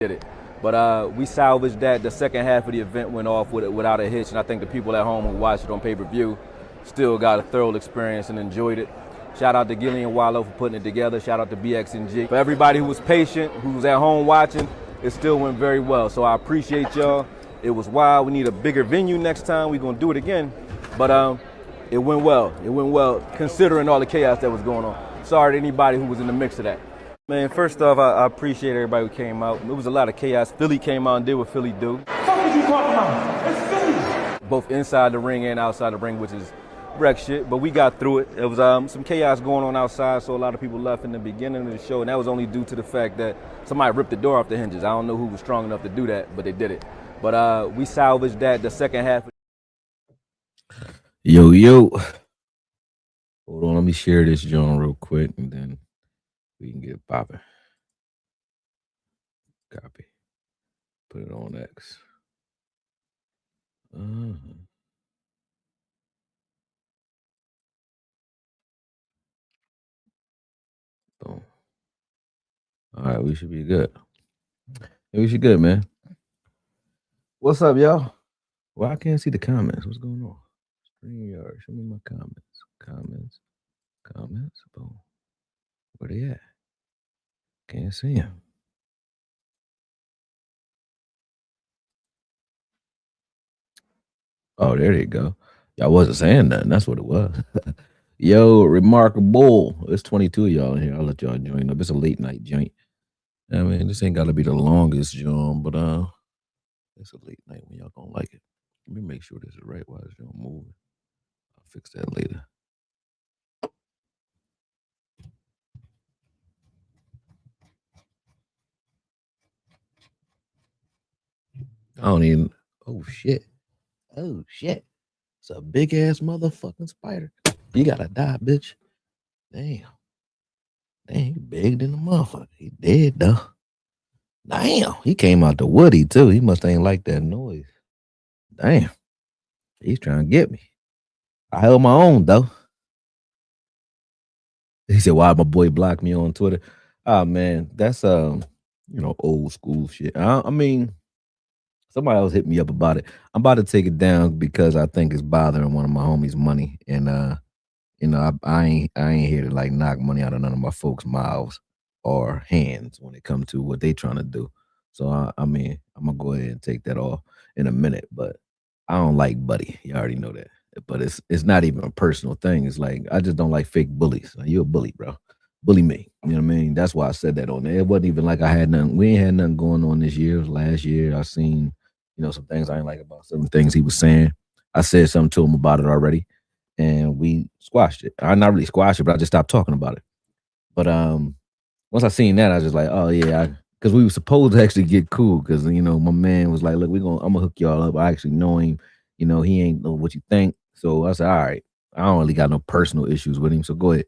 did it. But we salvaged that. The second half of the event went off without a hitch, and I think the people at home who watched it on pay-per-view still got a thorough experience and enjoyed it. Shout out to Gillian Wallow for putting it together. Shout out to BX and G. For everybody who was patient, who was at home watching, it still went very well. So I appreciate y'all. It was wild. We need a bigger venue next time. We're going to do it again. But it went well. It went well considering all the chaos that was going on. Sorry to anybody who was in the mix of that. Man, first off, I appreciate everybody who came out. There was a lot of chaos. Philly came out and did what Philly do. What the fuck are you talking about? It's Philly. Both inside the ring and outside the ring, which is wreck shit, but we got through it. There was some chaos going on outside, so a lot of people left in the beginning of the show, and that was only due to the fact that somebody ripped the door off the hinges. I don't know who was strong enough to do that, but they did it. But we salvaged that the second half. Yo. Hold on, let me share this joint real quick, and then we can get popping. Copy. Put it on X. Boom. All right, we should be good. We should good, man. What's up, y'all? Well, I can't see the comments. What's going on? StreamYard, show me my comments. Comments. Boom. Where they at? Can't see them. Oh, there they go. Y'all wasn't saying nothing. That's what it was. Yo, remarkable. It's 22 of y'all in here. I'll let y'all join up. It's a late night joint. I mean, this ain't got to be the longest joint, but it's a late night when y'all gonna like it. Let me make sure this is right while this joint moving. I'll fix that later. I don't even. Oh shit. It's a big ass motherfucking spider. You gotta die, bitch. Damn. He big than the motherfucker. He dead though. Damn. He came out the woody too. He must ain't like that noise. Damn. He's trying to get me. I held my own though. He said, "Why my boy blocked me on Twitter?" Ah man, that's old school shit. I mean, somebody else hit me up about it. I'm about to take it down because I think it's bothering one of my homies' money, and I ain't here to like knock money out of none of my folks' mouths or hands when it comes to what they trying to do. So I mean, I'm gonna go ahead and take that off in a minute, but I don't like Buddy. You already know that. But it's not even a personal thing. It's like I just don't like fake bullies. Like, you're a bully, bro. Bully me. You know what I mean? That's why I said that on there. It wasn't even like I had nothing. We ain't had nothing going on this year. It was last year. I seen, some things I ain't like about some things he was saying. I said something to him about it already, and we squashed it. I not really squashed it, but I just stopped talking about it. But once I seen that, I was just like, oh yeah, because we were supposed to actually get cool. Because my man was like, look, I'm gonna hook y'all up. I actually know him. He ain't know what you think. So I said, all right, I don't really got no personal issues with him, so go ahead.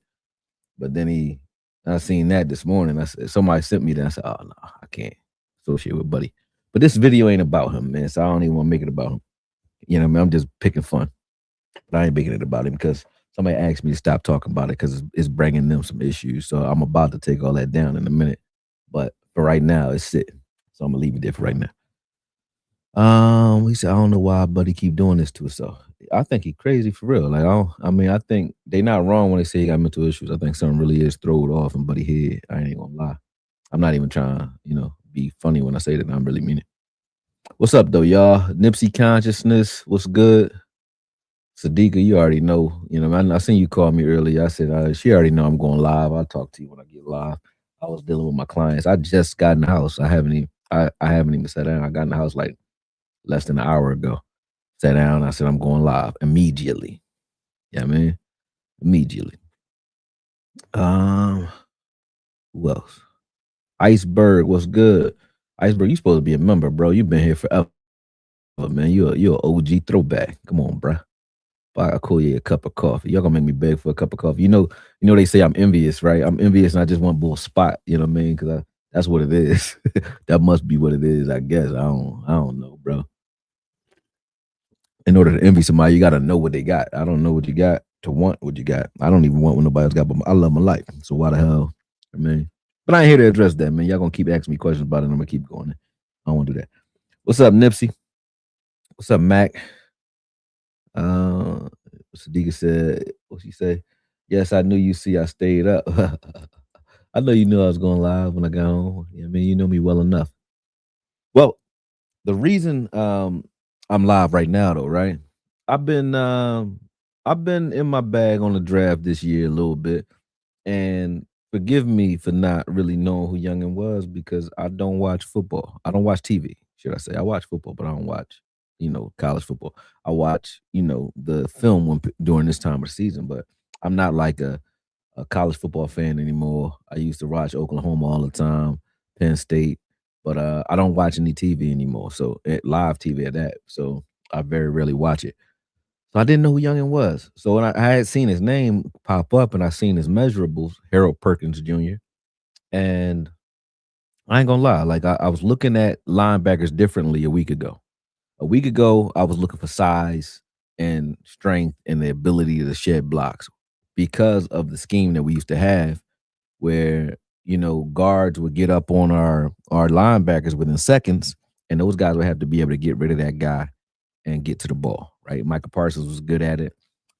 But then I seen that this morning. I said, somebody sent me that. I said, oh no, I can't associate with Buddy. But this video ain't about him, man. So I don't even want to make it about him. You know what I mean? I'm just picking fun. But I ain't making it about him because somebody asked me to stop talking about it because it's bringing them some issues. So I'm about to take all that down in a minute. But for right now, it's sitting. So I'm gonna leave it there for right now. He said, I don't know why Buddy keep doing this to himself. I think he crazy for real. Like, I think they not wrong when they say he got mental issues. I think something really is thrown off in Buddy head. I ain't gonna lie. I'm not even trying to, be funny when I say that. I really mean it. What's up though, y'all? Nipsey Consciousness, what's good? Sadiqa, you already know. I seen you call me earlier. I said, she already know I'm going live. I'll talk to you when I get live. I was dealing with my clients. I just got in the house. I haven't even sat down. I got in the house like less than an hour ago. Sat down. I said, I'm going live immediately. Yeah, man. Immediately. Who else? Iceberg, what's good? Iceberg, you supposed to be a member, bro. You've been here forever, man. You're an OG throwback. Come on, bro. I'll call you a cup of coffee. Y'all gonna make me beg for a cup of coffee. They say I'm envious, right? I'm envious and I just want a little spot, you know what I mean? Because that's what it is. That must be what it is, I guess. I don't know, bro. In order to envy somebody, you got to know what they got. I don't know what you got to want what you got. I don't even want what nobody else got, but I love my life. So why the hell? I mean, But I ain't here to address that, man. Y'all gonna keep asking me questions about it, and I'm gonna keep going. I don't want to do that. What's up, Nipsey? What's up, Mac? Uh, Sadiqa said, what she say? Yes, I knew you. See, I stayed up. I know you knew I was going live when I got home. Yeah, I mean, you know me well enough. Well, the reason I'm live right now, though, right? I've been in my bag on the draft this year a little bit, and forgive me for not really knowing who Youngin was because I don't watch football. I don't watch TV, should I say? I watch football, but I don't watch, college football. I watch, the film during this time of the season, but I'm not like a college football fan anymore. I used to watch Oklahoma all the time, Penn State, but I don't watch any TV anymore. So live TV at that. So I very rarely watch it. So I didn't know who Youngin was. So when I had seen his name pop up and I seen his measurables, Harold Perkins Jr. And I ain't gonna lie, like I was looking at linebackers differently a week ago. A week ago, I was looking for size and strength and the ability to shed blocks because of the scheme that we used to have where, guards would get up on our linebackers within seconds, and those guys would have to be able to get rid of that guy and get to the ball, right? Michael Parsons was good at it.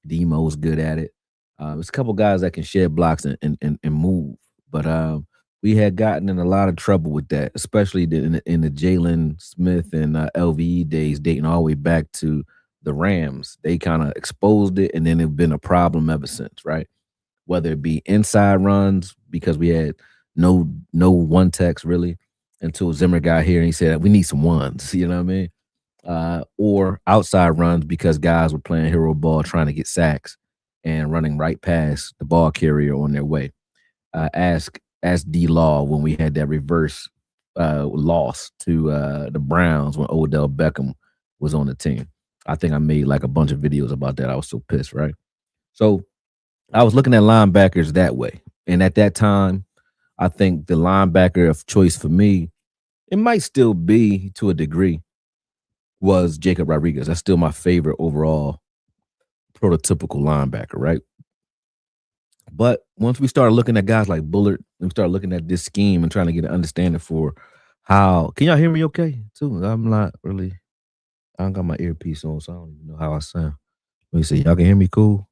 Demo was good at it. There's a couple guys that can shed blocks and move, but we had gotten in a lot of trouble with that, especially in the Jalen Smith and LVE days, dating all the way back to the Rams. They kind of exposed it, and then it's been a problem ever since, right? Whether it be inside runs because we had no one techs really until Zimmer got here and he said we need some ones, you know what I mean? Or outside runs because guys were playing hero ball trying to get sacks and running right past the ball carrier on their way. Ask D Law when we had that reverse loss to the Browns when Odell Beckham was on the team. I think I made like a bunch of videos about that. I was so pissed, right? So I was looking at linebackers that way. And at that time, I think the linebacker of choice for me, it might still be to a degree, was Jacob Rodriguez. That's still my favorite overall prototypical linebacker, right? But once we started looking at guys like Bullard, and we started looking at this scheme and trying to get an understanding for how, can y'all hear me okay too? I'm not really, I don't got my earpiece on, so I don't even know how I sound. Let me see, y'all can hear me cool?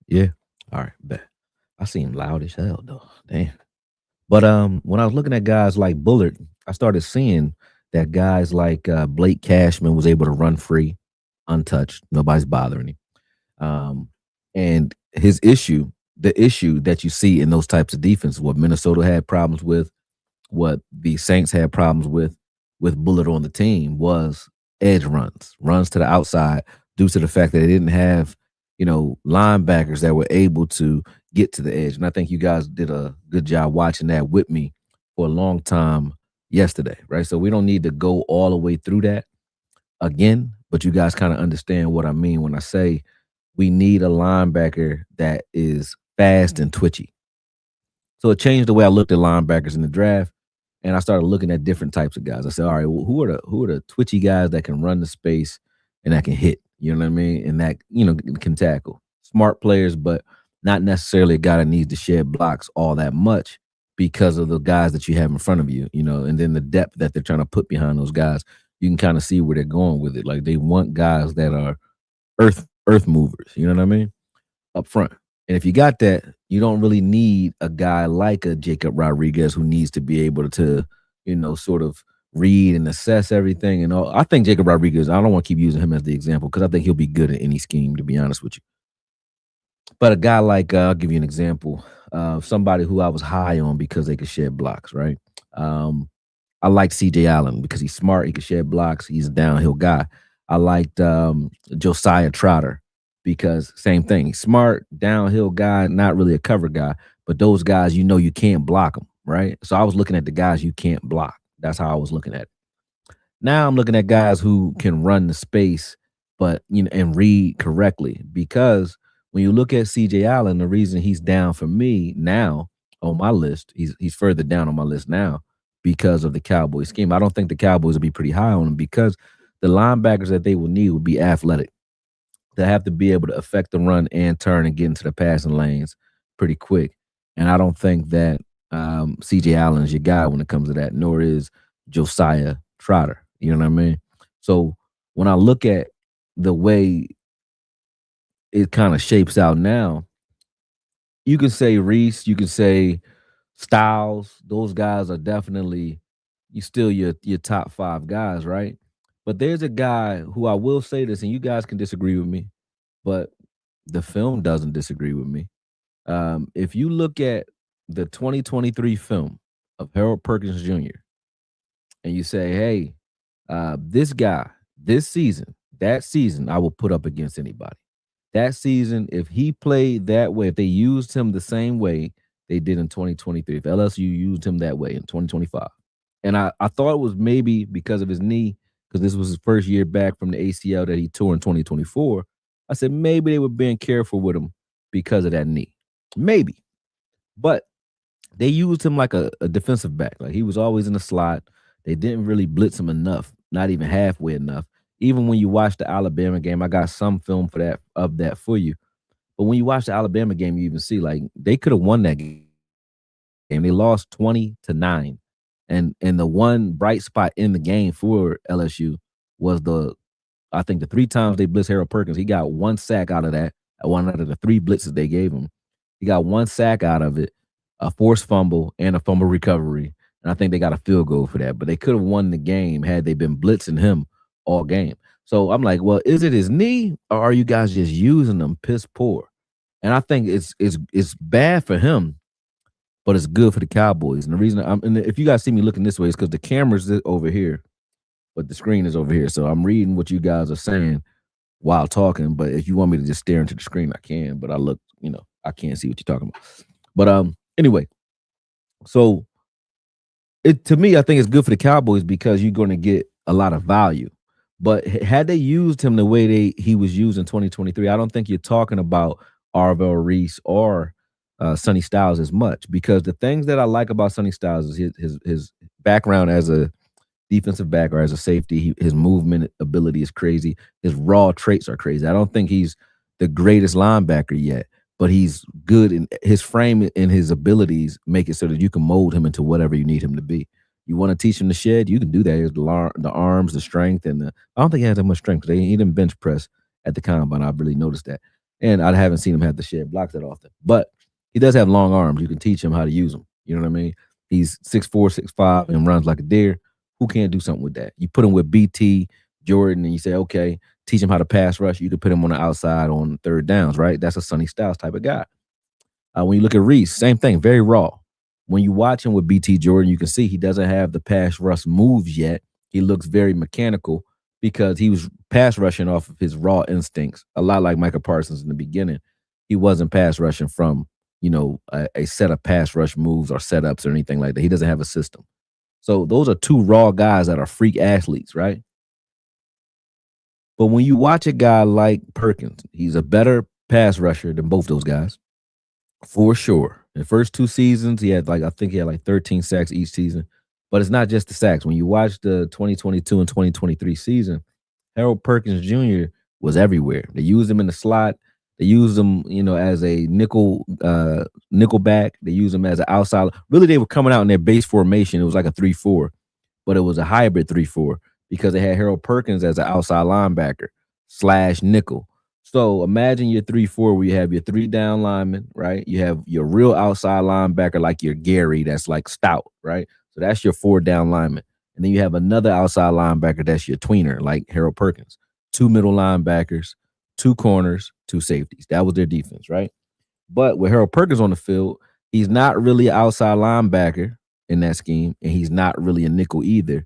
Yeah? All right, bet. I seem loud as hell though, damn. But when I was looking at guys like Bullard, I started seeing that guys like Blake Cashman was able to run free, untouched. Nobody's bothering him. And his issue, the issue that you see in those types of defenses, what Minnesota had problems with, what the Saints had problems with Bullard on the team was edge runs to the outside due to the fact that they didn't have, linebackers that were able to get to the edge. And I think you guys did a good job watching that with me for a long time yesterday, right? So we don't need to go all the way through that again, but you guys kind of understand what I mean when I say we need a linebacker that is fast and twitchy. So it changed the way I looked at linebackers in the draft, and I started looking at different types of guys. I said, all right, well, who are the twitchy guys that can run the space and that can hit? You know what I mean? And that, can tackle. Smart players, but not necessarily a guy that needs to shed blocks all that much because of the guys that you have in front of you, and then the depth that they're trying to put behind those guys. You can kind of see where they're going with it. Like they want guys that are earth movers, you know what I mean? Up front. And if you got that, you don't really need a guy like a Jacob Rodriguez who needs to be able to, sort of read and assess everything and all. I think Jacob Rodriguez, I don't want to keep using him as the example because I think he'll be good at any scheme, to be honest with you. But a guy like, I'll give you an example of somebody who I was high on because they could shed blocks, right? I liked CJ Allen because he's smart. He can shed blocks. He's a downhill guy. I liked Josiah Trotter because same thing. He's smart, downhill guy, not really a cover guy. But those guys, you can't block them, right? So I was looking at the guys you can't block. That's how I was looking at it. Now I'm looking at guys who can run the space, but and read correctly. Because when you look at CJ Allen, the reason he's down for me now on my list, he's further down on my list now because of the Cowboys scheme. I don't think the Cowboys will be pretty high on him because the linebackers that they will need would be athletic. They have to be able to affect the run and turn and get into the passing lanes pretty quick. And I don't think that CJ Allen's your guy when it comes to that, nor is Josiah Trotter. You know what I mean? So when I look at the way it kind of shapes out now, you can say Reese, you can say Styles. Those guys are definitely you still your top 5 guys, right? But there's a guy who I will say this, and you guys can disagree with me, but the film doesn't disagree with me. If you look at the 2023 film of Harold Perkins Jr. and you say, hey, this guy, this season, that season, I will put up against anybody. That season, if he played that way, if they used him the same way they did in 2023, if LSU used him that way in 2025, and I thought it was maybe because of his knee, because this was his first year back from the ACL that he tore in 2024. I said maybe they were being careful with him because of that knee. Maybe. But they used him like a defensive back. Like he was always in the slot. They didn't really blitz him enough, not even halfway enough. Even when you watch the Alabama game, I got some film for that for you. But when you watch the Alabama game, you even see like they could have won that game. They lost 20-9. And the one bright spot in the game for LSU was I think the 3 times they blitzed Harold Perkins, he got 1 sack out of that. One out of the 3 blitzes they gave him. He got 1 sack out of it, a forced fumble, and a fumble recovery. And I think they got a field goal for that. But they could have won the game had they been blitzing him all game. So I'm like, well, is it his knee or are you guys just using him piss poor? And I think it's bad for him, but it's good for the Cowboys. And the reason and if you guys see me looking this way, is because the camera's over here, but the screen is over here. So I'm reading what you guys are saying while talking. But if you want me to just stare into the screen, I can. But I can't see what you're talking about. But anyway, so to me, I think it's good for the Cowboys because you're going to get a lot of value. But had they used him the way he was used in 2023, I don't think you're talking about Arvell Reese or Sonny Styles as much, because the things that I like about Sonny Styles is his background as a defensive back or as a safety. His movement ability is crazy. His raw traits are crazy. I don't think he's the greatest linebacker yet, but he's good in his frame and his abilities make it so that you can mold him into whatever you need him to be. You want to teach him to shed, you can do that. He has the arms, the strength, and I don't think he has that much strength because he didn't bench press at the combine. I've really noticed that. And I haven't seen him have to shed blocks that often. But he does have long arms. You can teach him how to use them. You know what I mean? He's 6'4", 6'5", and runs like a deer. Who can't do something with that? You put him with BT, Jordan, and you say, okay, teach him how to pass rush. You could put him on the outside on 3rd downs, right? That's a Sonny Styles type of guy. When you look at Reese, same thing, very raw. When you watch him with BT Jordan, you can see he doesn't have the pass rush moves yet. He looks very mechanical because he was pass rushing off of his raw instincts, a lot like Micah Parsons in the beginning. He wasn't pass rushing from, a set of pass rush moves or setups or anything like that. He doesn't have a system. So those are 2 raw guys that are freak athletes, right? But when you watch a guy like Perkins, he's a better pass rusher than both those guys, for sure. In the first 2 seasons, he had 13 sacks each season. But it's not just the sacks. When you watch the 2022 and 2023 season, Harold Perkins Jr. was everywhere. They used him in the slot. They used him, as a nickel back. They used him as an outside. Really, they were coming out in their base formation. It was like a 3-4, but it was a hybrid 3-4 because they had Harold Perkins as an outside linebacker / nickel. So imagine your 3-4 where you have your 3 down linemen, right? You have your real outside linebacker like your Gary that's like stout, right? So that's your 4 down linemen. And then you have another outside linebacker that's your tweener like Harold Perkins. 2 middle linebackers, 2 corners, 2 safeties. That was their defense, right? But with Harold Perkins on the field, he's not really an outside linebacker in that scheme, and he's not really a nickel either.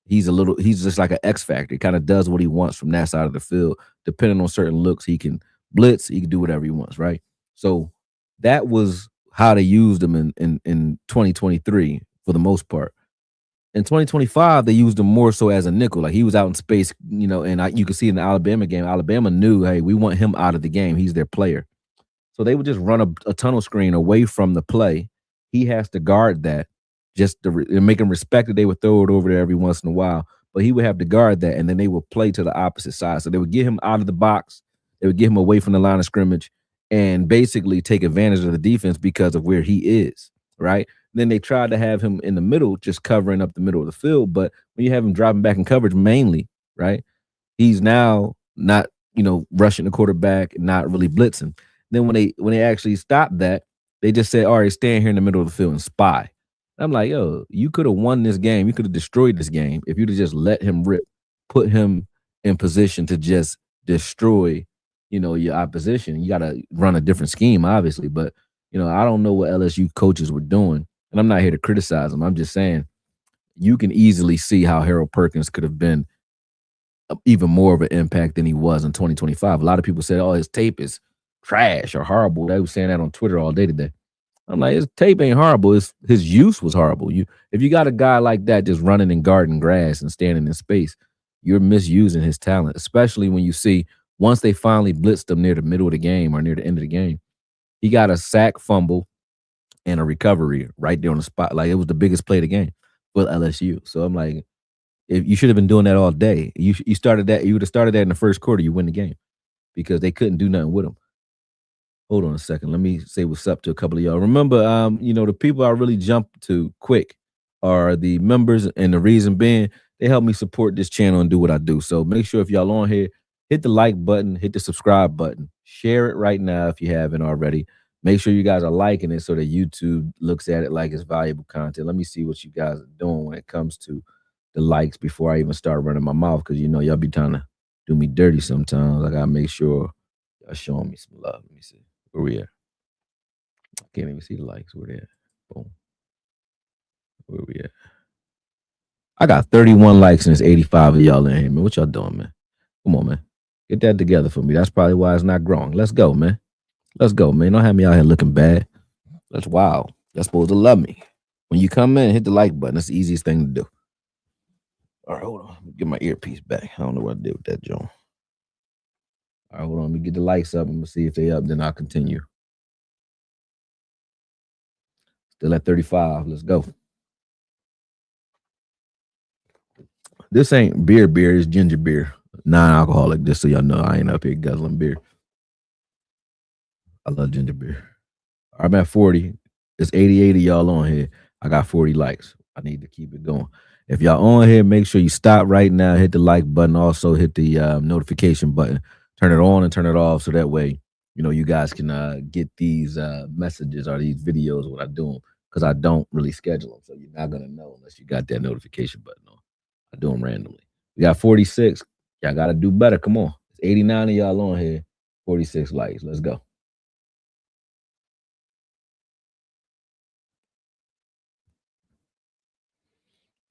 He's just like an X factor. He kind of does what he wants from that side of the field. Depending on certain looks, he can blitz, he can do whatever he wants, right? So that was how they used him in 2023 for the most part. In 2025, they used him more so as a nickel. Like he was out in space, and you can see in the Alabama game, Alabama knew, hey, we want him out of the game. He's their player. So they would just run a tunnel screen away from the play. He has to guard that just to make him respect it. They would throw it over there every once in a while, but he would have to guard that, and then they would play to the opposite side. So they would get him out of the box. They would get him away from the line of scrimmage and basically take advantage of the defense because of where he is, right? Then they tried to have him in the middle, just covering up the middle of the field. But when you have him dropping back in coverage mainly, right? He's now not, rushing the quarterback, not really blitzing. Then when they actually stopped that, they just said, all right, stand here in the middle of the field and spy. I'm like, yo, you could have won this game. You could have destroyed this game if you'd have just let him rip, put him in position to just destroy, your opposition. You got to run a different scheme, obviously. But, I don't know what LSU coaches were doing. And I'm not here to criticize them. I'm just saying you can easily see how Harold Perkins could have been even more of an impact than he was in 2025. A lot of people said, oh, his tape is trash or horrible. They were saying that on Twitter all day today. I'm like, his tape ain't horrible. His use was horrible. If you got a guy like that just running and guarding grass and standing in space, you're misusing his talent, especially when you see once they finally blitzed him near the middle of the game or near the end of the game, he got a sack, fumble, and a recovery right there on the spot. Like, it was the biggest play of the game for LSU. So I'm like, if you should have been doing that all day. You started that. You would have started that in the first quarter. You win the game because they couldn't do nothing with him. Hold on a second. Let me say what's up to a couple of y'all. Remember, the people I really jump to quick are the members, and the reason being they help me support this channel and do what I do. So make sure if y'all on here, hit the like button, hit the subscribe button, share it right now if you haven't already. Make sure you guys are liking it so that YouTube looks at it like it's valuable content. Let me see what you guys are doing when it comes to the likes before I even start running my mouth, because y'all be trying to do me dirty sometimes. I gotta make sure y'all showing me some love. Let me see. Where we at? I can't even see the likes. Where they at? Boom. Where we at? I got 31 likes and there's 85 of y'all in here, man. What y'all doing, man? Come on, man. Get that together for me. That's probably why it's not growing. Let's go, man. Let's go, man. Don't have me out here looking bad. That's wild. You're supposed to love me. When you come in, hit the like button. That's the easiest thing to do. All right, hold on. Get my earpiece back. I don't know what I did with that, John. All right, hold on. Let me get the lights up and we'll see if they up. Then I'll continue. Still at 35. Let's go. This ain't beer. It's ginger beer. Non-alcoholic, just so y'all know. I ain't up here guzzling beer. I love ginger beer. I'm at 40. It's 88 of y'all on here. I got 40 likes. I need to keep it going. If y'all on here, make sure you stop right now. Hit the like button. Also hit the notification button. Turn it on and turn it off so that way, you guys can get these messages or these videos when I do them, because I don't really schedule them. So you're not going to know unless you got that notification button on. I do them randomly. We got 46. Y'all got to do better. Come on. It's 89 of y'all on here. 46 likes. Let's go.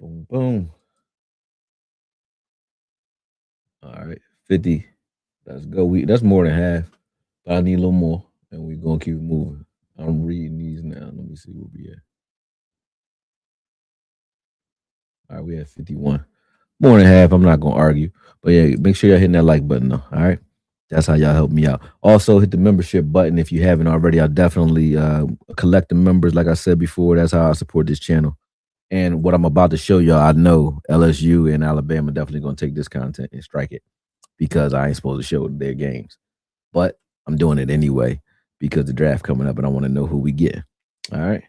Boom, boom. All right, 50. Let's go. That's more than half, but I need a little more, and we're going to keep it moving. I'm reading these now. Let me see where we at. All right, we at 51. More than half. I'm not going to argue, but yeah, make sure y'all hitting that like button, though. All right, that's how y'all help me out. Also, hit the membership button if you haven't already. I'll definitely collect the members. Like I said before, that's how I support this channel. And what I'm about to show y'all, I know LSU and Alabama definitely going to take this content and strike it, because I ain't supposed to show their games. But I'm doing it anyway because the draft coming up and I want to know who we get. All right.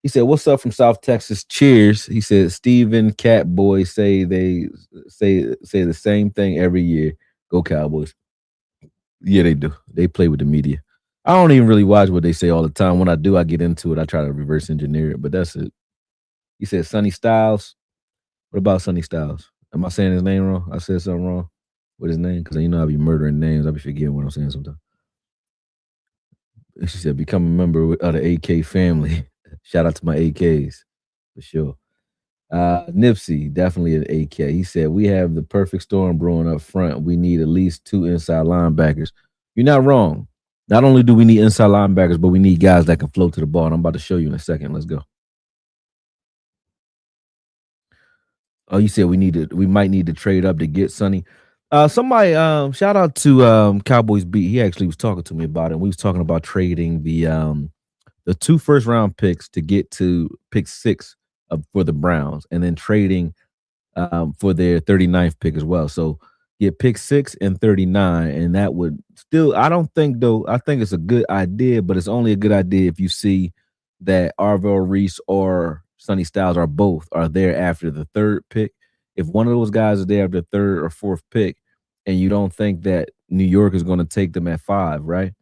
He said, what's up from South Texas? Cheers. He said, Steven Catboy say the same thing every year. Go Cowboys. Yeah, they do. They play with the media. I don't even really watch what they say all the time. When I do, I get into it. I try to reverse engineer it, but that's it. He said, Sonny Styles. What about Sonny Styles? Am I saying his name wrong? I said something wrong with his name? Because I be murdering names. I be forgetting what I'm saying sometimes. She said, become a member of the AK family. Shout out to my AKs, for sure. Nipsey, definitely an AK. He said, we have the perfect storm brewing up front. We need at least 2 inside linebackers. You're not wrong. Not only do we need inside linebackers, but we need guys that can float to the ball. And I'm about to show you in a second. Let's go. Oh, you said we might need to trade up to get Sonny. Somebody shout out to Cowboys Beat. He actually was talking to me about it. We was talking about trading the 2 first-round picks to get to pick 6 for the Browns, and then trading for their 39th pick as well. So get pick 6 and 39, and that would still, I don't think though, I think it's a good idea, but it's only a good idea if you see that Arvell Reese or Sonny Styles are there after the third pick. If one of those guys is there after the third or fourth pick, and you don't think that New York is going to take them at 5, right?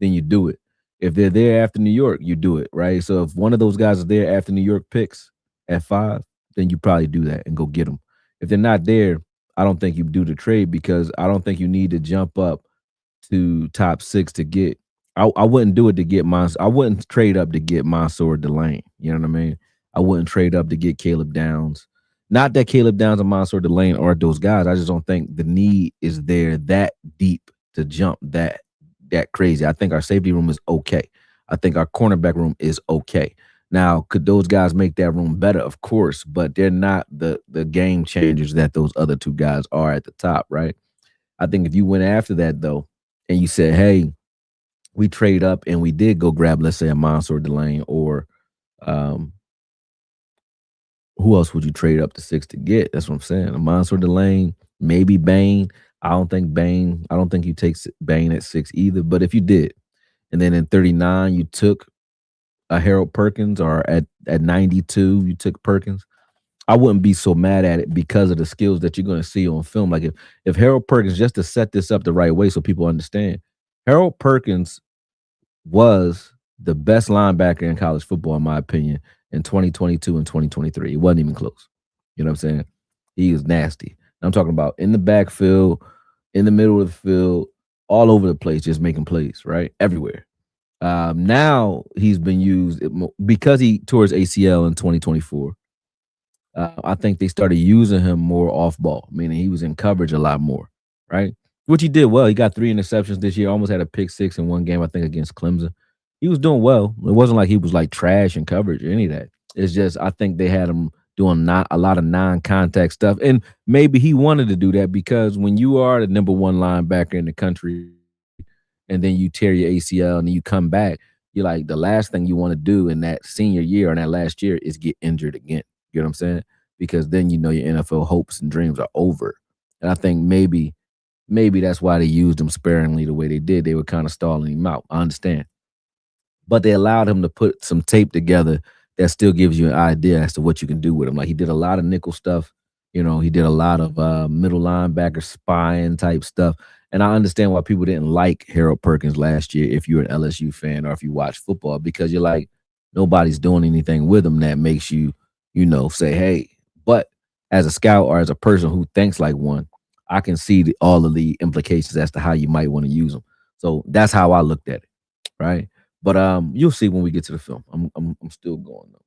Then you do it. If they're there after New York, you do it, right? So if one of those guys is there after New York picks at 5, then you probably do that and go get them. If they're not there, I don't think you do the trade because I don't think you need to jump up to top 6 to get. I wouldn't do it to get I wouldn't trade up to get Mansour Delane. You know what I mean? I wouldn't trade up to get Caleb Downs. Not that Caleb Downs and Mansour Delane aren't those guys. I just don't think the need is there that deep to jump that crazy. I think our safety room is okay. I think our cornerback room is okay. Now, could those guys make that room better? Of course, but they're not the game changers that those other two guys are at the top, right? I think if you went after that though, and you said, "Hey, we trade up and we did go grab, let's say, a Mansour Delane or who else would you trade up to 6 to get?" That's what I'm saying. A Mansour Delane, maybe Bain. I don't think you take Bain at 6 either. But if you did, and then in 39 you took a Harold Perkins, or at 92 you took Perkins, I wouldn't be so mad at it because of the skills that you're going to see on film. Like if Harold Perkins, just to set this up the right way so people understand, Harold Perkins was the best linebacker in college football, in my opinion, in 2022 and 2023. It wasn't even close. You know what I'm saying? He is nasty. I'm talking about in the backfield, in the middle of the field, all over the place, just making plays, right? Everywhere. Now he's been used because he tore his ACL in 2024. I think they started using him more off ball, meaning he was in coverage a lot more, right? Which he did well. He got 3 interceptions this year, almost had a pick 6 in one game, I think, against Clemson. He was doing well. It wasn't like he was like trash in coverage or any of that. It's just I think they had him doing not a lot of non-contact stuff. And maybe he wanted to do that because when you are the number 1 linebacker in the country and then you tear your ACL and then you come back, you're like, the last thing you want to do in that senior year or in that last year is get injured again. You know what I'm saying? Because then you know your NFL hopes and dreams are over. And I think maybe that's why they used him sparingly the way they did. They were kind of stalling him out. I understand. But they allowed him to put some tape together that still gives you an idea as to what you can do with him. Like he did a lot of nickel stuff. You know, he did a lot of middle linebacker spying type stuff. And I understand why people didn't like Harold Perkins last year if you're an LSU fan or if you watch football, because you're like, nobody's doing anything with him that makes you, you know, say, hey. But as a scout or as a person who thinks like one, I can see all of the implications as to how you might want to use them. So that's how I looked at it, right? But you'll see when we get to the film. I'm still going though.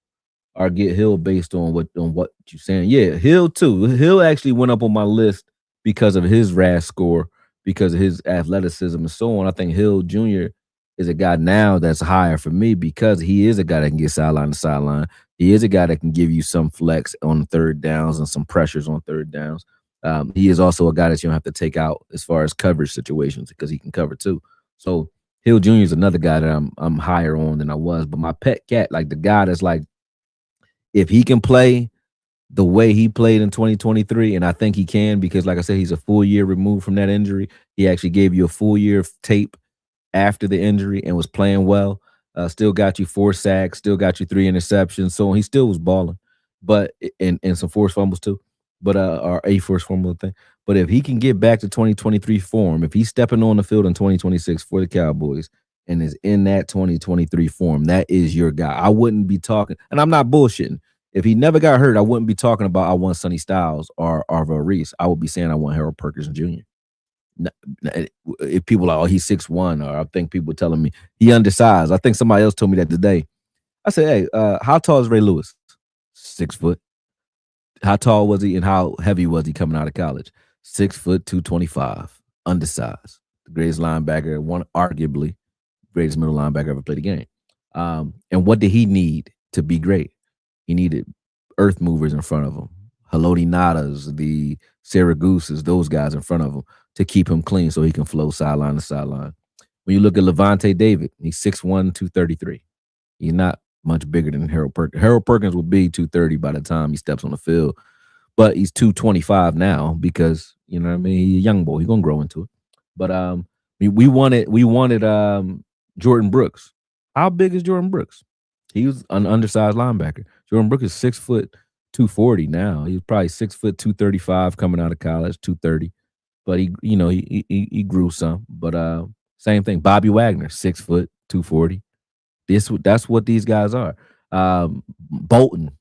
Or get Hill based on what you're saying. Yeah, Hill too. Hill actually went up on my list because of his RAS score, because of his athleticism and so on. I think Hill Jr. is a guy now that's higher for me because he is a guy that can get sideline to sideline. He is a guy that can give you some flex on third downs and some pressures on third downs. He is also a guy that you don't have to take out as far as coverage situations because he can cover too. So Hill Jr. is another guy that I'm higher on than I was. But my pet cat, like the guy that's like, if he can play the way he played in 2023, and I think he can because, like I said, he's a full year removed from that injury. He actually gave you a full year of tape after the injury and was playing well. Still got you 4 sacks, still got you 3 interceptions. So he still was balling, but and some forced fumbles too, but or a forced fumble thing. But if he can get back to 2023 form, if he's stepping on the field in 2026 for the Cowboys and is in that 2023 form, that is your guy. I wouldn't be talking, and I'm not bullshitting. If he never got hurt, I wouldn't be talking about I want Sonny Styles or Arvell Reese. I would be saying I want Harold Perkins Jr. If people are, oh, he's 6'1", or I think people telling me he undersized. I think somebody else told me that today. I said, hey, how tall is Ray Lewis? 6 foot. How tall was he and how heavy was he coming out of college? 6 foot, 225, undersized. The greatest linebacker, one arguably greatest middle linebacker ever played the game. And what did he need to be great? He needed earth movers in front of him. Haloti Nadas, the Saragooses, those guys in front of him to keep him clean so he can flow sideline to sideline. When you look at Levante David, he's 6'1", 233. He's not much bigger than Harold Perkins. Harold Perkins will be 230 by the time he steps on the field, but he's 225 now because, you know what I mean, he's a young boy. He's going to grow into it. But we wanted Jordan Brooks. How big is Jordan Brooks? He was an undersized linebacker. Jordan Brooks is 6 foot 240 now. He was probably 6 foot 235 coming out of college, 230. But he grew some. But same thing. Bobby Wagner, 6 foot 240. That's what these guys are. Bolton,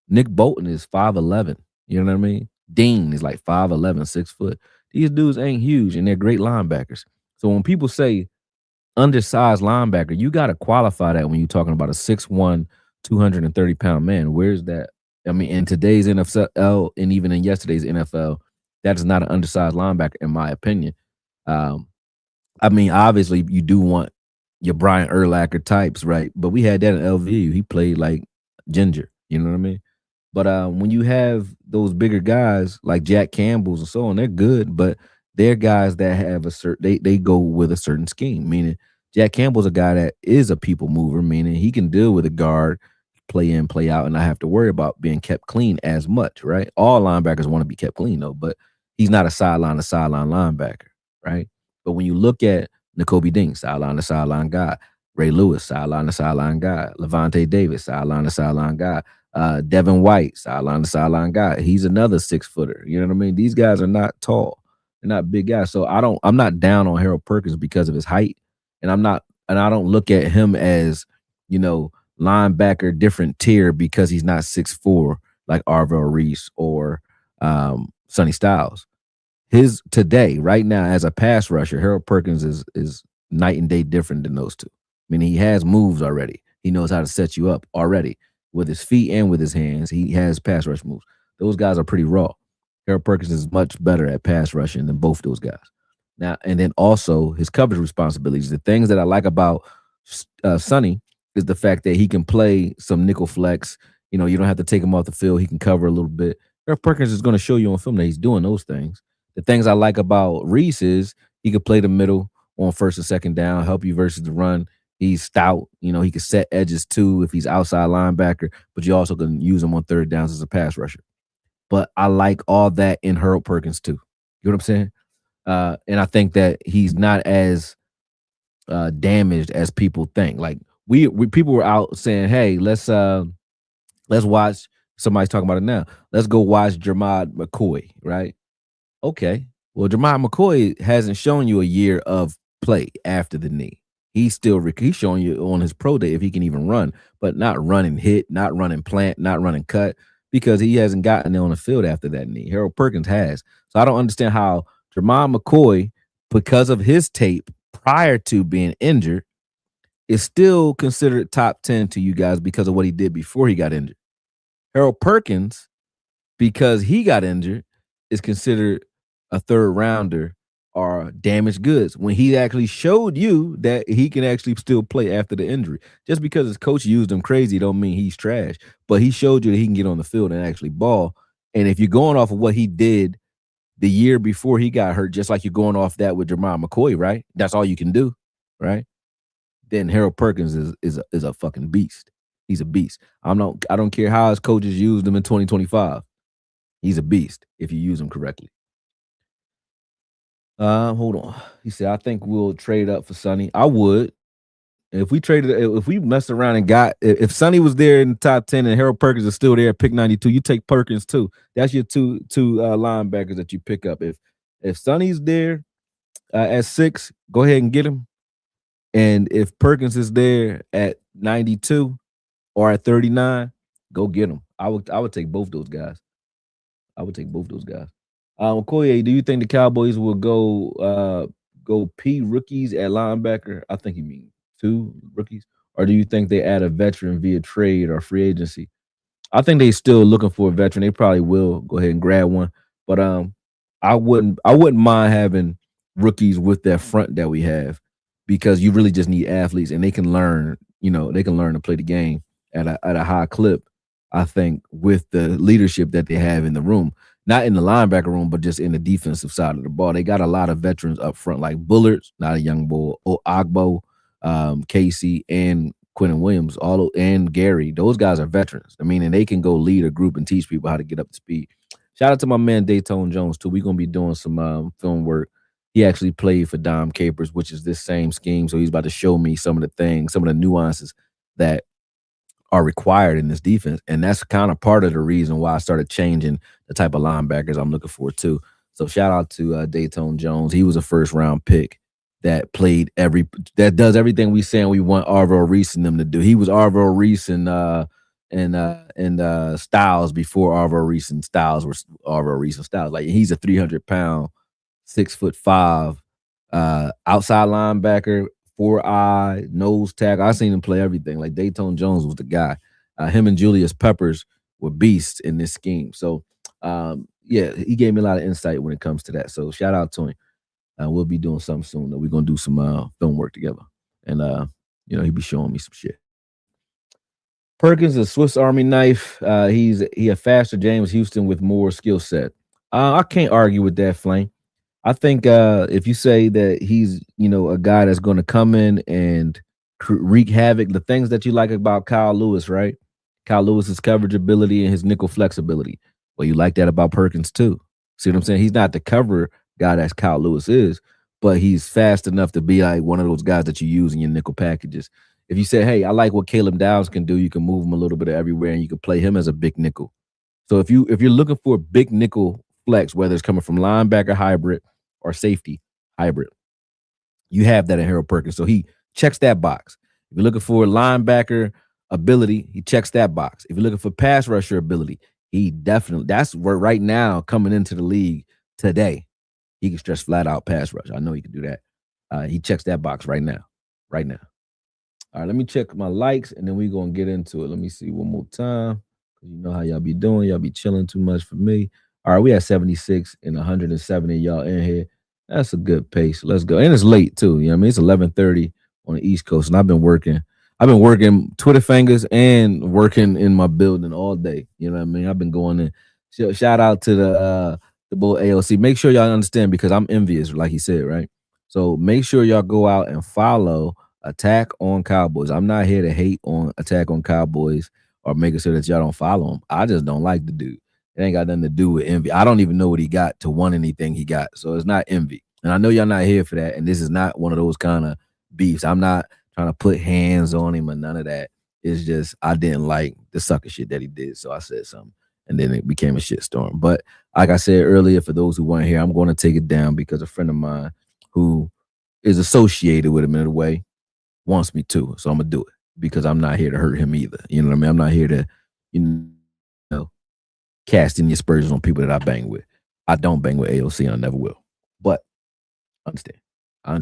Nick Bolton is 5'11. You know what I mean? Dean is like 5'11, 6 foot. These dudes ain't huge and they're great linebackers. So when people say undersized linebacker, you got to qualify that when you're talking about a 6'1", 230-pound man. Where's that? I mean, in today's NFL and even in yesterday's NFL, that is not an undersized linebacker, in my opinion. I mean, obviously, you do want your Brian Urlacher types, right? But we had that in LVU. He played like Ginger. You know what I mean? But when you have those bigger guys like Jack Campbell's and so on, they're good, but they're guys that have a certain they go with a certain scheme. Meaning Jack Campbell's a guy that is a people mover, meaning he can deal with a guard, play in, play out, and not have to worry about being kept clean as much, right? All linebackers want to be kept clean though, but he's not a sideline to sideline linebacker, right? But when you look at N'Kobe Dean, sideline to sideline guy, Ray Lewis, sideline to sideline guy, Levante Davis, sideline to sideline guy, Devin White, sideline to sideline guy. He's another 6 footer. You know what I mean? These guys are not tall. They're not big guys. So I'm not down on Harold Perkins because of his height. And I don't look at him as, linebacker different tier because he's not 6'4" like Arvell Reese or Sonny Styles. His today, right now, as a pass rusher, Harold Perkins is night and day different than those two. I mean, he has moves already. He knows how to set you up already with his feet and with his hands. He has pass rush moves. Those guys are pretty raw. Harold Perkins is much better at pass rushing than both those guys. Now, and then also his coverage responsibilities. The things that I like about Sonny is the fact that he can play some nickel flex. You don't have to take him off the field. He can cover a little bit. Harold Perkins is going to show you on film that he's doing those things. The things I like about Reese is he could play the middle on first and second down, help you versus the run. He's stout. He can set edges too if he's outside linebacker, but you also can use him on third downs as a pass rusher. But I like all that in Harold Perkins too. You know what I'm saying? And I think that he's not as damaged as people think. Like we people were out saying, "Hey, let's watch." Somebody's talking about it now. Let's go watch Jermod McCoy, right? Okay. Well, Jermod McCoy hasn't shown you a year of play after the knee. He's showing you on his pro day if he can even run, but not running hit, not running plant, not running cut, because he hasn't gotten there on the field after that knee. Harold Perkins has. So I don't understand how Jermod McCoy, because of his tape prior to being injured, is still considered top 10 to you guys because of what he did before he got injured. Harold Perkins, because he got injured, is considered a third rounder or damaged goods when he actually showed you that he can actually still play after the injury. Just because his coach used him crazy don't mean he's trash, but he showed you that he can get on the field and actually ball. And if you're going off of what he did the year before he got hurt, just like you're going off that with Jermod McCoy, right? That's all you can do, right? Then Harold Perkins is a fucking beast. He's a beast. I don't care how his coaches used him in 2025. He's a beast if you use him correctly. Hold on. He said, I think we'll trade up for Sonny. I would. If we messed around and got, if Sonny was there in the top 10 and Harold Perkins is still there at pick 92, you take Perkins too. That's your two linebackers that you pick up. If Sonny's there at 6, go ahead and get him. And if Perkins is there at 92 or at 39, go get him. I would take both those guys. Okoye, do you think the Cowboys will go P rookies at linebacker? I think he means 2 rookies. Or do you think they add a veteran via trade or free agency? I think they still looking for a veteran. They probably will go ahead and grab one. But I wouldn't mind having rookies with that front that we have, because you really just need athletes and they can learn, to play the game at a high clip, I think, with the leadership that they have in the room. Not in the linebacker room, but just in the defensive side of the ball. They got a lot of veterans up front, like Bullards, not a young boy, Ogbo, Casey, and Quentin Williams, and Gary. Those guys are veterans. I mean, and they can go lead a group and teach people how to get up to speed. Shout out to my man Dayton Jones, too. We're going to be doing some film work. He actually played for Dom Capers, which is this same scheme. So he's about to show me some of the things, some of the nuances that are required in this defense. And that's kind of part of the reason why I started changing the type of linebackers I'm looking for too. So shout out to Dayton Jones. He was a first round pick that played that does everything we saying we want Arvo Reese and them to do. He was Arvo Reese and Styles before Arvo Reese and Styles were Arvo Reese and Styles. Like he's a 300-pound, 6'5" outside linebacker, 4-eye, nose tackle. I seen him play everything. Like Dayton Jones was the guy. Him and Julius Peppers were beasts in this scheme. So yeah, he gave me a lot of insight when it comes to that. So shout out to him. We'll be doing something soon. We're gonna do some film work together, and he'll be showing me some shit. Perkins, a Swiss Army knife. He a faster James Houston with more skill set. I can't argue with that, Flame. I think if you say that he's a guy that's going to come in and wreak havoc, the things that you like about Kyle Lewis, right? Kyle Lewis's coverage ability and his nickel flexibility. Well, you like that about Perkins too. See what I'm saying? He's not the cover guy that Kyle Lewis is, but he's fast enough to be like one of those guys that you use in your nickel packages. If you say, hey, I like what Caleb Downs can do, you can move him a little bit everywhere and you can play him as a big nickel. So if you're looking for a big nickel flex, whether it's coming from linebacker hybrid or safety hybrid, you have that in Harold Perkins. So he checks that box. If you're looking for linebacker ability, he checks that box. If you're looking for pass rusher ability, that's where right now coming into the league today, he can stretch flat out pass rush. I know he can do that. He checks that box right now. Right now. All right, let me check my likes and then we're going to get into it. Let me see one more time. You know how y'all be doing. Y'all be chilling too much for me. All right, we at 76 and 170 y'all in here. That's a good pace. Let's go. And it's late too. You know what I mean? It's 11:30 on the East Coast, and I've been working Twitter fingers and working in my building all day. You know what I mean? I've been going in. Shout out to the boy AOC. Make sure y'all understand because I'm envious, like he said, right? So make sure y'all go out and follow Attack on Cowboys. I'm not here to hate on Attack on Cowboys or making sure that y'all don't follow him. I just don't like the dude. It ain't got nothing to do with envy. I don't even know what he got to want anything he got. So it's not envy. And I know y'all not here for that. And this is not one of those kind of beefs. I'm not trying to put hands on him or none of that. It's just I didn't like the sucker shit that he did. So I said something. And then it became a shitstorm. But like I said earlier, for those who weren't here, I'm going to take it down because a friend of mine who is associated with him in a way wants me to. So I'm going to do it because I'm not here to hurt him either. You know what I mean? I'm not here to, cast any aspersions on people that I bang with. I don't bang with AOC and I never will. But I understand. I'm going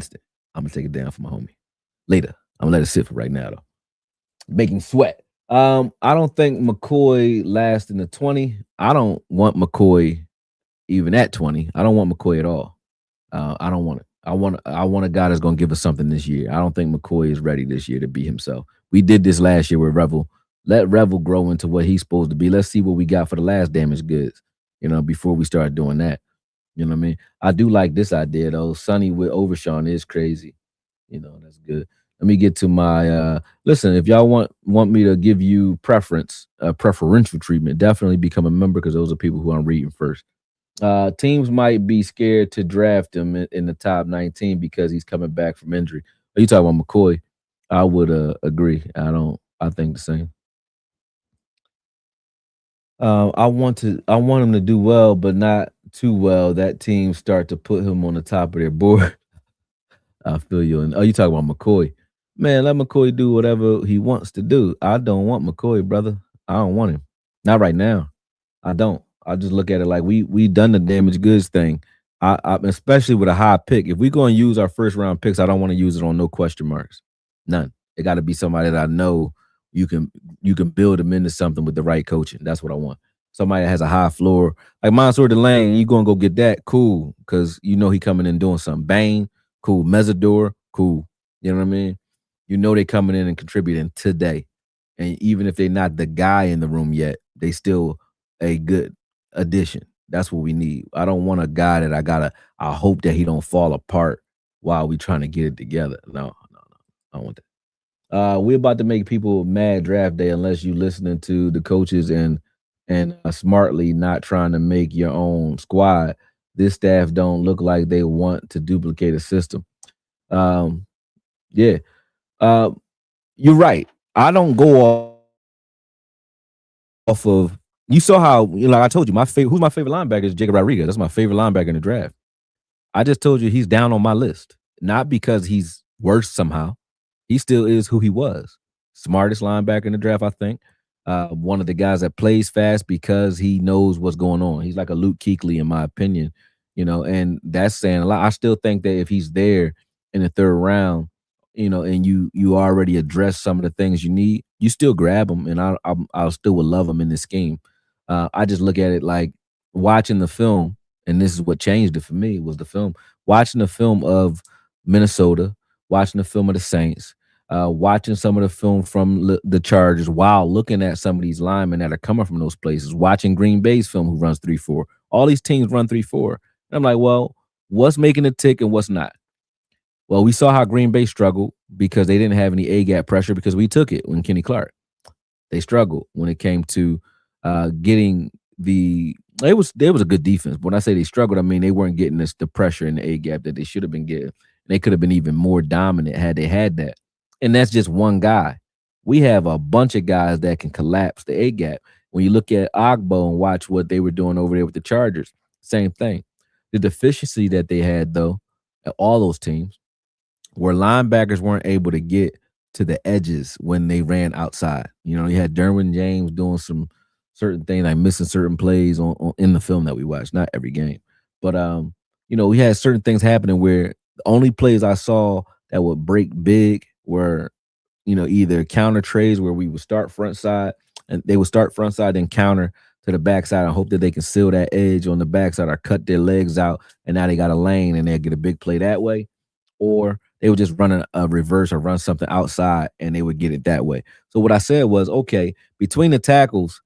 to take it down for my homie. Later. I'm going to let it sit for right now, though. Making sweat. I don't think McCoy lasts in the 20. I don't want McCoy even at 20. I don't want McCoy at all. I don't want it. I want a guy that's going to give us something this year. I don't think McCoy is ready this year to be himself. We did this last year with Revel. Let Revel grow into what he's supposed to be. Let's see what we got for the last damaged goods, before we start doing that. You know what I mean? I do like this idea, though. Sonny with Overshawn is crazy. That's good. Let me get to my listen. If y'all want me to give you preferential treatment, definitely become a member because those are people who I'm reading first. Teams might be scared to draft him in the top 19 because he's coming back from injury. Are you talking about McCoy? I would agree. I think the same. I want him to do well, but not too well. That team start to put him on the top of their board. I feel you. And you talking about McCoy? Man, let McCoy do whatever he wants to do. I don't want McCoy, brother. I don't want him. Not right now. I don't. I just look at it like we done the damaged goods thing. I especially with a high pick. If we're going to use our first round picks, I don't want to use it on no question marks. None. It got to be somebody that I know you can build them into something with the right coaching. That's what I want. Somebody that has a high floor. Like Mansour Delane, you going to go get that? Cool. Because he coming in doing something. Bane, cool. Mesidor, cool. You know what I mean? They coming in and contributing today. And even if they're not the guy in the room yet, they still a good addition. That's what we need. I don't want a guy that I hope that he don't fall apart while we trying to get it together. No. I don't want that. We're about to make people mad draft day unless you listening to the coaches and smartly not trying to make your own squad. This staff don't look like they want to duplicate a system. Yeah. You're right. I don't go off of you saw how like I told you who's my favorite linebacker is Jacob Rodriguez. That's my favorite linebacker in the draft. I just told you he's down on my list, not because he's worse somehow. He still is who he was. Smartest linebacker in the draft, I think. One of the guys that plays fast because he knows what's going on. He's like a Luke Kuechly, in my opinion, and that's saying a lot. I still think that if he's there in the third round, and you already address some of the things you need, you still grab him, and I still would love him in this scheme. I just look at it like watching the film, and this is what changed it for me was the film. Watching the film of Minnesota, watching the film of the Saints, watching some of the film from the Chargers while looking at some of these linemen that are coming from those places, watching Green Bay's film who runs 3-4. All these teams run 3-4. And I'm like, well, what's making it tick and what's not? Well, we saw how Green Bay struggled because they didn't have any A-gap pressure because we took it when Kenny Clark. They struggled when it came to getting the – there was a good defense. But when I say they struggled, I mean they weren't getting the pressure in the A-gap that they should have been getting. They could have been even more dominant had they had that. And that's just one guy. We have a bunch of guys that can collapse the A-gap. When you look at Ogbo and watch what they were doing over there with the Chargers, same thing. The deficiency that they had, though, at all those teams, where linebackers weren't able to get to the edges when they ran outside. You had Derwin James doing some certain things, like missing certain plays on in the film that we watched, not every game. But, we had certain things happening where the only plays I saw that would break big were, either counter trades where we would start front side and they would start front side, then counter to the backside and hope that they can seal that edge on the backside or cut their legs out. And now they got a lane and they'll get a big play that way. Or they would just run a reverse or run something outside and they would get it that way. So what I said was, okay, between the tackles,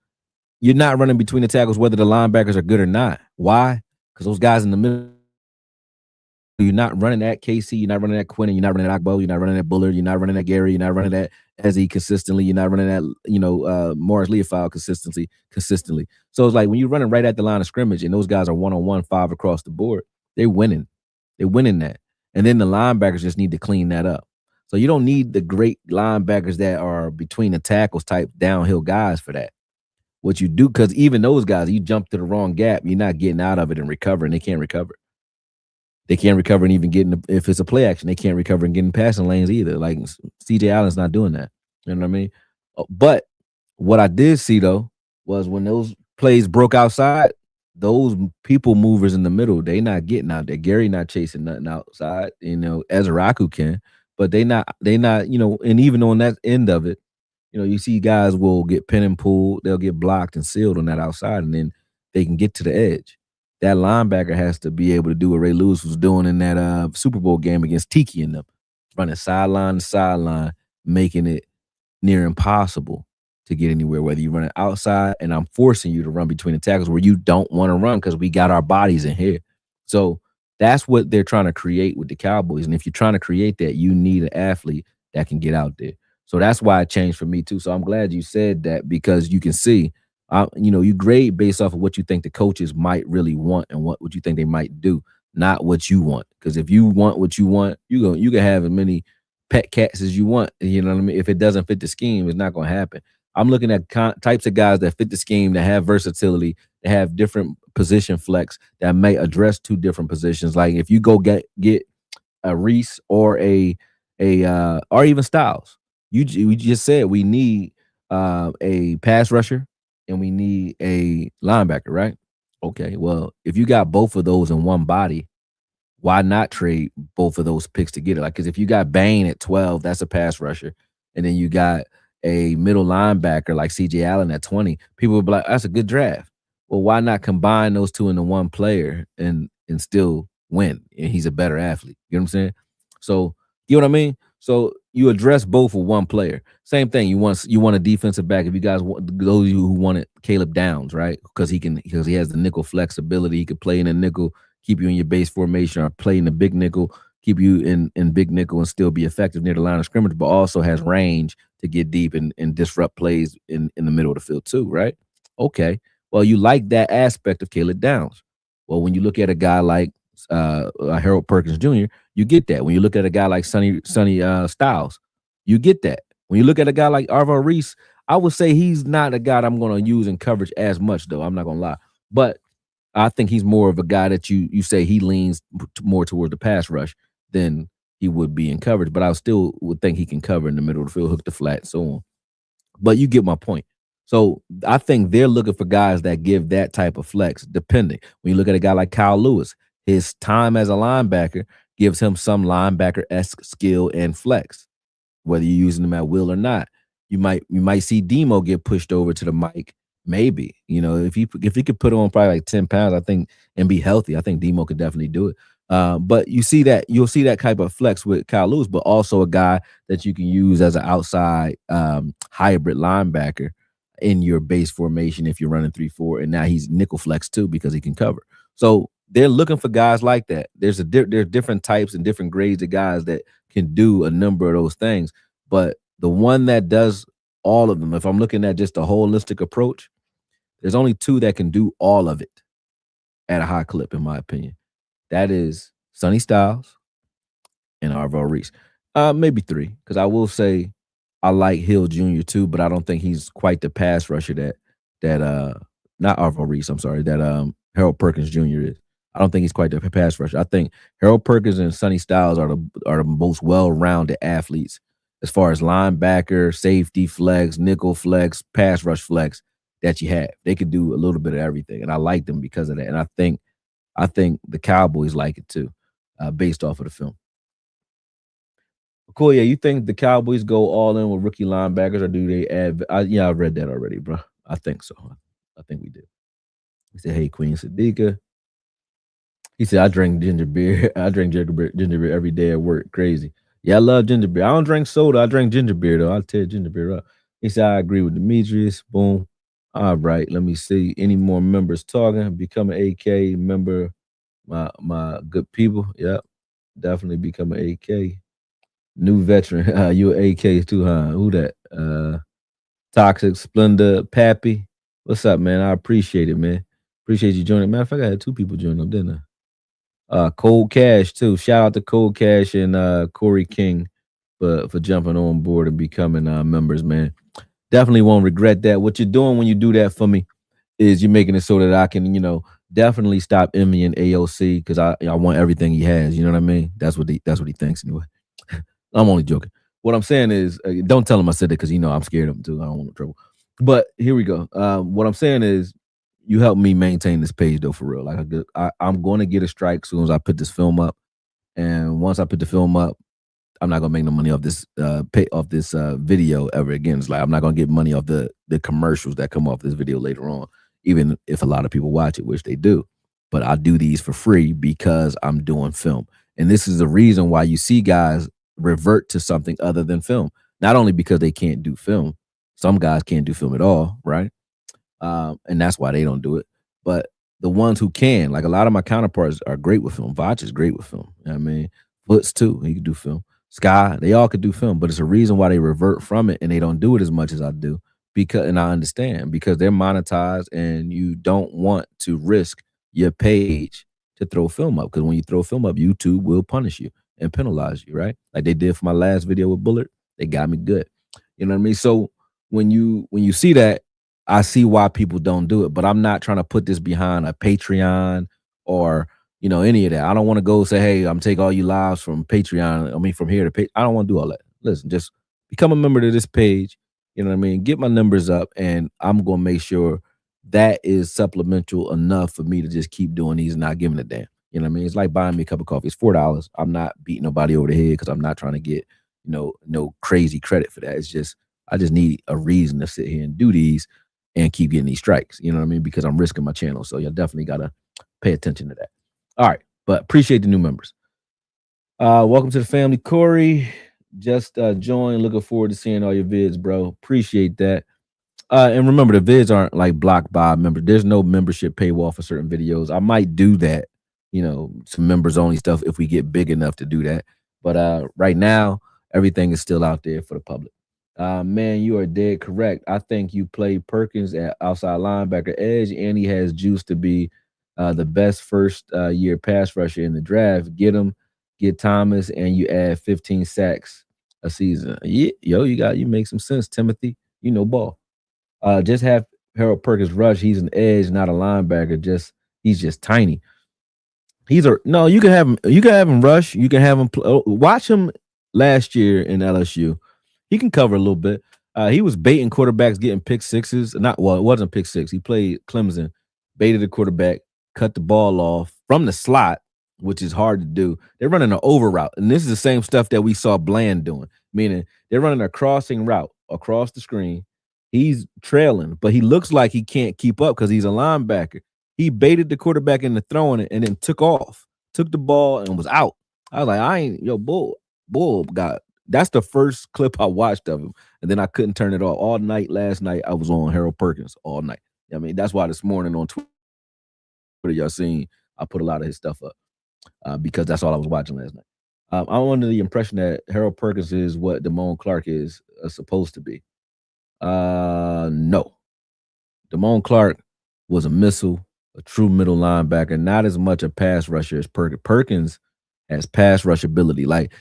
you're not running between the tackles whether the linebackers are good or not. Why? Because those guys in the middle, you're not running at Casey, you're not running at Quinn, you're not running at Ogbo, you're not running at Bullard, you're not running at Gary, you're not running at Ezzy consistently, you're not running at Morris Leofile consistently. So it's like when you're running right at the line of scrimmage and those guys are 1-on-1 5 across the board, they're winning. They're winning that. And then the linebackers just need to clean that up. So you don't need the great linebackers that are between the tackles type downhill guys for that. What you do, because even those guys, you jump to the wrong gap, you're not getting out of it and recovering. They can't recover. They can't recover and even getting, if it's a play action, they can't recover and getting passing lanes either. Like CJ Allen's not doing that. You know what I mean? But what I did see, though, was when those plays broke outside, those people movers in the middle, they not getting out there. Gary not chasing nothing outside. Ezraku can, but they not, and even on that end of it, you see guys will get pin and pulled, they'll get blocked and sealed on that outside, and then they can get to the edge. That linebacker has to be able to do what Ray Lewis was doing in that Super Bowl game against Tiki and them, running sideline to sideline, making it near impossible to get anywhere, whether you run it outside, and I'm forcing you to run between the tackles where you don't want to run because we got our bodies in here. So that's what they're trying to create with the Cowboys. And if you're trying to create that, you need an athlete that can get out there. So that's why it changed for me too. So I'm glad you said that because you can see, you grade based off of what you think the coaches might really want and what you think they might do, not what you want. Because if you want what you want, you can have as many pet cats as you want. You know what I mean? If it doesn't fit the scheme, it's not going to happen. I'm looking at types of guys that fit the scheme, that have versatility, that have different position flex, that may address two different positions. Like if you go get a Reese or or even Styles, we just said we need a pass rusher and we need a linebacker, right? Okay, well, if you got both of those in one body, why not trade both of those picks together? Like, because if you got Bain at 12, that's a pass rusher, and then you got a middle linebacker like CJ Allen at 20, people would be like, that's a good draft. Well, why not combine those two into one player and still win? And he's a better athlete. You know what I'm saying? So, you know what I mean? So you address both with one player. Same thing. You want a defensive back. If you guys want, those of you who wanted Caleb Downs, right? Because he has the nickel flexibility. He could play in a nickel, keep you in your base formation, or play in the big nickel, keep you in big nickel and still be effective near the line of scrimmage, but also has range to get deep and disrupt plays in the middle of the field too, right? Okay. Well, you like that aspect of Caleb Downs. Well, when you look at a guy like Harold Perkins Jr., you get that. When you look at a guy like Sonny Styles, you get that. When you look at a guy like Arvo Reese, I would say he's not a guy that I'm going to use in coverage as much, though. I'm not going to lie. But I think he's more of a guy that you say he leans more toward the pass rush than he would be in coverage. But I still would think he can cover in the middle of the field, hook the flat, so on. But you get my point. So I think they're looking for guys that give that type of flex, depending. When you look at a guy like Kyle Lewis, his time as a linebacker gives him some linebacker-esque skill and flex, whether you're using them at will or not. You might see Demo get pushed over to the mic. Maybe, if he could put on probably like 10 pounds, I think, and be healthy, I think Demo could definitely do it. But you'll see that type of flex with Kyle Lewis, but also a guy that you can use as an outside hybrid linebacker in your base formation if you're running 3-4, and now he's nickel flex too because he can cover. So they're looking for guys like that. There's different types and different grades of guys that can do a number of those things, but the one that does all of them, if I'm looking at just a holistic approach, there's only two that can do all of it at a high clip, in my opinion. That is Sonny Styles and Arvo Reese. Maybe three, because I will say I like Hill Jr. too, but I don't think he's quite the pass rusher that not Arvo Reese, I'm sorry, that Harold Perkins Jr. is. I don't think he's quite the pass rusher. I think Harold Perkins and Sonny Styles are the most well-rounded athletes as far as linebacker, safety flex, nickel flex, pass rush flex that you have. They could do a little bit of everything, and I like them because of that. And I think the Cowboys like it too, based off of the film. Cool, yeah. You think the Cowboys go all in with rookie linebackers, or do they add? Yeah, I read that already, bro. I think so. I think we did. He said, "Hey, Queen Sadiqa." He said, "I drink ginger beer. I drink ginger beer every day at work. Crazy. Yeah, I love ginger beer. I don't drink soda. I drink ginger beer though. I'll tear ginger beer up." He said, "I agree with Demetrius." Boom. All right. Let me see. Any more members talking? Become an AK member. My good people. Yep. Definitely become an AK. New veteran. You an AK too, huh? Who that? Toxic Splendor Pappy. What's up, man? I appreciate it, man. Appreciate you joining. Matter of fact, I had two people join up, didn't I? Cold Cash too. Shout out to Cold Cash and Corey King for jumping on board and becoming members, man. Definitely won't regret that. What you're doing when you do that for me is you're making it so that I can, definitely stop envying AOC because I want everything he has. You know what I mean? That's what he thinks anyway. I'm only joking. What I'm saying is, don't tell him I said that because I'm scared of him too. I don't want no trouble. But here we go. What I'm saying is, you help me maintain this page though, for real. Like I'm going to get a strike as soon as I put this film up, and once I put the film up, I'm not gonna make no money off this video ever again. It's like I'm not gonna get money off the commercials that come off this video later on, even if a lot of people watch it, which they do. But I do these for free because I'm doing film, and this is the reason why you see guys revert to something other than film. Not only because they can't do film, some guys can't do film at all, right? And that's why they don't do it. But the ones who can, like a lot of my counterparts, are great with film. Vach is great with film. You know what I mean, Foots too, he can do film. Sky, they all could do film, but it's a reason why they revert from it and they don't do it as much as I do. And I understand, because they're monetized and you don't want to risk your page to throw film up, because when you throw film up, YouTube will punish you and penalize you, right? Like they did for my last video with Bullard. They got me good. You know what I mean? So when you see that, I see why people don't do it, but I'm not trying to put this behind a Patreon or any of that. I don't want to go say, hey, I'm taking all you lives from Patreon. I mean, from here to pay. I don't want to do all that. Listen, just become a member to this page. You know what I mean? Get my numbers up, and I'm going to make sure that is supplemental enough for me to just keep doing these and not giving a damn. You know what I mean? It's like buying me a cup of coffee. It's $4. I'm not beating nobody over the head because I'm not trying to get, no crazy credit for that. It's just, I just need a reason to sit here and do these and keep getting these strikes. You know what I mean? Because I'm risking my channel. So you definitely got to pay attention to that. All right, but appreciate the new members. Welcome to the family, Corey. Just joined. Looking forward to seeing all your vids, bro. Appreciate that. And remember, the vids aren't like blocked by members. There's no membership paywall for certain videos. I might do that, some members only stuff if we get big enough to do that. But right now, everything is still out there for the public. Man, you are dead correct. I think you play Perkins at outside linebacker edge, and he has juice to be the best first year pass rusher in the draft. Get Thomas, and you add 15 sacks a season. Yeah, you make some sense, Timothy. Ball. Just have Harold Perkins rush. He's an edge, not a linebacker. He's just tiny. He's a no. You can have him. You can have him rush. You can have him watch him last year in LSU. He can cover a little bit. He was baiting quarterbacks, getting pick sixes. Not well, it wasn't pick six. He played Clemson, baited the quarterback, cut the ball off from the slot, which is hard to do. They're running an over route, and this is the same stuff that we saw Bland doing. Meaning they're running a crossing route across the screen. He's trailing, but he looks like he can't keep up because he's a linebacker. He baited the quarterback into throwing it and then took off, took the ball and was out. I was like, I ain't bull got that's the first clip I watched of him. And then I couldn't turn it off. All night last night, I was on Harold Perkins all night. I mean, that's why this morning on Twitter, y'all seen I put a lot of his stuff up because that's all I was watching last night. I'm under the impression that Harold Perkins is what Damone Clark is supposed to be. No. Damone Clark was a missile, a true middle linebacker, not as much a pass rusher as Perkins. Perkins has pass rush ability. Like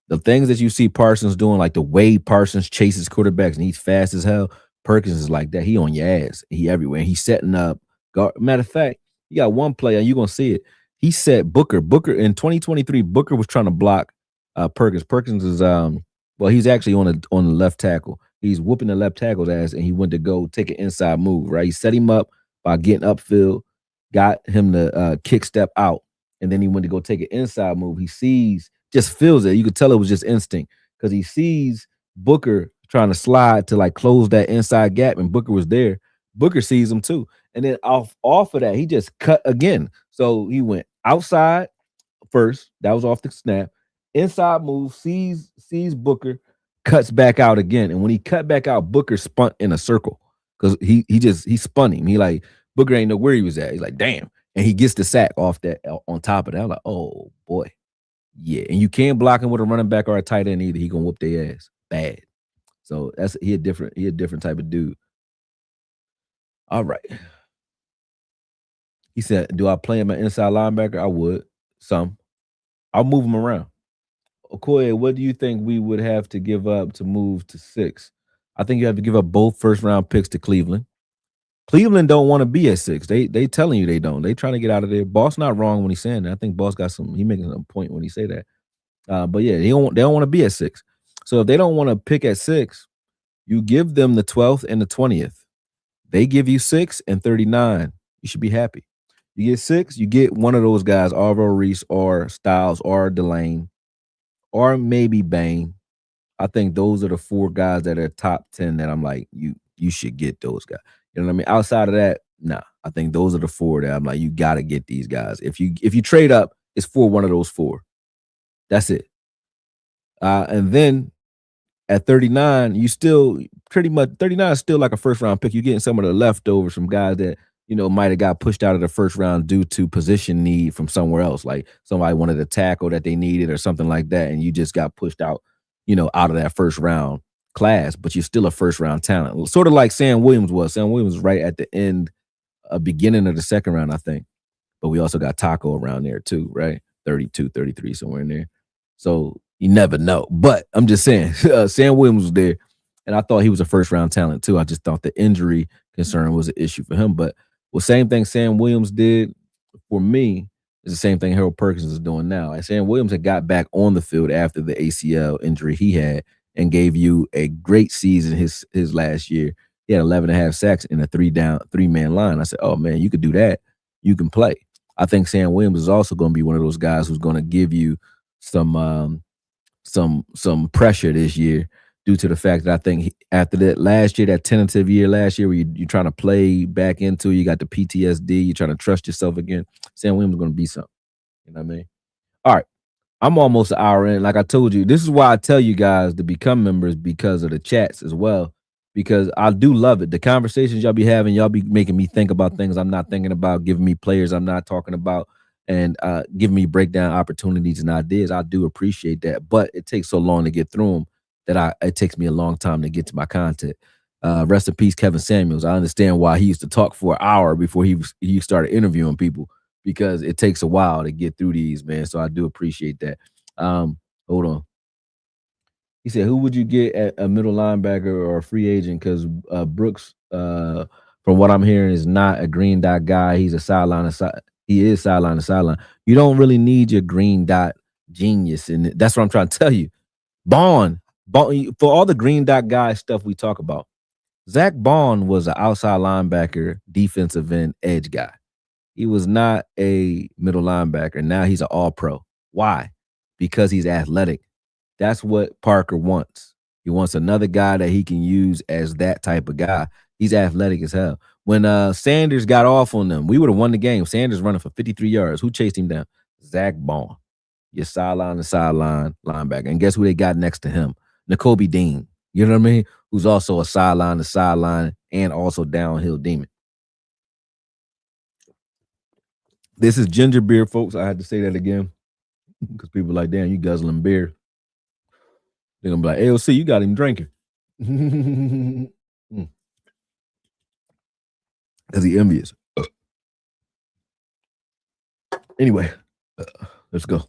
the things that you see Parsons doing, like the way Parsons chases quarterbacks and he's fast as hell, Perkins is like that. He on your ass. He everywhere. He's setting up. Matter of fact, you got one play and you're going to see it. He set Booker. Booker in 2023, Booker was trying to block Perkins. Perkins is he's actually on the left tackle. He's whooping the left tackle's ass, and he went to go take an inside move, right? He set him up by getting upfield, got him to kick step out, and then he went to go take an inside move. He sees, just feels it. You could tell it was just instinct because he sees Booker trying to slide to like close that inside gap, and Booker was there. Booker sees him too. And then off of that, he just cut again. So he went outside first. That was off the snap. Inside move, sees Booker, cuts back out again. And when he cut back out, Booker spun in a circle because he spun him. He like, Booker ain't know where he was at. He's like, damn. And he gets the sack off that on top of that. I'm like, oh boy. Yeah. And you can't block him with a running back or a tight end either. He gonna whoop their ass bad. So he a different type of dude. All right. He said, do I play him an inside linebacker? I would. Some. I'll move him around. Okoye, what do you think we would have to give up to move to 6? I think you have to give up both first-round picks to Cleveland. Cleveland don't want to be at 6. They telling you they don't. They trying to get out of there. Boss not wrong when he's saying that. I think Boss got he making a point when he say that. But yeah, they don't want to be at 6. So if they don't want to pick at 6, you give them the 12th and the 20th. They give you 6 and 39. You should be happy. You get 6, you get one of those guys, Arvo Reese or Styles or Delane or maybe Bain. I think those are the 4 guys that are top 10 that I'm like, you should get those guys. You know what I mean? Outside of that, nah. I think those are the 4 that I'm like, you got to get these guys. If you trade up, it's for one of those 4. That's it. And then at 39, you still pretty much 39 is still like a first round pick. You're getting some of the leftovers from guys that might have got pushed out of the first round due to position need from somewhere else, like somebody wanted a tackle that they needed or something like that, and you just got pushed out, out of that first round class, but you're still a first round talent. Sort of like Sam Williams was. Sam Williams was right at the end, beginning of the second round, I think. But we also got Taco around there too, right? 32, 33, somewhere in there. So you never know. But I'm just saying, Sam Williams was there, and I thought he was a first round talent too. I just thought the injury concern was an issue for him. But same thing Sam Williams did for me is the same thing Harold Perkins is doing now. And Sam Williams had got back on the field after the ACL injury he had and gave you a great season his last year. He had 11.5 sacks in a 3-man line. I said, oh, man, you could do that. You can play. I think Sam Williams is also going to be one of those guys who's going to give you some pressure this year due to the fact that I think after that last year, that tentative year last year where you're trying to play back into, you got the PTSD, you're trying to trust yourself again, Sam Williams is going to be something. You know what I mean? All right. I'm almost an hour in. Like I told you, this is why I tell you guys to become members because of the chats as well, because I do love it. The conversations y'all be having, y'all be making me think about things I'm not thinking about, giving me players I'm not talking about, and giving me breakdown opportunities and ideas. I do appreciate that, but it takes so long to get through them that it takes me a long time to get to my content. Rest in peace, Kevin Samuels. I understand why he used to talk for an hour before he started interviewing people, because it takes a while to get through these, man. So I do appreciate that. Hold on. He said, who would you get at a middle linebacker or a free agent? Because Brooks from what I'm hearing, is not a green dot guy. He's a sideline aside. He is sideline to sideline. You don't really need your green dot genius, and that's what I'm trying to tell you. Bond, for all the green dot guy stuff we talk about, Zach Bond was an outside linebacker, defensive end, edge guy. He was not a middle linebacker. Now he's an all-pro. Why? Because he's athletic. That's what Parker wants. He wants another guy that he can use as that type of guy. He's athletic as hell. When Sanders got off on them, we would have won the game. Sanders running for 53 yards. Who chased him down? Zach Bond, your sideline to sideline linebacker. And guess who they got next to him? N'Kobe Dean. You know what I mean? Who's also a sideline to sideline and also downhill demon. This is ginger beer, folks. I had to say that again because people are like, damn, you guzzling beer. They're going to be like, AOC, you got him drinking. Because he envious. Anyway, let's go.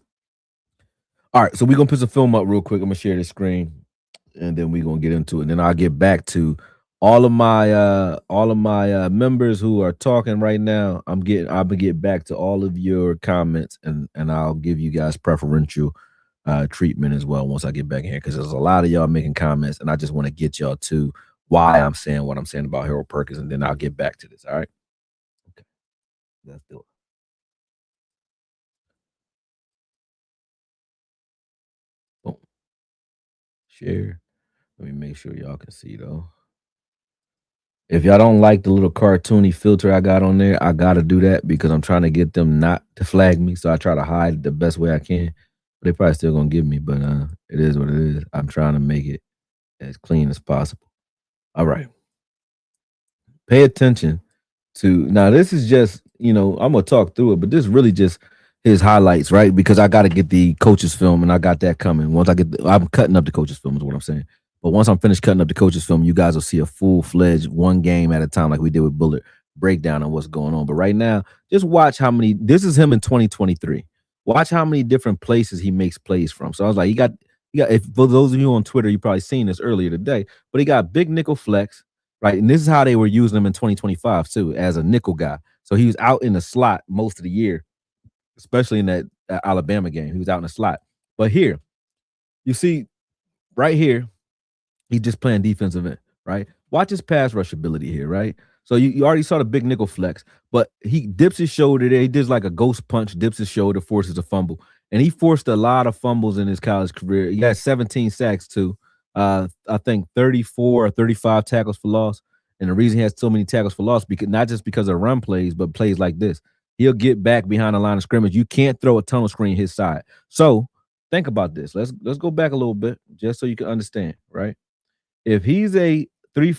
All right, so we're going to put some film up real quick. I'm going to share the screen, and then we're going to get into it. And then I'll get back to all of my members who are talking right now. I'll get back to all of your comments, and I'll give you guys preferential treatment as well once I get back in here, because there's a lot of y'all making comments, and I just want to get y'all to why I'm saying what I'm saying about Harold Perkins, and then I'll get back to this. All right. Okay. Let's do it. Boom. Share. Let me make sure y'all can see though. If y'all don't like the little cartoony filter I got on there, I got to do that because I'm trying to get them not to flag me. So I try to hide it the best way I can. They probably still going to give me, but it is what it is. I'm trying to make it as clean as possible. All right. Pay attention to, now this is just, I'm going to talk through it, but this is really just his highlights, right? Because I got to get the coach's film, and I got that coming. Once I'm cutting up the coach's film is what I'm saying. But once I'm finished cutting up the coach's film, you guys will see a full-fledged one game at a time like we did with Bullet breakdown on what's going on. But right now, just watch how many, this is him in 2023. Watch how many different places he makes plays from. So I was like, he got, if for those of you on Twitter, you probably seen this earlier today, but he got big nickel flex, right? And this is how they were using him in 2025 too, as a nickel guy. So he was out in the slot most of the year, especially in that Alabama game. He was out in the slot. But here, you see right here, he's just playing defensive end, right? Watch his pass rush ability here, right? So you already saw the big nickel flex, but he dips his shoulder there. He does like a ghost punch, dips his shoulder, forces a fumble. And he forced a lot of fumbles in his college career. He had 17 sacks too. I think 34 or 35 tackles for loss. And the reason he has so many tackles for loss, because not just because of run plays, but plays like this. He'll get back behind the line of scrimmage. You can't throw a tunnel screen his side. So think about this. Let's go back a little bit just so you can understand, right? If he's if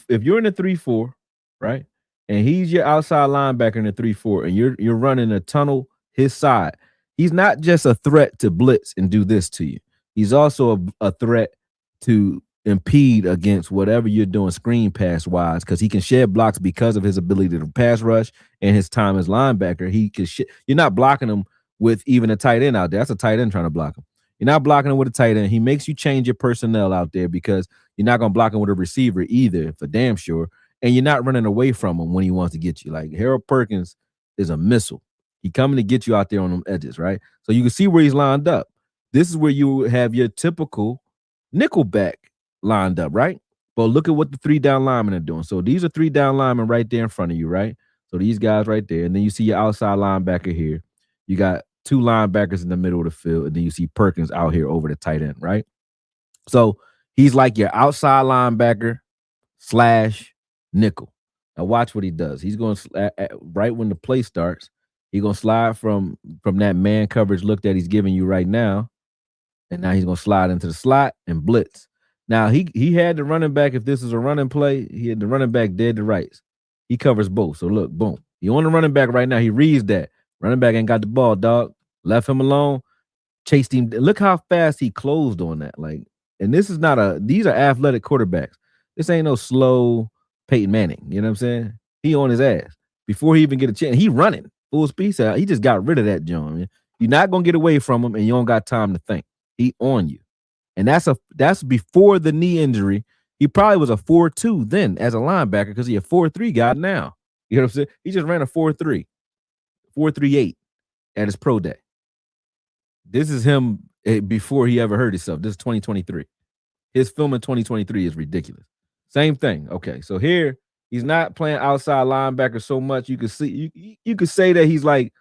you're in a 3-4, right, and he's your outside linebacker in a 3-4, and you're running a tunnel his side, he's not just a threat to blitz and do this to you. He's also a threat to impede against whatever you're doing screen pass wise, because he can shed blocks because of his ability to pass rush and his time as linebacker. He can you're not blocking him with even a tight end out there. That's a tight end trying to block him. You're not blocking him with a tight end. He makes you change your personnel out there because you're not going to block him with a receiver either, for damn sure. And you're not running away from him when he wants to get you. Like Harold Perkins is a missile. He coming to get you out there on them edges, right? So you can see where he's lined up. This is where you have your typical nickelback lined up, right? But look at what the 3 down linemen are doing. So these are 3 down linemen right there in front of you, right? So these guys right there. And then you see your outside linebacker here. You got 2 linebackers in the middle of the field, and then you see Perkins out here over the tight end, right? So he's like your outside linebacker / nickel. Now watch what he does. He's going to, right when the play starts, he's going to slide from that man coverage look that he's giving you right now, and now he's going to slide into the slot and blitz. Now he had the running back, if this is a running play, he had the running back dead to rights. He covers both. So look, boom. He on the running back right now. He reads that. Running back ain't got the ball, dog. Left him alone. Chased him. Look how fast he closed on that. Like, and this is not these are athletic quarterbacks. This ain't no slow Peyton Manning. You know what I'm saying? He on his ass. Before he even get a chance, he running full speed. So he just got rid of that John. Man. You're not gonna get away from him, and you don't got time to think. He on you. And that's before the knee injury He probably was a 4.2 then as a linebacker because he a 4.3 guy now. You know what I'm saying? He just ran a 4.3, 4.38 at his pro day. This is him before he ever hurt himself. This is 2023. His film in 2023 is ridiculous. Same thing. Okay, so here he's not playing outside linebacker so much. You could see you could say that he's like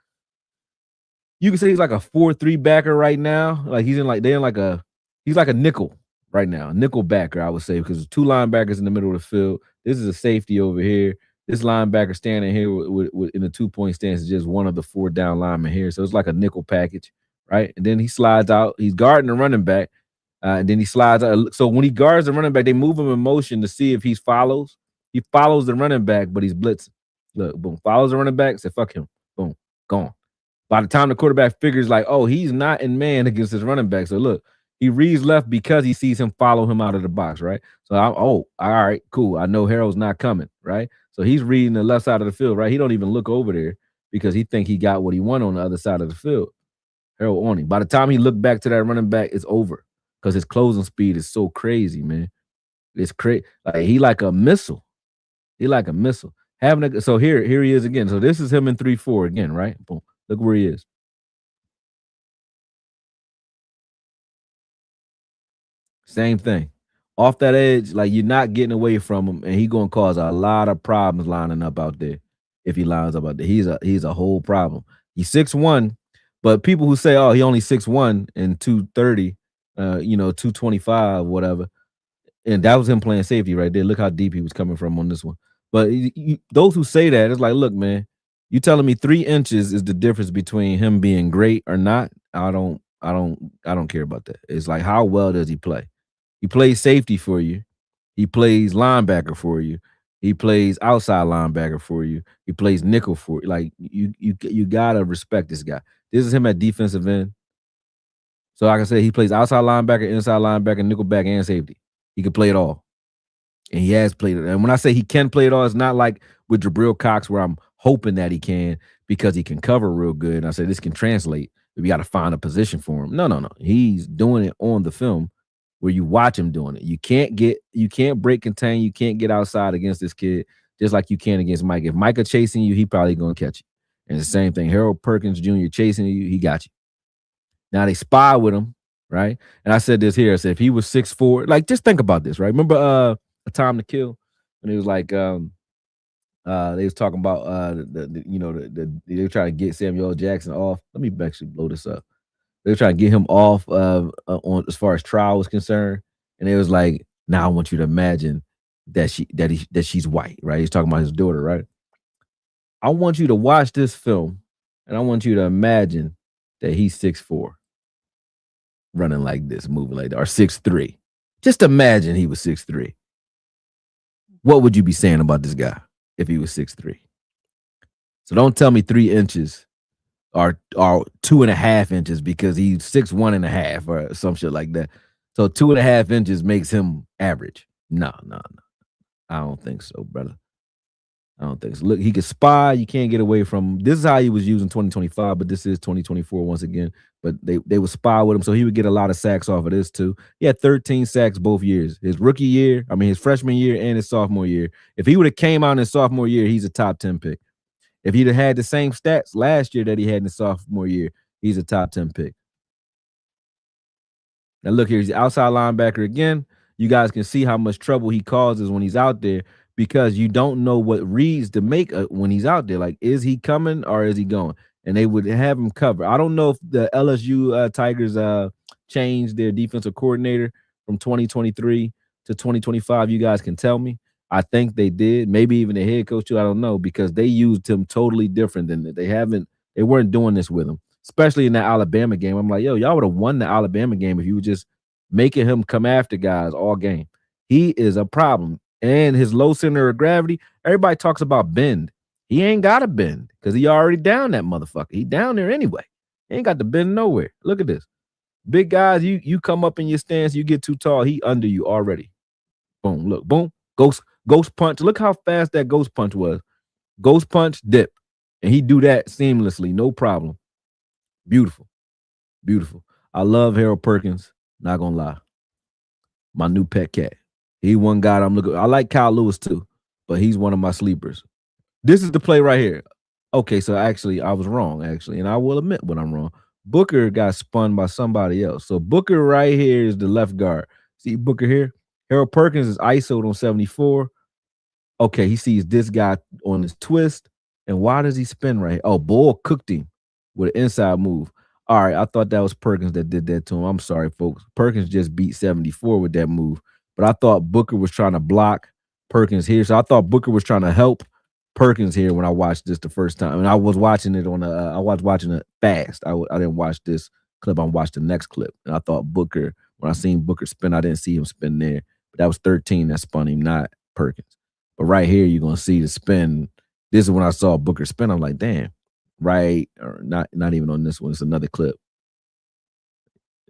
a 4.3 backer right now. Like he's like a nickel right now, nickel backer, I would say, because there's two linebackers in the middle of the field. This is a safety over here. This linebacker standing here in a 2-point stance is just one of the 4 down linemen here. So it's like a nickel package, right? And then he slides out. He's guarding the running back. And then he slides out. So when he guards the running back, they move him in motion to see if he follows. He follows the running back, but he's blitzing. Look, boom, follows the running back, say, fuck him. Boom, gone. By the time the quarterback figures like, oh, he's not in man against his running back. So look, he reads left because he sees him follow him out of the box, right? So all right, cool. I know Harold's not coming, right? So he's reading the left side of the field, right? He don't even look over there because he think he got what he wanted on the other side of the field. Harold on him. By the time he looked back to that running back, it's over because his closing speed is so crazy, man. It's crazy. Like he like a missile. He like a missile. So here he is again. So this is him in 3-4 again, right? Boom. Look where he is. Same thing. Off that edge, like you're not getting away from him, and he gonna cause a lot of problems lining up out there. If he lines up out there, he's a whole problem. He's 6'1", but people who say, oh, he only 6'1" and 230, 225, whatever, and that was him playing safety right there. Look how deep he was coming from on this one. But those who say that, it's like, look, man, you telling me 3 inches is the difference between him being great or not? I don't care about that. It's like, how well does he play? He plays safety for you. He plays linebacker for you. He plays outside linebacker for you. He plays nickel for you. Like you gotta respect this guy. This is him at defensive end. So like I said, he plays outside linebacker, inside linebacker, nickel back, and safety. He can play it all. And he has played it. And when I say he can play it all, it's not like with Jabril Cox where I'm hoping that he can because he can cover real good. And I say this can translate. We got to find a position for him. No. He's doing it on the film where you watch him doing it. You can't break contain. You can't get outside against this kid just like you can against Mike. If Micah chasing you, he probably going to catch you. And it's the same thing. Harold Perkins Jr. chasing you, he got you. Now they spy with him, right? And I said this here. I said if he was 6'4", like just think about this, right? Remember A Time to Kill? And it was like they was talking about they were trying to get Samuel L. Jackson off. Let me actually blow this up. They were trying to get him off on as far as trial was concerned, and it was like, now I want you to imagine that she's white, right? He's talking about his daughter, right? I want you to watch this film, and I want you to imagine that he's 6'4", running like this, moving like that, or 6'3". Just imagine he was 6'3". What would you be saying about this guy if he was 6'3"? So don't tell me 3 inches or 2.5 inches because he's 6'1.5" or some shit like that. So 2.5 inches makes him average. No. I don't think so, brother. I don't think so. Look, he could spy. You can't get away from him. This is how he was used in 2025, but this is 2024 once again. But they would spy with him, so he would get a lot of sacks off of this too. He had 13 sacks both years. His his freshman year and his sophomore year. If he would have came out in his sophomore year, he's a top 10 pick. If he'd have had the same stats last year that he had in his sophomore year, he's a top 10 pick. Now look here, he's outside linebacker again. You guys can see how much trouble he causes when he's out there because you don't know what reads to make when he's out there. Like, is he coming or is he going? And they would have him cover. I don't know if the LSU Tigers changed their defensive coordinator from 2023 to 2025. You guys can tell me. I think they did. Maybe even the head coach too. I don't know because they used him totally different than that. They weren't doing this with him, especially in that Alabama game. I'm like, yo, y'all would have won the Alabama game if you were just making him come after guys all game. He is a problem. And his low center of gravity, everybody talks about bend. He ain't got to bend because he already down that motherfucker. He down there anyway. He ain't got to bend nowhere. Look at this. Big guys, you come up in your stance, you get too tall, he under you already. Boom, look, boom. Ghost punch. Look how fast that ghost punch was. Ghost punch, dip. And he do that seamlessly, no problem. Beautiful. Beautiful. I love Harold Perkins. Not gonna lie. My new pet cat. He one guy I'm looking. I like Kyle Lewis too, but he's one of my sleepers. This is the play right here. Okay, so actually, I was wrong, actually, and I will admit when I'm wrong. Booker got spun by somebody else. So Booker right here is the left guard. See Booker here? Harold Perkins is ISO'd on 74. Okay, he sees this guy on his twist. And why does he spin right here? Oh, Bull cooked him with an inside move. All right, I thought that was Perkins that did that to him. I'm sorry, folks. Perkins just beat 74 with that move. But I thought Booker was trying to block Perkins here. So I thought Booker was trying to help Perkins here when I watched this the first time. And I was watching it on I was watching it fast. I didn't watch this clip. I watched the next clip. And I thought Booker, when I seen Booker spin, I didn't see him spin there. But that was 13 that spun him, not Perkins. But right here, you're going to see the spin. This is when I saw Booker spin. I'm like, damn, right? Or not even on this one. It's another clip.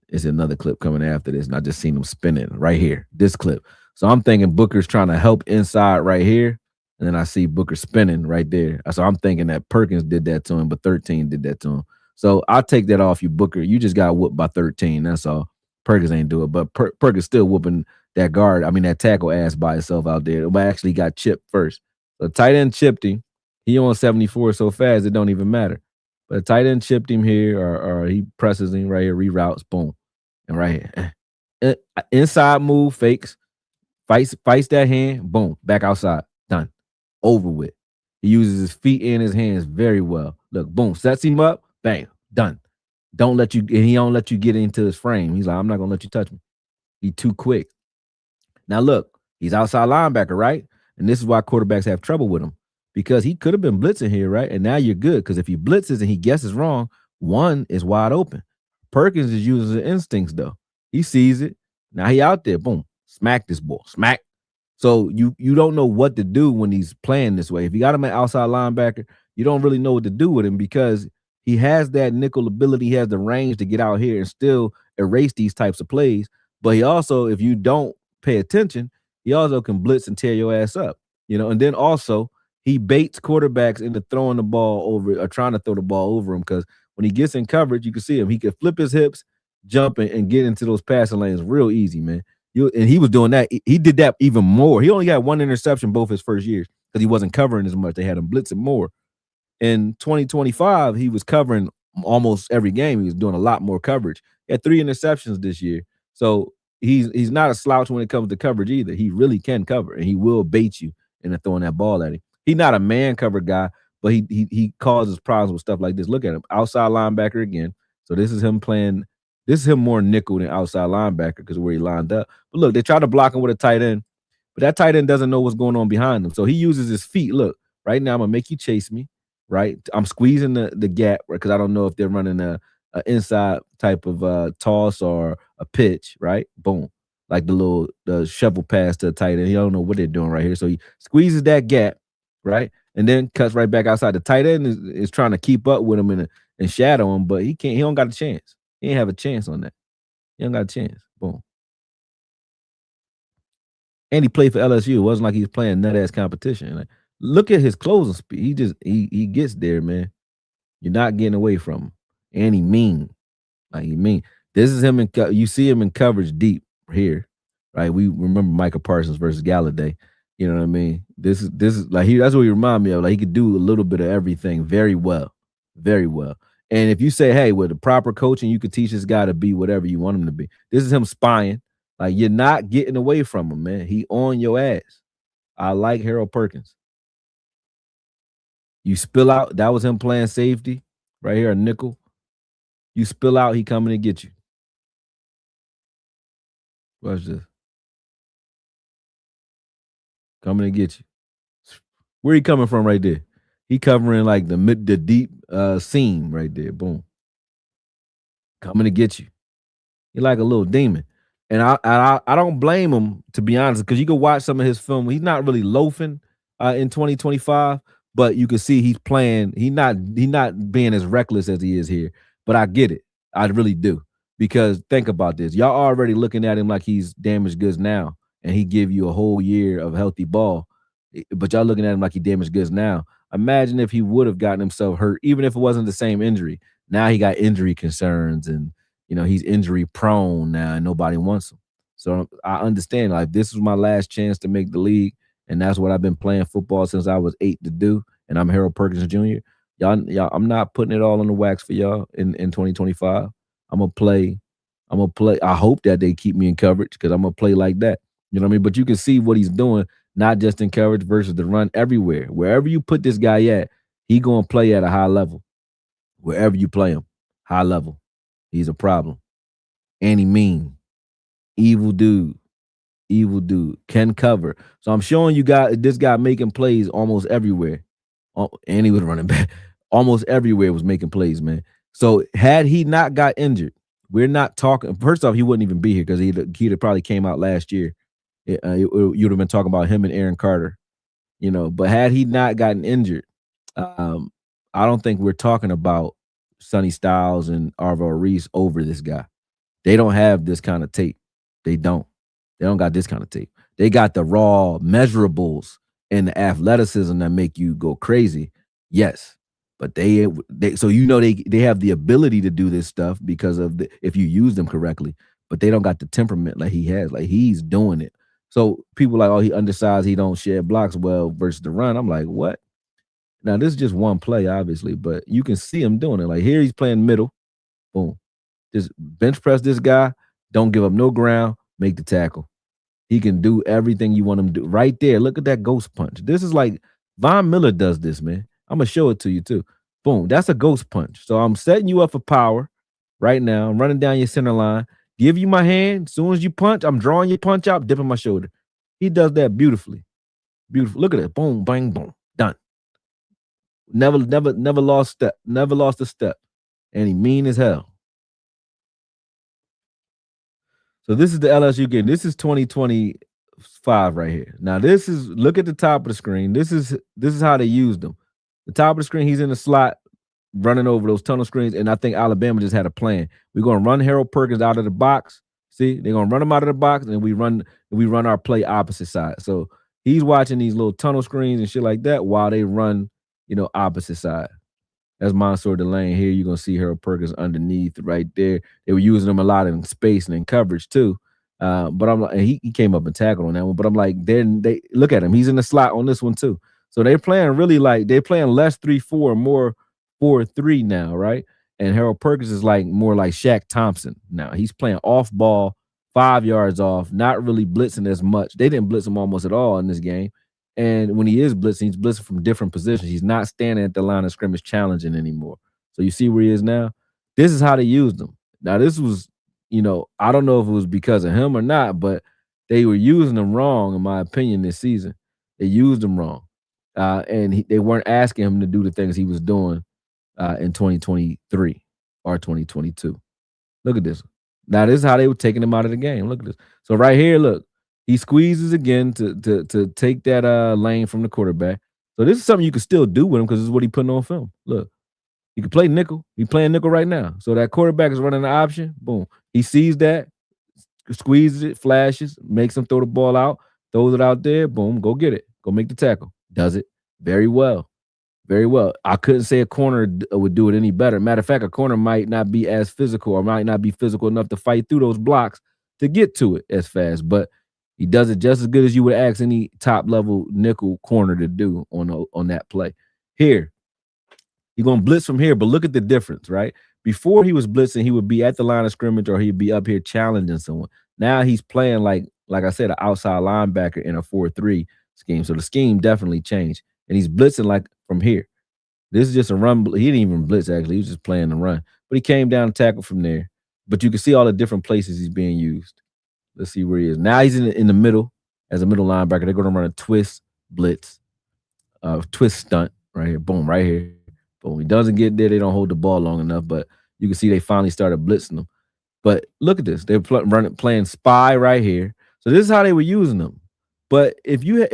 It's another clip coming after this. And I just seen him spinning right here, this clip. So I'm thinking Booker's trying to help inside right here. And then I see Booker spinning right there. So I'm thinking that Perkins did that to him, but 13 did that to him. So I'll take that off you, Booker. You just got whooped by 13. That's all. Perkins ain't do it. But Perkins still whooping that guard. I mean, that tackle ass by itself out there. But actually got chipped first. So tight end chipped him. He on 74 so fast, it don't even matter. But the tight end chipped him here, or he presses him right here, reroutes, boom. And right here. Inside move, fakes, fights that hand, boom, back outside. Done. Over with. He uses his feet and his hands very well. Look, boom, sets him up, bang, done. He don't let you get into his frame. He's like, I'm not gonna let you touch me. He too quick. Now look, he's outside linebacker, right? And this is why quarterbacks have trouble with him. Because he could have been blitzing here, right? And now you're good. Because if he blitzes and he guesses wrong, one is wide open. Perkins is using his instincts, though. He sees it. Now he out there, boom, smack this ball, smack. So you don't know what to do when he's playing this way. If you got him at outside linebacker, you don't really know what to do with him because he has that nickel ability. He has the range to get out here and still erase these types of plays. But he also, if you don't pay attention, he also can blitz and tear your ass up. And then also he baits quarterbacks into throwing the ball over or trying to throw the ball over him because when he gets in coverage, you can see him. He can flip his hips, jump and get into those passing lanes real easy, man. And he was doing that. He did that even more. He only got one interception both his first years because he wasn't covering as much. They had him blitzing more. In 2025, he was covering almost every game. He was doing a lot more coverage. He had 3 interceptions this year. So he's not a slouch when it comes to coverage either. He really can cover, and he will bait you into throwing that ball at him. He's not a man cover guy, but he causes problems with stuff like this. Look at him. Outside linebacker again. So this is him playing. This is him more nickel than outside linebacker because where he lined up. But look, they try to block him with a tight end, but that tight end doesn't know what's going on behind him. So he uses his feet. Look, right now I'm going to make you chase me, right? I'm squeezing the gap because I don't know if they're running a inside type of toss or a pitch, right? Boom. Like the shovel pass to the tight end. He don't know what they're doing right here. So he squeezes that gap, right? And then cuts right back outside. The tight end is trying to keep up with him and shadow him, but he can't. He don't got a chance. He ain't have a chance on that. He don't got a chance. Boom. And he played for LSU. It wasn't like he was playing nut-ass competition. Like, look at his closing speed. He gets there, man. You're not getting away from him. And he mean. Like, he mean. This is him you see him in coverage deep here, right? We remember Michael Parsons versus Galladay. You know what I mean? This is like that's what he remind me of. Like he could do a little bit of everything very well. Very well. And if you say, hey, with the proper coaching, you could teach this guy to be whatever you want him to be. This is him spying. Like you're not getting away from him, man. He on your ass. I like Harold Perkins. You spill out. That was him playing safety right here, a nickel. You spill out, he coming to get you. Watch this. Coming to get you. Where he coming from right there? He covering like the deep seam right there. Boom. Coming to get you. He like a little demon. And I don't blame him, to be honest, because you can watch some of his film. He's not really loafing in 2025, but you can see he's playing. He not being as reckless as he is here. But I get it. I really do. Because think about this. Y'all already looking at him like he's damaged goods now, and he give you a whole year of healthy ball. But y'all looking at him like he damaged goods now. Imagine if he would have gotten himself hurt, even if it wasn't the same injury. Now he got injury concerns, and he's injury prone now, and nobody wants him. So I understand, like, this is my last chance to make the league, and that's what I've been playing football since I was 8 to do. And I'm Harold Perkins Jr. Y'all, I'm not putting it all on the wax for y'all in 2025. I'm gonna play. I'm gonna play. I hope that they keep me in coverage because I'm gonna play like that. You know what I mean? But you can see what he's doing, not just in coverage versus the run, everywhere. Wherever you put this guy at, he gonna play at a high level. Wherever you play him, high level. He's a problem. And he mean. Evil dude. Evil dude. Can cover. So I'm showing you guys this guy making plays almost everywhere. And he was running back. Almost everywhere was making plays, man. So had he not got injured, we're not talking. First off, he wouldn't even be here because he'd have probably came out last year. You'd have been talking about him and Aaron Carter, you know. But had he not gotten injured, I don't think we're talking about Sonny Styles and Arvo Reese over this guy. They don't have this kind of tape. They don't. They don't got this kind of tape. They got the raw measurables and the athleticism that make you go crazy. Yes. But they so you know they have the ability to do this stuff because of if you use them correctly, but they don't got the temperament like he has. Like, he's doing it. So people like, oh, he undersized, he don't shed blocks well versus the run. I'm like, what? Now, this is just one play, obviously, but you can see him doing it. Like, here he's playing middle. Boom. Just bench press this guy. Don't give up no ground. Make the tackle. He can do everything you want him to do. Right there. Look at that ghost punch. This is like Von Miller does this, man. I'm going to show it to you, too. Boom. That's a ghost punch. So I'm setting you up for power right now. I'm running down your center line. Give you my hand. As soon as you punch, I'm drawing your punch out, dipping my shoulder. He does that beautifully. Beautiful. Look at it. Boom, bang, boom. Done. Never lost step. Never lost a step. And he mean as hell. So this is the LSU game. This is 2025 right here. Now this is, look at the top of the screen. This is how they used him. The top of the screen, he's in the slot running over those tunnel screens, and I think Alabama just had a plan. We're going to run Harold Perkins out of the box. See, they're going to run him out of the box, and we run our play opposite side. So he's watching these little tunnel screens and shit like that while they run, you know, opposite side. That's Mansour Delane here. You're going to see Harold Perkins underneath right there. They were using him a lot in space and in coverage too. But I'm like, and he came up and tackled on that one. But I'm like, they look at him. He's in the slot on this one too. So they're playing really like, they're playing less 3-4, more 4-3 now, right? And Harold Perkins is like more like Shaq Thompson now. He's playing off ball, 5 yards off, not really blitzing as much. They didn't blitz him almost at all in this game. And when he is blitzing, he's blitzing from different positions. He's not standing at the line of scrimmage challenging anymore. So you see where he is now? This is how they used him. Now, this was, you know, I don't know if it was because of him or not, but they were using him wrong, in my opinion, this season. They used him wrong. And they weren't asking him to do the things he was doing in 2023 or 2022. Look at this. Now, this is how they were taking him out of the game. Look at this. So right here, look. He squeezes again to take that lane from the quarterback. So this is something you can still do with him because this is what he's putting on film. Look, he can play nickel. He's playing nickel right now. So that quarterback is running the option. Boom. He sees that, squeezes it, flashes, makes him throw the ball out, throws it out there. Boom, go get it. Go make the tackle. Does it very well. Very well. I couldn't say a corner would do it any better. Matter of fact, a corner might not be as physical or might not be physical enough to fight through those blocks to get to it as fast. But he does it just as good as you would ask any top-level nickel corner to do on that play. Here, you're going to blitz from here, but look at the difference, right? Before he was blitzing, he would be at the line of scrimmage or he'd be up here challenging someone. Now he's playing like I said, an outside linebacker in a 4-3 scheme. So the scheme definitely changed. And he's blitzing like from here. This is just a run. He didn't even blitz, actually. He was just playing the run. But he came down and tackled from there. But you can see all the different places he's being used. Let's see where he is. Now he's in the middle as a middle linebacker. They're going to run a twist blitz, twist stunt right here. Boom, right here. Boom. He doesn't get there. They don't hold the ball long enough, but you can see they finally started blitzing them. But look at this. They're playing spy right here. So this is how they were using them. But if you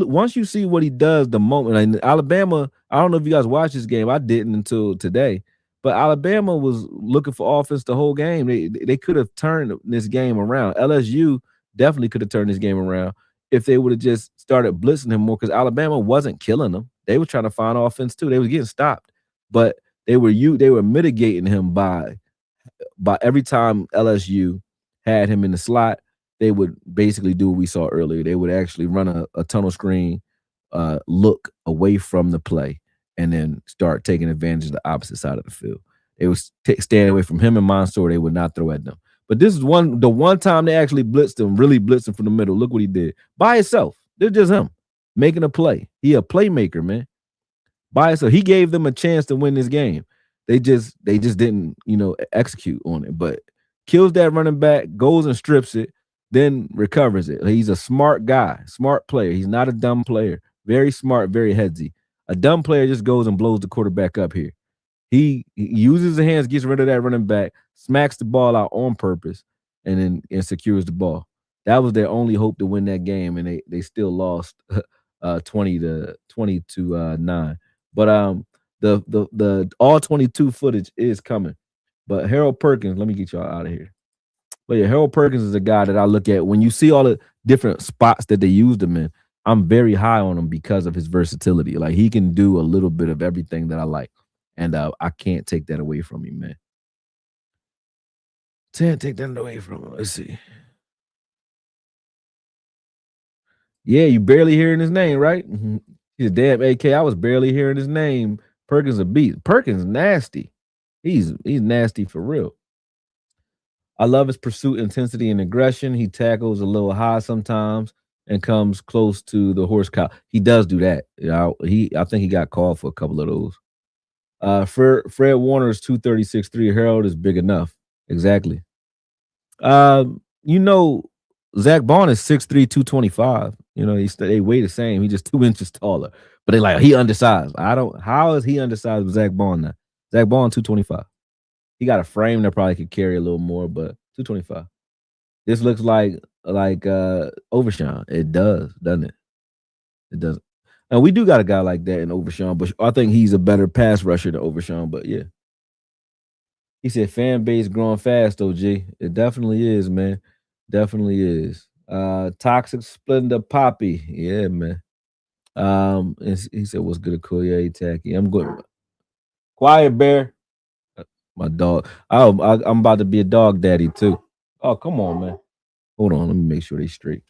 once you see what he does the moment, like Alabama, I don't know if you guys watched this game. I didn't until today. But Alabama was looking for offense the whole game. They could have turned this game around. LSU definitely could have turned this game around if they would have just started blitzing him more, because Alabama wasn't killing them. They were trying to find offense too. They were getting stopped, but they were mitigating him by every time LSU had him in the slot, they would basically do what we saw earlier. They would actually run a tunnel screen, look away from the play, and then start taking advantage of the opposite side of the field. They would stand away from him and Mansour. They would not throw at them. But this is the one time they actually blitzed him, really blitzed him from the middle. Look what he did by himself. They're just him making a play. He a playmaker, man. By himself. He gave them a chance to win this game. They just didn't, execute on it. But kills that running back, goes and strips it, then recovers it. He's a smart guy, smart player. He's not a dumb player. Very smart, very headsy. A dumb player just goes and blows the quarterback up here. He uses his hands, gets rid of that running back, smacks the ball out on purpose, and then secures the ball. That was their only hope to win that game, and they still lost 20 to 9. But the all 22 footage is coming. But Harold Perkins, let me get y'all out of here. But yeah, Harold Perkins is a guy that I look at when you see all the different spots that they used him in. I'm very high on him because of his versatility. Like he can do a little bit of everything that I like. And I can't take that away from him, man. Can't take that away from him. Let's see. Yeah, you barely hearing his name, right? Mm-hmm. He's a damn AK. I was barely hearing his name. Perkins a beat. Perkins nasty. He's nasty for real. I love his pursuit, intensity, and aggression. He tackles a little high sometimes and comes close to the horse cow. He does do that. I think he got called for a couple of those. Fred Warner is 236.3. Harold is big enough. Exactly. Zach Bond is 6'3", 225. They weigh the same. He's just 2 inches taller. But they like he undersized. How is he undersized with Zach Bond now? Zach Bond 225. He got a frame that probably could carry a little more, but 225. This looks like Overshawn. It does, doesn't it? It doesn't. And we do got a guy like that in Overshawn, but I think he's a better pass rusher than Overshawn. But yeah. He said fan base growing fast, OG. It definitely is, man. Definitely is. Toxic Splendor Poppy. Yeah, man. He said, what's good, Koye Tacky? I'm good. Quiet Bear. My dog. I'm about to be a dog daddy too. Oh, come on, man. Hold on. Let me make sure they straight.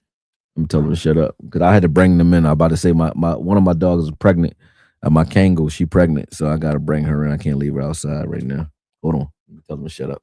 I'm telling them to shut up because I had to bring them in. I'm about to say my one of my dogs is pregnant. My Kango, she pregnant, so I got to bring her in. I can't leave her outside right now. Hold on. Let me tell them to shut up.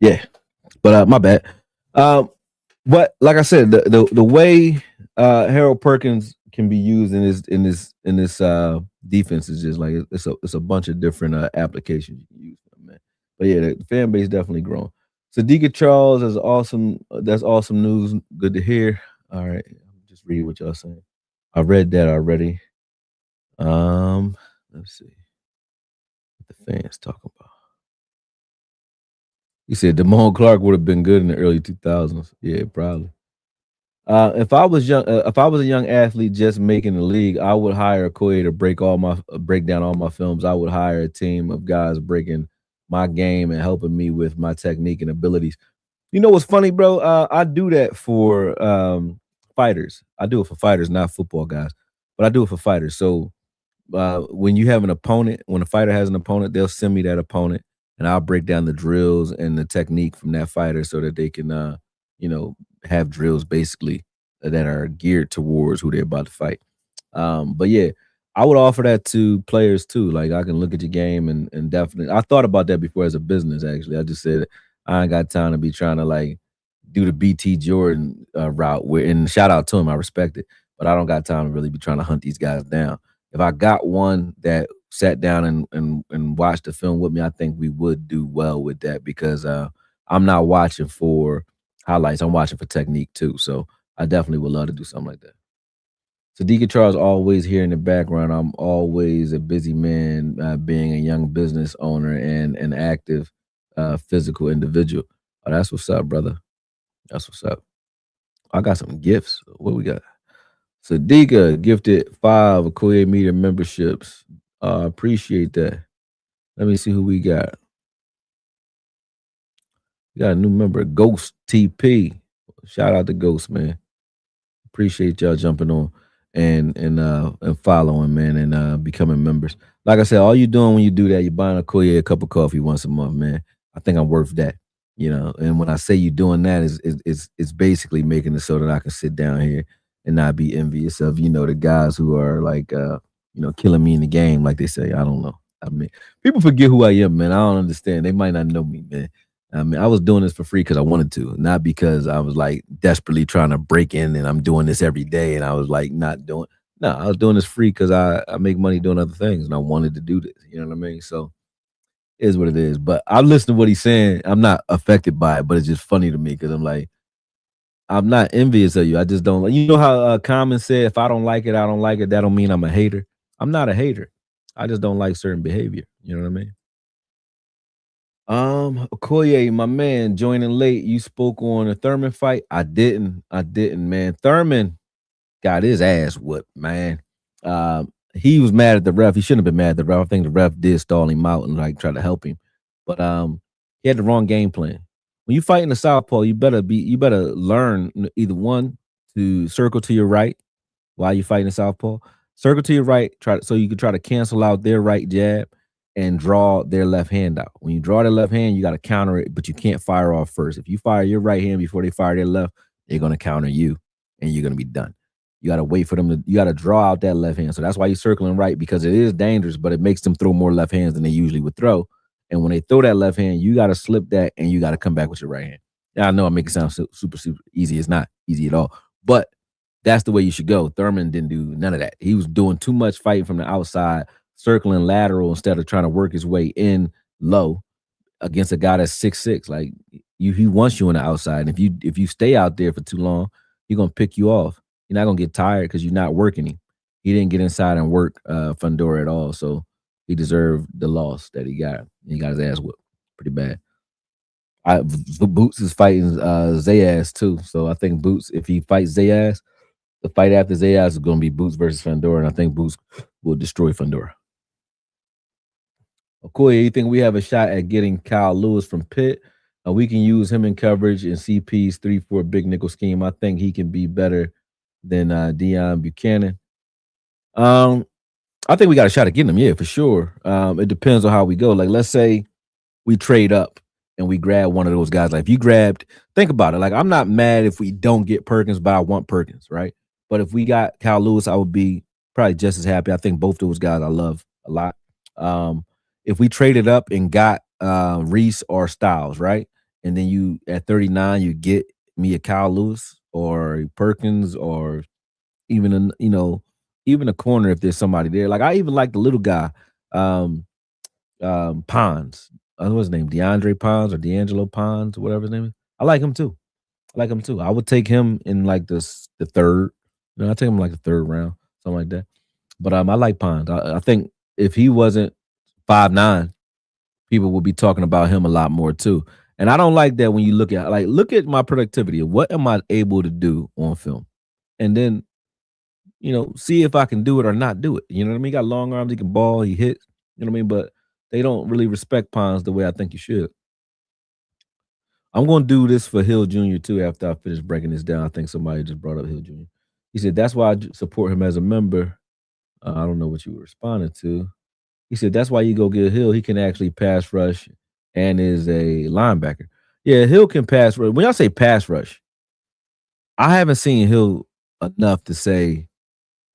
Yeah, but my bad. But like I said, the way Harold Perkins can be used in this defense is just like it's a bunch of different applications you can use, man. But yeah, the fan base definitely grown. Sadiqa Charles is awesome. That's awesome news. Good to hear. All right, just read what y'all saying. I read that already. Let's see what the fans talking about. He said Damone Clark would have been good in the early 2000s. Yeah, probably. If I was a young athlete just making the league, I would hire a Koye to break down all my films. I would hire a team of guys breaking my game and helping me with my technique and abilities. You know what's funny, bro? I do that for fighters. I do it for fighters, not football guys, but I do it for fighters. So when you have an opponent, when a fighter has an opponent, they'll send me that opponent, and I'll break down the drills and the technique from that fighter so that they can, have drills basically that are geared towards who they're about to fight. But yeah, I would offer that to players too. Like I can look at your game and definitely. I thought about that before as a business. Actually, I just said I ain't got time to be trying to like do the BT Jordan route. And shout out to him, I respect it, but I don't got time to really be trying to hunt these guys down. If I got one that sat down and watched the film with me, I think we would do well with that because I'm not watching for highlights. I'm watching for technique too. So I definitely would love to do something like that. Sadiqa Charles always here in the background. I'm always a busy man, being a young business owner and an active physical individual. Oh, that's what's up, brother. That's what's up. I got some gifts. What we got? Sadiqa gifted 5 Okoye Media memberships. Appreciate that. Let me see who we got. We got a new member, Ghost TP. Shout out to Ghost, man. Appreciate y'all jumping on and following, man, and becoming members. Like I said, all you doing when you do that, you're buying a Koye a cup of coffee once a month, man. I think I'm worth that, you know. And when I say you doing that, is basically making it so that I can sit down here and not be envious of, you know, the guys who are like killing me in the game, like they say. I don't know. I mean, people forget who I am, man. I don't understand. They might not know me, man. I mean, I was doing this for free because I wanted to, not because I was like desperately trying to break in and I'm doing this every day and I was like not doing. No, I was doing this free because I make money doing other things and I wanted to do this. You know what I mean? So it is what it is. But I listen to what he's saying. I'm not affected by it, but it's just funny to me because I'm like, I'm not envious of you. I just don't. You know how Common said, if I don't like it, I don't like it. That don't mean I'm a hater. I'm not a hater. I just don't like certain behavior. You know what I mean? Okoye, my man, joining late. You spoke on a Thurman fight. I didn't, man. Thurman got his ass whooped, man. He was mad at the ref. He shouldn't have been mad at the ref. I think the ref did stall him out and like try to help him. But he had the wrong game plan. When you fight in the southpaw, you better learn either one to circle to your right while you're fighting the southpaw. Circle to your right, so you can try to cancel out their right jab and draw their left hand out. When you draw their left hand, you got to counter it, but you can't fire off first. If you fire your right hand before they fire their left, they're going to counter you and you're going to be done. You got to wait for them you got to draw out that left hand. So that's why you're circling right, because it is dangerous, but it makes them throw more left hands than they usually would throw. And when they throw that left hand, you got to slip that and you got to come back with your right hand. Now, I know I make it sound super, super easy. It's not easy at all, but that's the way you should go. Thurman didn't do none of that. He was doing too much fighting from the outside, circling lateral instead of trying to work his way in low against a guy that's 6'6". Like he wants you on the outside. And if you stay out there for too long, he's gonna pick you off. You're not gonna get tired because you're not working him. He didn't get inside and work Fundora at all. So he deserved the loss that he got. He got his ass whipped pretty bad. Boots is fighting Zayas too. So I think Boots, if he fights Zayas, the fight after Zayas is going to be Boots versus Fundora, and I think Boots will destroy Fundora. Okoye, you think we have a shot at getting Kyle Lewis from Pitt? We can use him in coverage in CP's 3-4 big nickel scheme. I think he can be better than Deion Buchanan. I think we got a shot at getting him, yeah, for sure. It depends on how we go. Like, let's say we trade up and we grab one of those guys. Like, if you grabbed, think about it. Like, I'm not mad if we don't get Perkins, but I want Perkins, right? But if we got Kyle Lewis, I would be probably just as happy. I think both those guys I love a lot. If we traded up and got Reese or Styles, right? And then you at 39, you get me a Kyle Lewis or Perkins or even even a corner if there's somebody there. Like I even like the little guy, Pons. What's his name? DeAndre Pons or D'Angelo Pons, whatever his name is. I like him too. I would take him in like the third. I take him like the third round, something like that. But I like Pons. I think if he wasn't 5'9", people would be talking about him a lot more too. And I don't like that when you look at my productivity. What am I able to do on film? And then, see if I can do it or not do it. You know what I mean? He got long arms, he can ball, he hits, you know what I mean? But they don't really respect Pons the way I think you should. I'm going to do this for Hill Jr. too after I finish breaking this down. I think somebody just brought up Hill Jr. He said, that's why I support him as a member. I don't know what you were responding to. He said, that's why you go get Hill. He can actually pass rush and is a linebacker. Yeah, Hill can pass rush. When y'all say pass rush, I haven't seen Hill enough to say,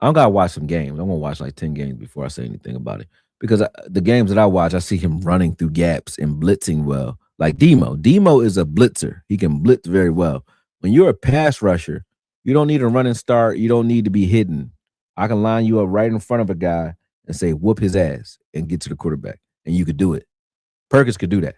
I'm going to watch some games. I'm going to watch like 10 games before I say anything about it. Because the games that I watch, I see him running through gaps and blitzing well. Like Demo. Demo is a blitzer. He can blitz very well. When you're a pass rusher, you don't need a running start. You don't need to be hidden. I can line you up right in front of a guy and say, whoop his ass and get to the quarterback. And you could do it. Perkins could do that.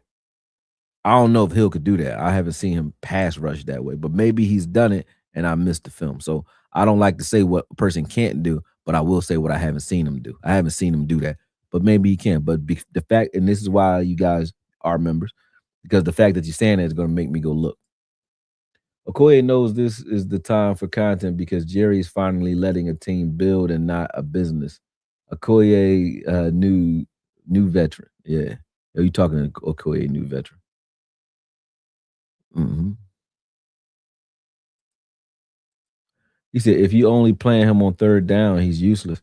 I don't know if Hill could do that. I haven't seen him pass rush that way, but maybe he's done it and I missed the film. So I don't like to say what a person can't do, but I will say what I haven't seen him do. I haven't seen him do that, but maybe he can. But the fact, and this is why you guys are members, because the fact that you're saying that is going to make me go look. Okoye knows this is the time for content because Jerry is finally letting a team build and not a business. Okoye, new veteran. Yeah. Are you talking to Okoye, new veteran? Mhm. He said, "If you only playing him on third down, he's useless."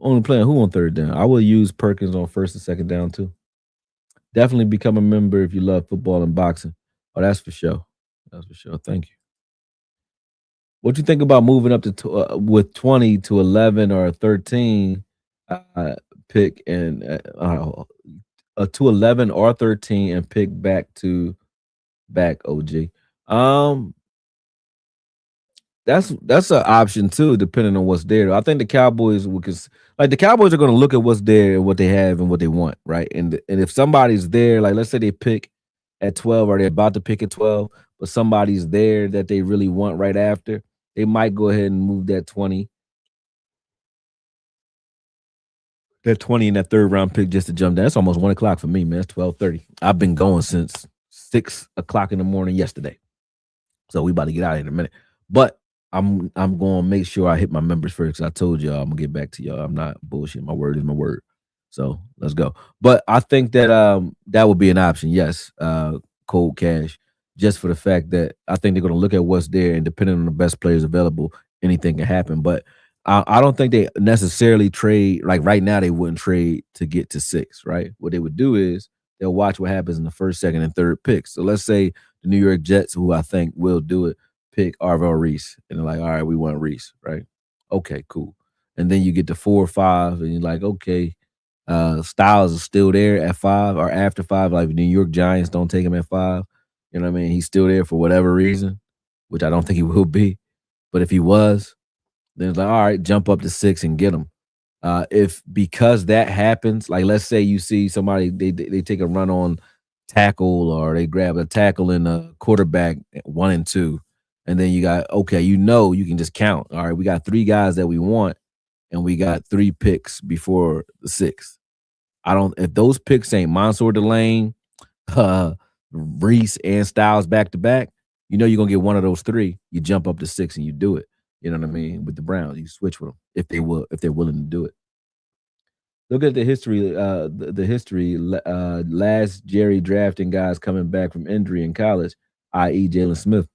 Only playing who on third down? I will use Perkins on first and second down too. Definitely become a member if you love football and boxing. Oh, that's for sure. That's for sure. Thank you. What you think about moving up to with 20 to 11 or 13 pick and to 11 or 13 and pick back OG? Um, that's an option too, depending on what's there. I think the Cowboys would like the Cowboys are going to look at what's there and what they have and what they want, right? And if somebody's there, like let's say they pick at 12 or they're about to pick at 12, but somebody's there that they really want right after, they might go ahead and move that 20 in that third round pick just to jump down. That's almost 1 o'clock for me, man. It's 12:30. I've been going since 6 o'clock in the morning yesterday. So we about to get out in a minute. But I'm gonna make sure I hit my members first because I told y'all I'm gonna get back to y'all. I'm not bullshit. My word is my word. So let's go. But I think that that would be an option, yes. Cold cash. Just for the fact that I think they're gonna look at what's there and depending on the best players available, anything can happen. But I don't think they necessarily trade like right now they wouldn't trade to get to six, right? What they would do is they'll watch what happens in the first, second, and third picks. So let's say the New York Jets, who I think will do it, pick Arvell Reese. And they're like, all right, we want Reese, right? Okay, cool. And then you get to 4 or 5, and you're like, okay, Styles is still there at 5 or after 5. Like the New York Giants don't take him at 5. You know what I mean? He's still there for whatever reason, which I don't think he will be. But if he was, then it's like, all right, jump up to 6 and get him. If because that happens, like let's say you see somebody they take a run on tackle or they grab a tackle in a quarterback 1 and 2, and then you got okay, you can just count. All right, we got 3 guys that we want, and we got 3 picks before the sixth. I don't if those picks ain't Mansour Delane, uh, Reese and Styles back to back, you're gonna get one of those 3. You jump up to 6 and you do it. You know what I mean? With the Browns, you switch with them if they're willing to do it. Look at the history. The history. Last Jerry drafting guys coming back from injury in college, i.e., Jalen Smith.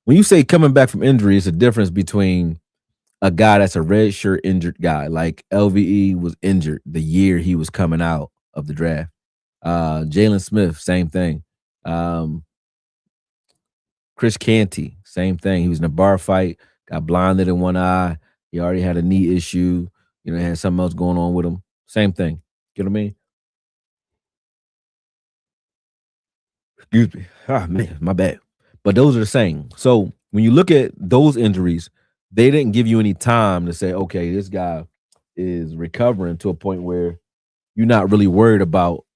When you say coming back from injury, it's a difference between a guy that's a red shirt injured guy, like LVE was injured the year he was coming out of the draft. Jalen Smith, same thing. Um, Chris Canty, same thing. He was in a bar fight, got blinded in one eye. He already had a knee issue. Had something else going on with him. Same thing. You know what I mean? Excuse me. Ah, man, my bad. But those are the same. So when you look at those injuries, they didn't give you any time to say, okay, this guy is recovering to a point where you're not really worried about,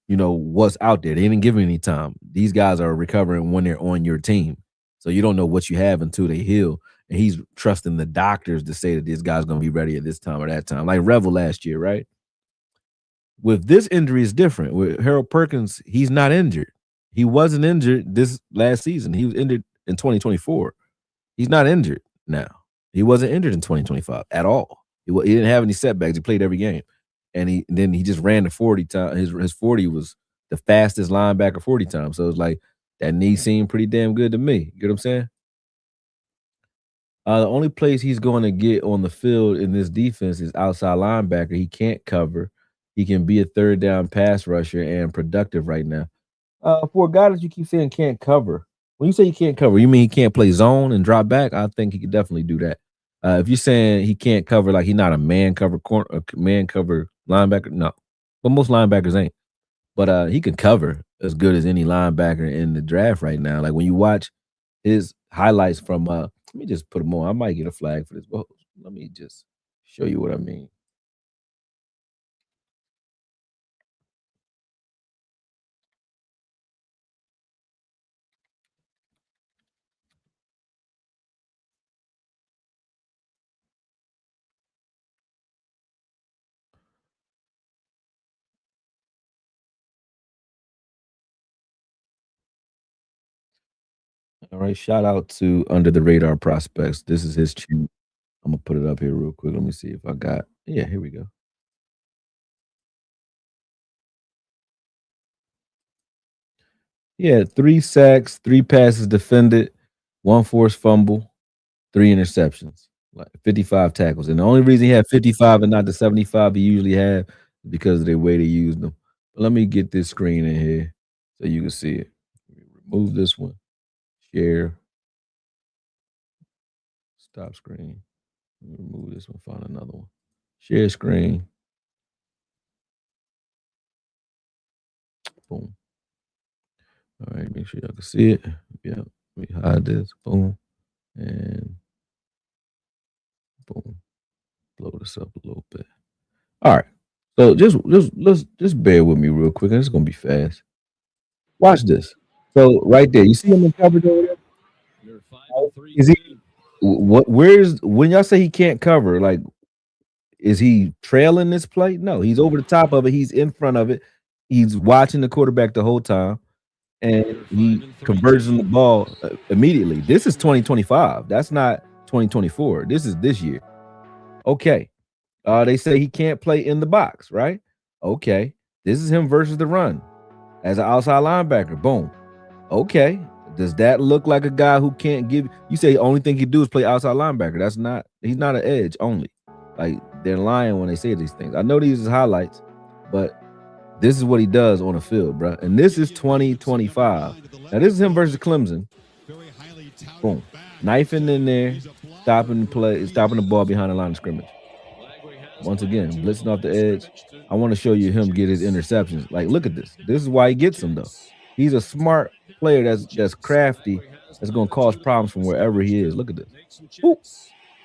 what's out there. They didn't give him any time. These guys are recovering when they're on your team. So you don't know what you have until they heal. And he's trusting the doctors to say that this guy's going to be ready at this time or that time. Like Revel last year, right? With this injury is different. With Harold Perkins, he's not injured. He wasn't injured this last season. He was injured in 2024. He's not injured now. He wasn't injured in 2025 at all. He didn't have any setbacks. He played every game, and then he just ran the 40 time. His 40 was the fastest linebacker 40 time. So it's like that knee seemed pretty damn good to me. You get what I'm saying? The only place he's going to get on the field in this defense is outside linebacker. He can't cover. He can be a third down pass rusher and productive right now. For a guy that you keep saying can't cover, when you say he can't cover, you mean he can't play zone and drop back? I think he could definitely do that. If you're saying he can't cover, like he's not a man cover corner, a man cover linebacker, no. But most linebackers ain't. But he can cover as good as any linebacker in the draft right now. Like when you watch his highlights from let me just put them on. I might get a flag for this. Well, let me just show you what I mean. All right. Shout out to Under the Radar Prospects. This is his channel. I'm gonna put it up here real quick. Let me see if I got. Yeah, here we go. Yeah, 3 sacks, 3 passes defended, 1 forced fumble, 3 interceptions, like 55 tackles. And the only reason he had 55 and not the 75 he usually had is because of the way they used them. But let me get this screen in here so you can see it. Remove this one. Share. Stop screen. Remove this one. Find another one. Share screen. Boom. All right, make sure y'all can see it. Yeah, let me hide this. Boom. And boom. Blow this up a little bit. All right. So just bear with me real quick. And it's gonna be fast. Watch this. So right there, you see him in coverage over there? Is he what where's when y'all say he can't cover, like is he trailing this play? No, he's over the top of it, he's in front of it, he's watching the quarterback the whole time, and he converts on the ball immediately. This is 2025. That's not 2024. This is this year. Okay. They say he can't play in the box, right? Okay. This is him versus the run as an outside linebacker. Boom. Okay. Does that look like a guy who can't give? You say the only thing he do is play outside linebacker. That's not. He's not an edge only. Like they're lying when they say these things. I know these is highlights, but this is what he does on the field, bro. And this is 2025. Now this is him versus Clemson. Boom. Knifing in there, stopping the play, stopping the ball behind the line of scrimmage. Once again, blitzing off the edge. I want to show you him get his interceptions. Like, look at this. This is why he gets them, though. He's a smart player that's crafty, that's going to cause problems from wherever he is. Look at this. Ooh.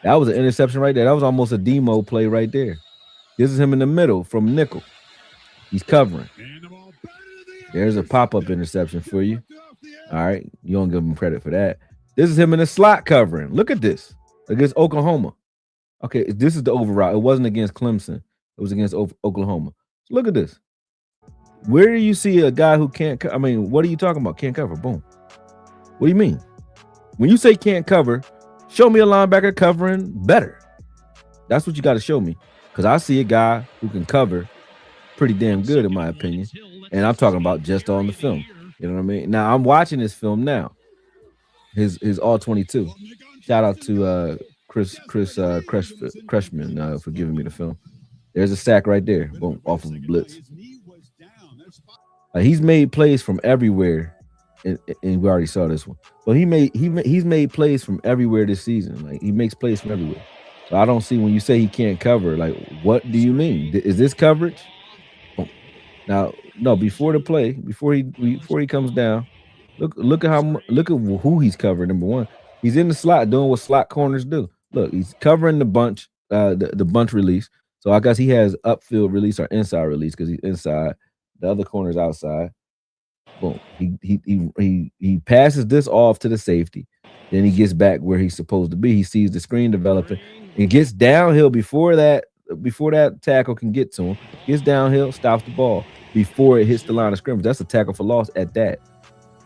That was an interception right there. That was almost a demo play right there. This is him in the middle from nickel. He's covering. There's a pop-up interception for you. All right. You don't give him credit for that. This is him in the slot covering. Look at this. Against Oklahoma. Okay, this is the override. It wasn't against Clemson. It was against Oklahoma. Look at this. Where do you see a guy who can't I mean, what are you talking about? Can't cover. Boom. What do you mean? When you say can't cover, show me a linebacker covering better. That's what you got to show me. Because I see a guy who can cover pretty damn good, in my opinion. And I'm talking about just on the film. You know what I mean? Now, I'm watching this film now. His all 22. Shout out to Chris Creshman for giving me the film. There's a sack right there, boom, off of the blitz. He's made plays from everywhere, and we already saw this one. But he's made plays from everywhere this season. Like he makes plays from everywhere. So I don't see when you say he can't cover. Like, what do you mean? Is this coverage? Boom. Now, no, before the play, before he comes down, look at who he's covering. Number one, he's in the slot doing what slot corners do. Look, he's covering the bunch, the bunch release. So I guess he has upfield release or inside release because he's inside. The other corner's outside. Boom. He passes this off to the safety. Then he gets back where he's supposed to be. He sees the screen developing and gets downhill before that tackle can get to him. Gets downhill, stops the ball before it hits the line of scrimmage. That's a tackle for loss at that.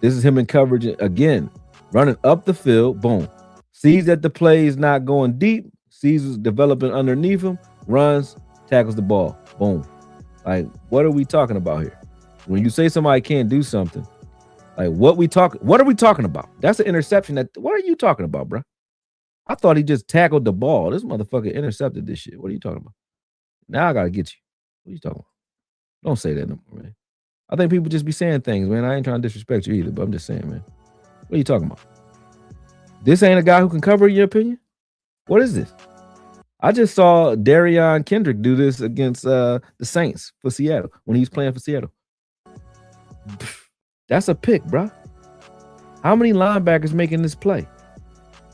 This is him in coverage again, running up the field. Boom. Sees that the play is not going deep. Sees it's developing underneath him. Runs, tackles the ball. Boom. Like, what are we talking about here? When you say somebody can't do something, like what are we talking about? That's an interception. What are you talking about, bro? I thought he just tackled the ball. This motherfucker intercepted this shit. What are you talking about? Now I gotta get you. What are you talking about? Don't say that no more, man. I think people just be saying things, man. I ain't trying to disrespect you either, but I'm just saying, man. What are you talking about? This ain't a guy who can cover, in your opinion? What is this? I just saw Darion Kendrick do this against the Saints for Seattle when he was playing for Seattle. That's a pick, bro. How many linebackers making this play?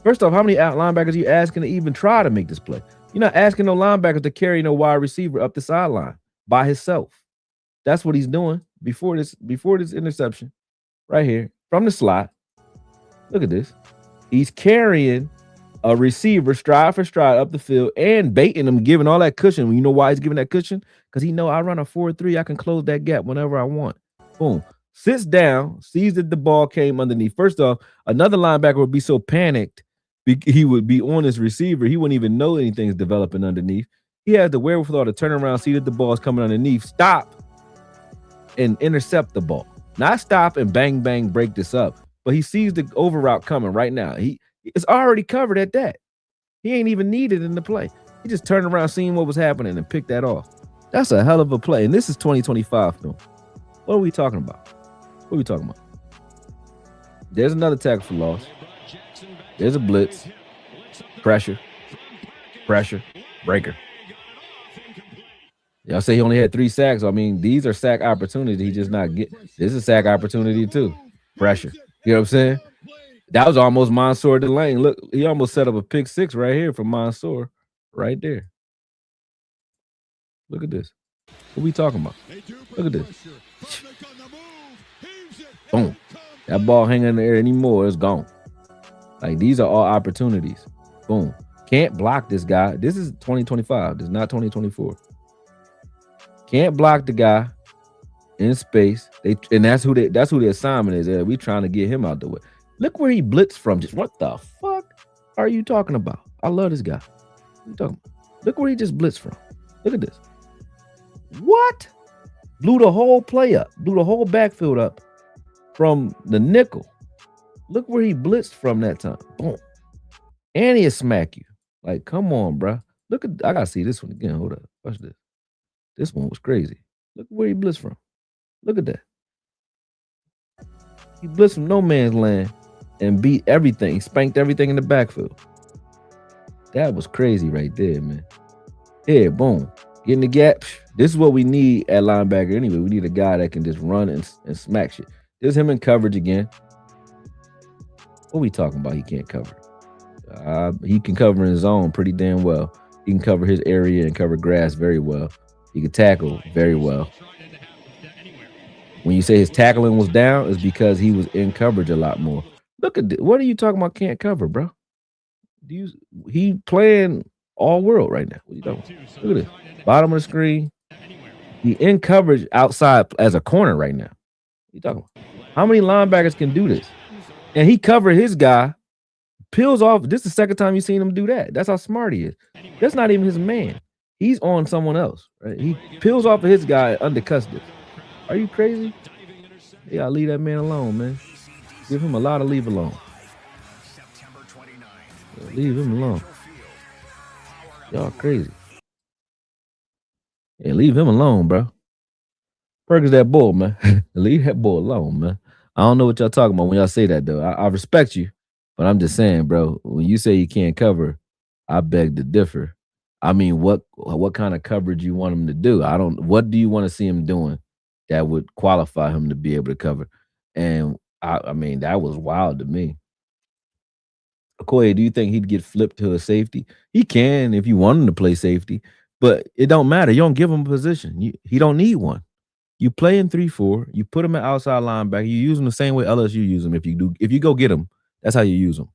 First off, how many linebackers are you asking to even try to make this play? You're not asking no linebackers to carry no wide receiver up the sideline by himself. That's what he's doing before this interception right here from the slot. Look at this. He's carrying a receiver stride for stride up the field and baiting him, giving all that cushion. You know why he's giving that cushion? Because he know I run a 4-3. I can close that gap whenever I want. Boom. sits down, sees that the ball came underneath. First off, another linebacker would be so panicked, he would be on his receiver. He wouldn't even know anything's developing underneath. He has the wherewithal to turn around, see that the ball is coming underneath, stop, and intercept the ball. Not stop and bang, bang, break this up. But he sees the over route coming right now. It's already covered at that. He ain't even needed in the play. He just turned around, seeing what was happening, and picked that off. That's a hell of a play. And this is 2025 film. What are we talking about? What are we talking about? There's another tackle for loss. There's a blitz. Pressure. Breaker. Y'all say he only had 3 sacks. I mean, these are sack opportunities. He just not get. This is a sack opportunity too. Pressure. You know what I'm saying? That was almost Mansour Delane. Look, he almost set up a pick 6 right here for Mansour. Right there. Look at this. What we talking about? Look at this. Boom. That ball hanging in the air anymore. It's gone. Like, these are all opportunities. Boom. Can't block this guy. This is 2025. This is not 2024. Can't block the guy in space. And that's who the assignment is. We trying to get him out the way. Look where he blitzed from. Just what the fuck are you talking about? I love this guy. What are you talking about? Look where he just blitzed from. Look at this. What? Blew the whole play up. Blew the whole backfield up from the nickel. Look where he blitzed from that time. Boom. And he'll smack you. Like, come on, bro. Look at, I gotta see this one again. Hold up. Watch this. This one was crazy. Look where he blitzed from. Look at that. He blitzed from no man's land and beat everything. He spanked everything in the backfield. That was crazy right there, man. Here, boom. Get in the gap. This is what we need at linebacker anyway. We need a guy that can just run and smack shit. There's him in coverage again. What we talking about? He can't cover. He can cover in his zone pretty damn well. He can cover his area and cover grass very well. He can tackle very well. When you say his tackling was down, it's because he was in coverage a lot more. Look at this. What are you talking about? Can't cover, bro. He playing all world right now. What are you talking about? Look at this. Bottom of the screen. He in coverage outside as a corner right now. What are you talking about? How many linebackers can do this? And he covered his guy, peels off. This is the second time you've seen him do that. That's how smart he is. That's not even his man. He's on someone else, right? He peels off of his guy, undercuts this. Are you crazy? You gotta leave that man alone, man. Give him a lot of leave alone. Yeah, leave him alone. Y'all crazy. Yeah, leave him alone, bro. Perkins that bull, man. Leave that bull alone, man. I don't know what y'all talking about when y'all say that, though. I respect you, but I'm just saying, bro, when you say you can't cover, I beg to differ. I mean, what kind of coverage you want him to do? What do you want to see him doing that would qualify him to be able to cover? And I mean, that was wild to me. Okoye, do you think he'd get flipped to a safety? He can if you want him to play safety, but it don't matter. You don't give him a position. He don't need one. You play in 3-4. You put him at outside linebacker. You use him the same way LSU use him. If you go get him, that's how you use him.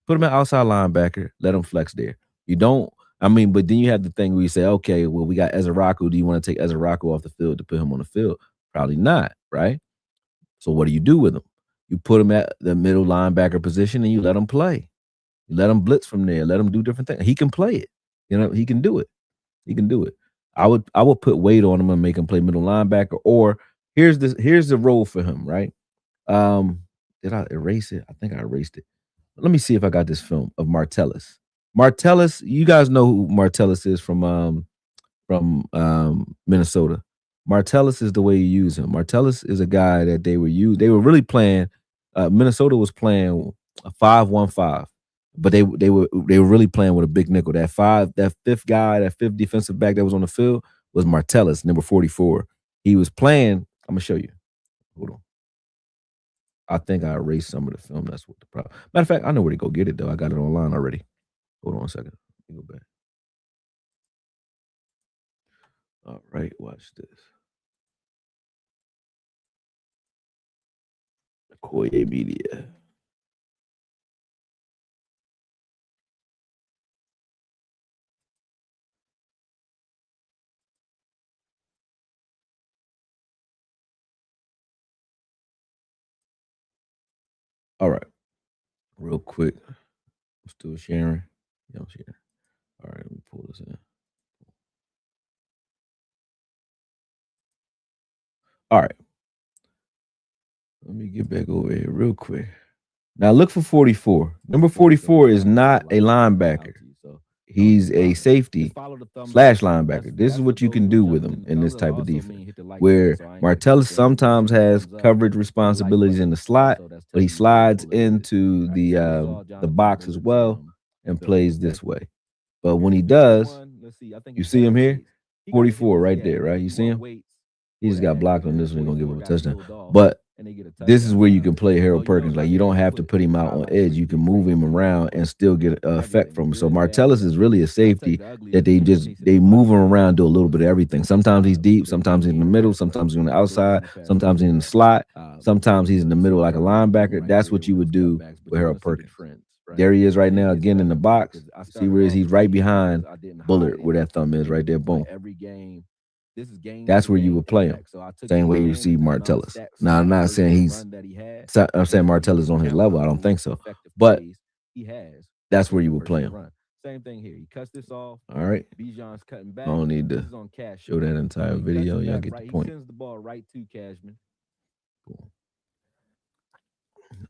Put him at outside linebacker. Let him flex there. You don't. I mean, but then you have the thing where you say, okay, well, we got Ezeraku. Do you want to take Ezeraku off the field to put him on the field? Probably not, right? So what do you do with him? You put him at the middle linebacker position and you let him play. You let him blitz from there. Let him do different things. He can play it. You know, he can do it. He can do it. I would put weight on him and make him play middle linebacker. Or here's the role for him, right? Did I erase it? I think I erased it. Let me see if I got this film of Martellus. Martellus, you guys know who Martellus is from Minnesota. Martellus is the way you use him. Martellus is a guy that they were really playing. Minnesota was playing a 5-1-5, but they were really playing with a big nickel. That fifth defensive back that was on the field was Martellus, number 44. He was playing. I'm gonna show you. Hold on. I think I erased some of the film. That's what the problem. Matter of fact, I know where to go get it though. I got it online already. Hold on a second. Let me go back. All right, watch this. Koye Media. All right, real quick. I'm still sharing. Yeah, I'm sharing. All right, let me pull this in. All right, let me get back over here real quick. Now look for 44. Number 44 is not a linebacker. He's a safety slash linebacker. This is what you can do with him in this type of defense, where Martellus sometimes has coverage responsibilities in the slot, but he slides into the box as well and plays this way. But when he does, you see him here, 44 right there, right? You see him? He just got blocked on this one. He's gonna give him a touchdown. But this is where you can play Harold Perkins. Like you don't have to put him out on edge. You can move him around and still get effect from him. So Martellus is really a safety that they move him around, do a little bit of everything. Sometimes he's deep, sometimes he's in the middle, sometimes he's on the outside, sometimes he's in the slot, sometimes he's in the middle like a linebacker. That's what you would do with Harold Perkins. There he is right now, again in the box. See where is he's right behind Bullard, where that thumb is right there. Boom. That's where you would play him. Same way you see Martellus. Now I'm not saying I'm saying Martellus is on his level. I don't think so. But that's where you would play him. All right. I don't need to show that entire video. Y'all get the point.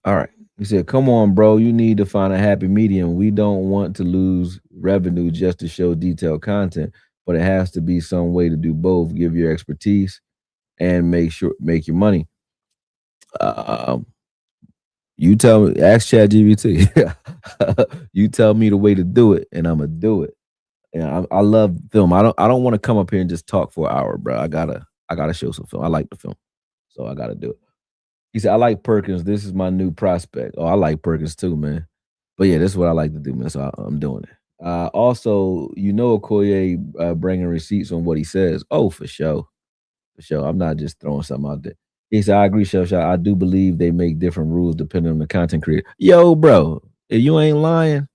All right. He said, come on, bro. You need to find a happy medium. We don't want to lose revenue just to show detailed content, but it has to be some way to do both. Give your expertise and make your money. You tell me, ask ChatGPT. You tell me the way to do it, and I'm gonna do it. And I love film. I don't want to come up here and just talk for an hour, bro. I gotta show some film. I like the film, so I gotta do it. He said, I like Perkins. This is my new prospect. Oh, I like Perkins too, man. But yeah, this is what I like to do, man. So I'm doing it. Also, Okoye bringing receipts on what he says. Oh, for sure. For sure. I'm not just throwing something out there. He said, I agree, Chef Shot. I do believe they make different rules depending on the content creator. Yo, bro, if you ain't lying,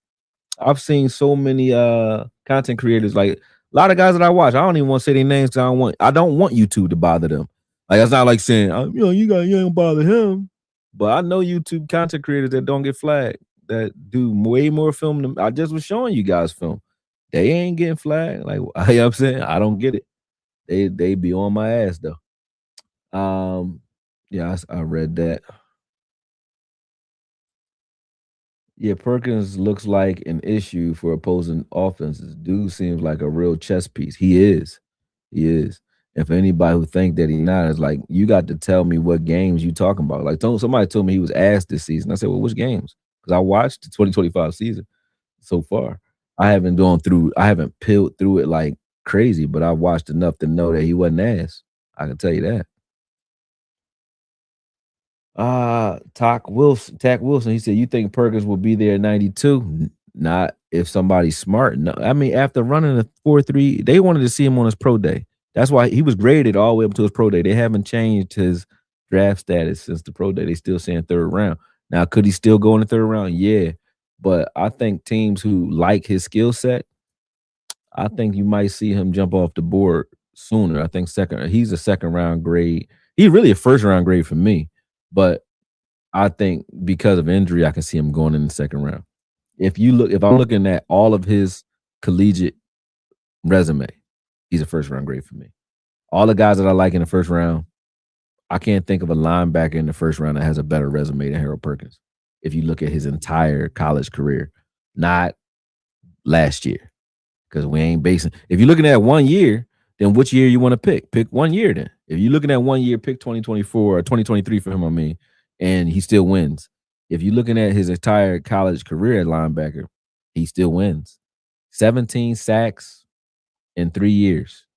I've seen so many content creators, like a lot of guys that I watch. I don't even want to say their names because I don't want YouTube to bother them. Like it's not like saying, you ain't bother him. But I know YouTube content creators that don't get flagged, that do way more film than I just was showing you guys film. They ain't getting flagged. Like you know what I'm saying? I don't get it. They be on my ass though. Yeah, I read that. Yeah, Perkins looks like an issue for opposing offenses. Dude seems like a real chess piece. He is. He is. And for anybody who think that he's not, it's like you got to tell me what games you talking about. Like somebody told me he was ass this season. I said, well, which games? Because I watched the 2025 season so far. I haven't peeled through it like crazy, but I watched enough to know that he wasn't ass. I can tell you that. Tack Wilson. He said, "You think Perkins will be there at 92? Not if somebody's smart. No, I mean after running a 4.3, they wanted to see him on his pro day. That's why he was graded all the way up to his pro day. They haven't changed his draft status since the pro day. They still saying third round. Now, could he still go in the third round? Yeah, but I think teams who like his skill set, I think you might see him jump off the board sooner. I think he's a second round grade. He's really a first round grade for me, but I think because of injury, I can see him going in the second round. If I'm looking at all of his collegiate resume, he's a first round grade for me. All the guys that I like in the first round, I can't think of a linebacker in the first round that has a better resume than Harold Perkins. If you look at his entire college career, not last year, because we ain't basing. If you're looking at 1 year, then which year you want to pick? Pick 1 year then. If you're looking at 1 year, pick 2024 or 2023 for him, I mean, and he still wins. If you're looking at his entire college career at linebacker, he still wins. 17 sacks in 3 years.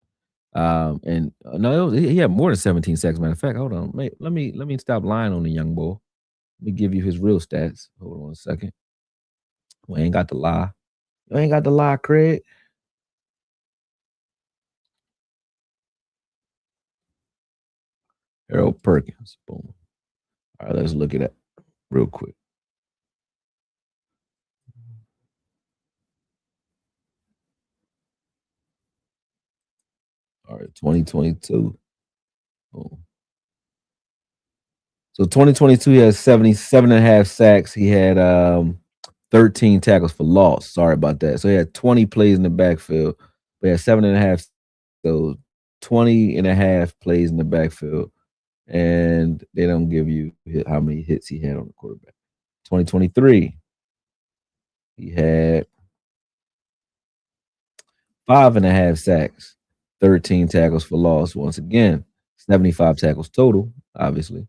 And no, he had more than 17 sacks. Matter of fact, hold on. Let me stop lying on the young boy. Let me give you his real stats. Hold on a second. We ain't got to lie. You ain't got to lie, Craig. Harold Perkins. Boom. All right, let's look at that real quick. All right, 2022. Boom. So 2022, he has 77 and a half sacks. He had 13 tackles for loss. Sorry about that. So he had 20 plays in the backfield. But he had 7.5. So 20 and a half plays in the backfield. And they don't give you how many hits he had on the quarterback. 2023, he had 5.5 sacks, 13 tackles for loss. Once again, 75 tackles total, obviously.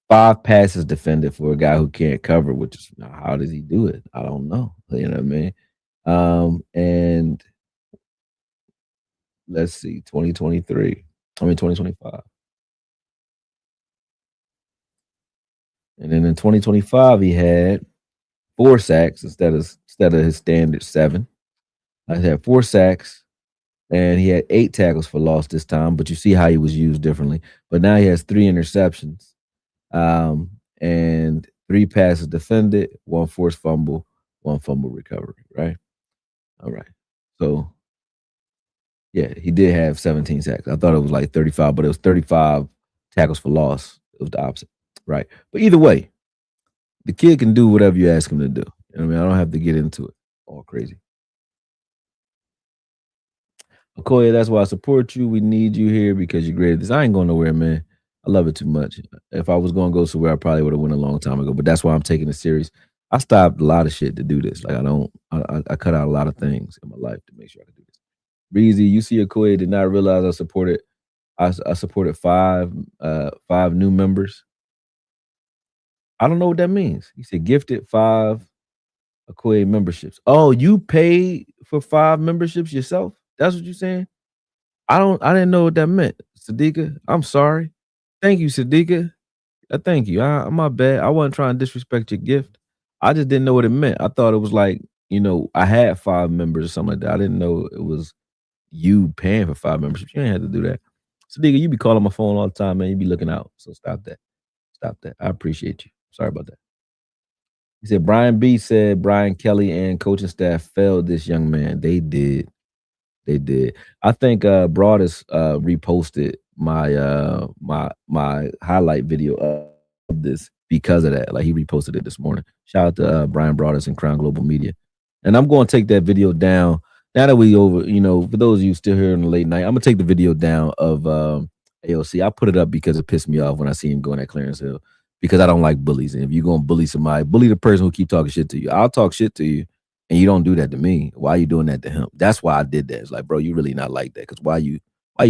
5 passes defended for a guy who can't cover, which is how does he do it? I don't know. You know what I mean? And let's see, 2025. And then in 2025, he had 4 sacks instead of his standard 7. I had 4 sacks, and he had 8 tackles for loss this time. But you see how he was used differently. But now he has 3 interceptions, and 3 passes defended, 1 forced fumble, 1 fumble recovery. Right. All right. So yeah, he did have 17 sacks. I thought it was like 35, but it was 35 tackles for loss. It was the opposite. Right. But either way, the kid can do whatever you ask him to do. You know what I mean, I don't have to get into it all crazy. Okoye, that's why I support you. We need you here because you're great at this. I ain't going nowhere, man. I love it too much. If I was going to go somewhere, I probably would have went a long time ago. But that's why I'm taking it serious. I stopped a lot of shit to do this. Like I cut out a lot of things in my life to make sure I could do this. Breezy, you see Okoye did not realize I supported five new members. I don't know what that means. He said gifted 5 Okoye memberships. Oh, you paid for 5 memberships yourself? That's what you're saying? I didn't know what that meant. Sadiqa, I'm sorry. Thank you, Sadiqa. Thank you. My bad. I wasn't trying to disrespect your gift. I just didn't know what it meant. I thought it was like, I had 5 members or something like that. I didn't know it was you paying for 5 memberships. You ain't have to do that. Sadiqa, you be calling my phone all the time, man. You be looking out. So stop that. Stop that. I appreciate you. Sorry about that. He said Brian B said Brian Kelly and coaching staff failed this young man. They did. They did. I think Broadus reposted my highlight video of this because of that. Like he reposted it this morning. Shout out to Brian Broadus and Crown Global Media. And I'm going to take that video down. Now that we over, for those of you still here in the late night, I'm gonna take the video down of AOC. I put it up because it pissed me off when I see him going at Clarence Hill because I don't like bullies. And if you're gonna bully somebody, bully the person who keep talking shit to you. I'll talk shit to you, and you don't do that to me. Why are you doing that to him? That's why I did that. It's like, bro, you really not like that. Because why you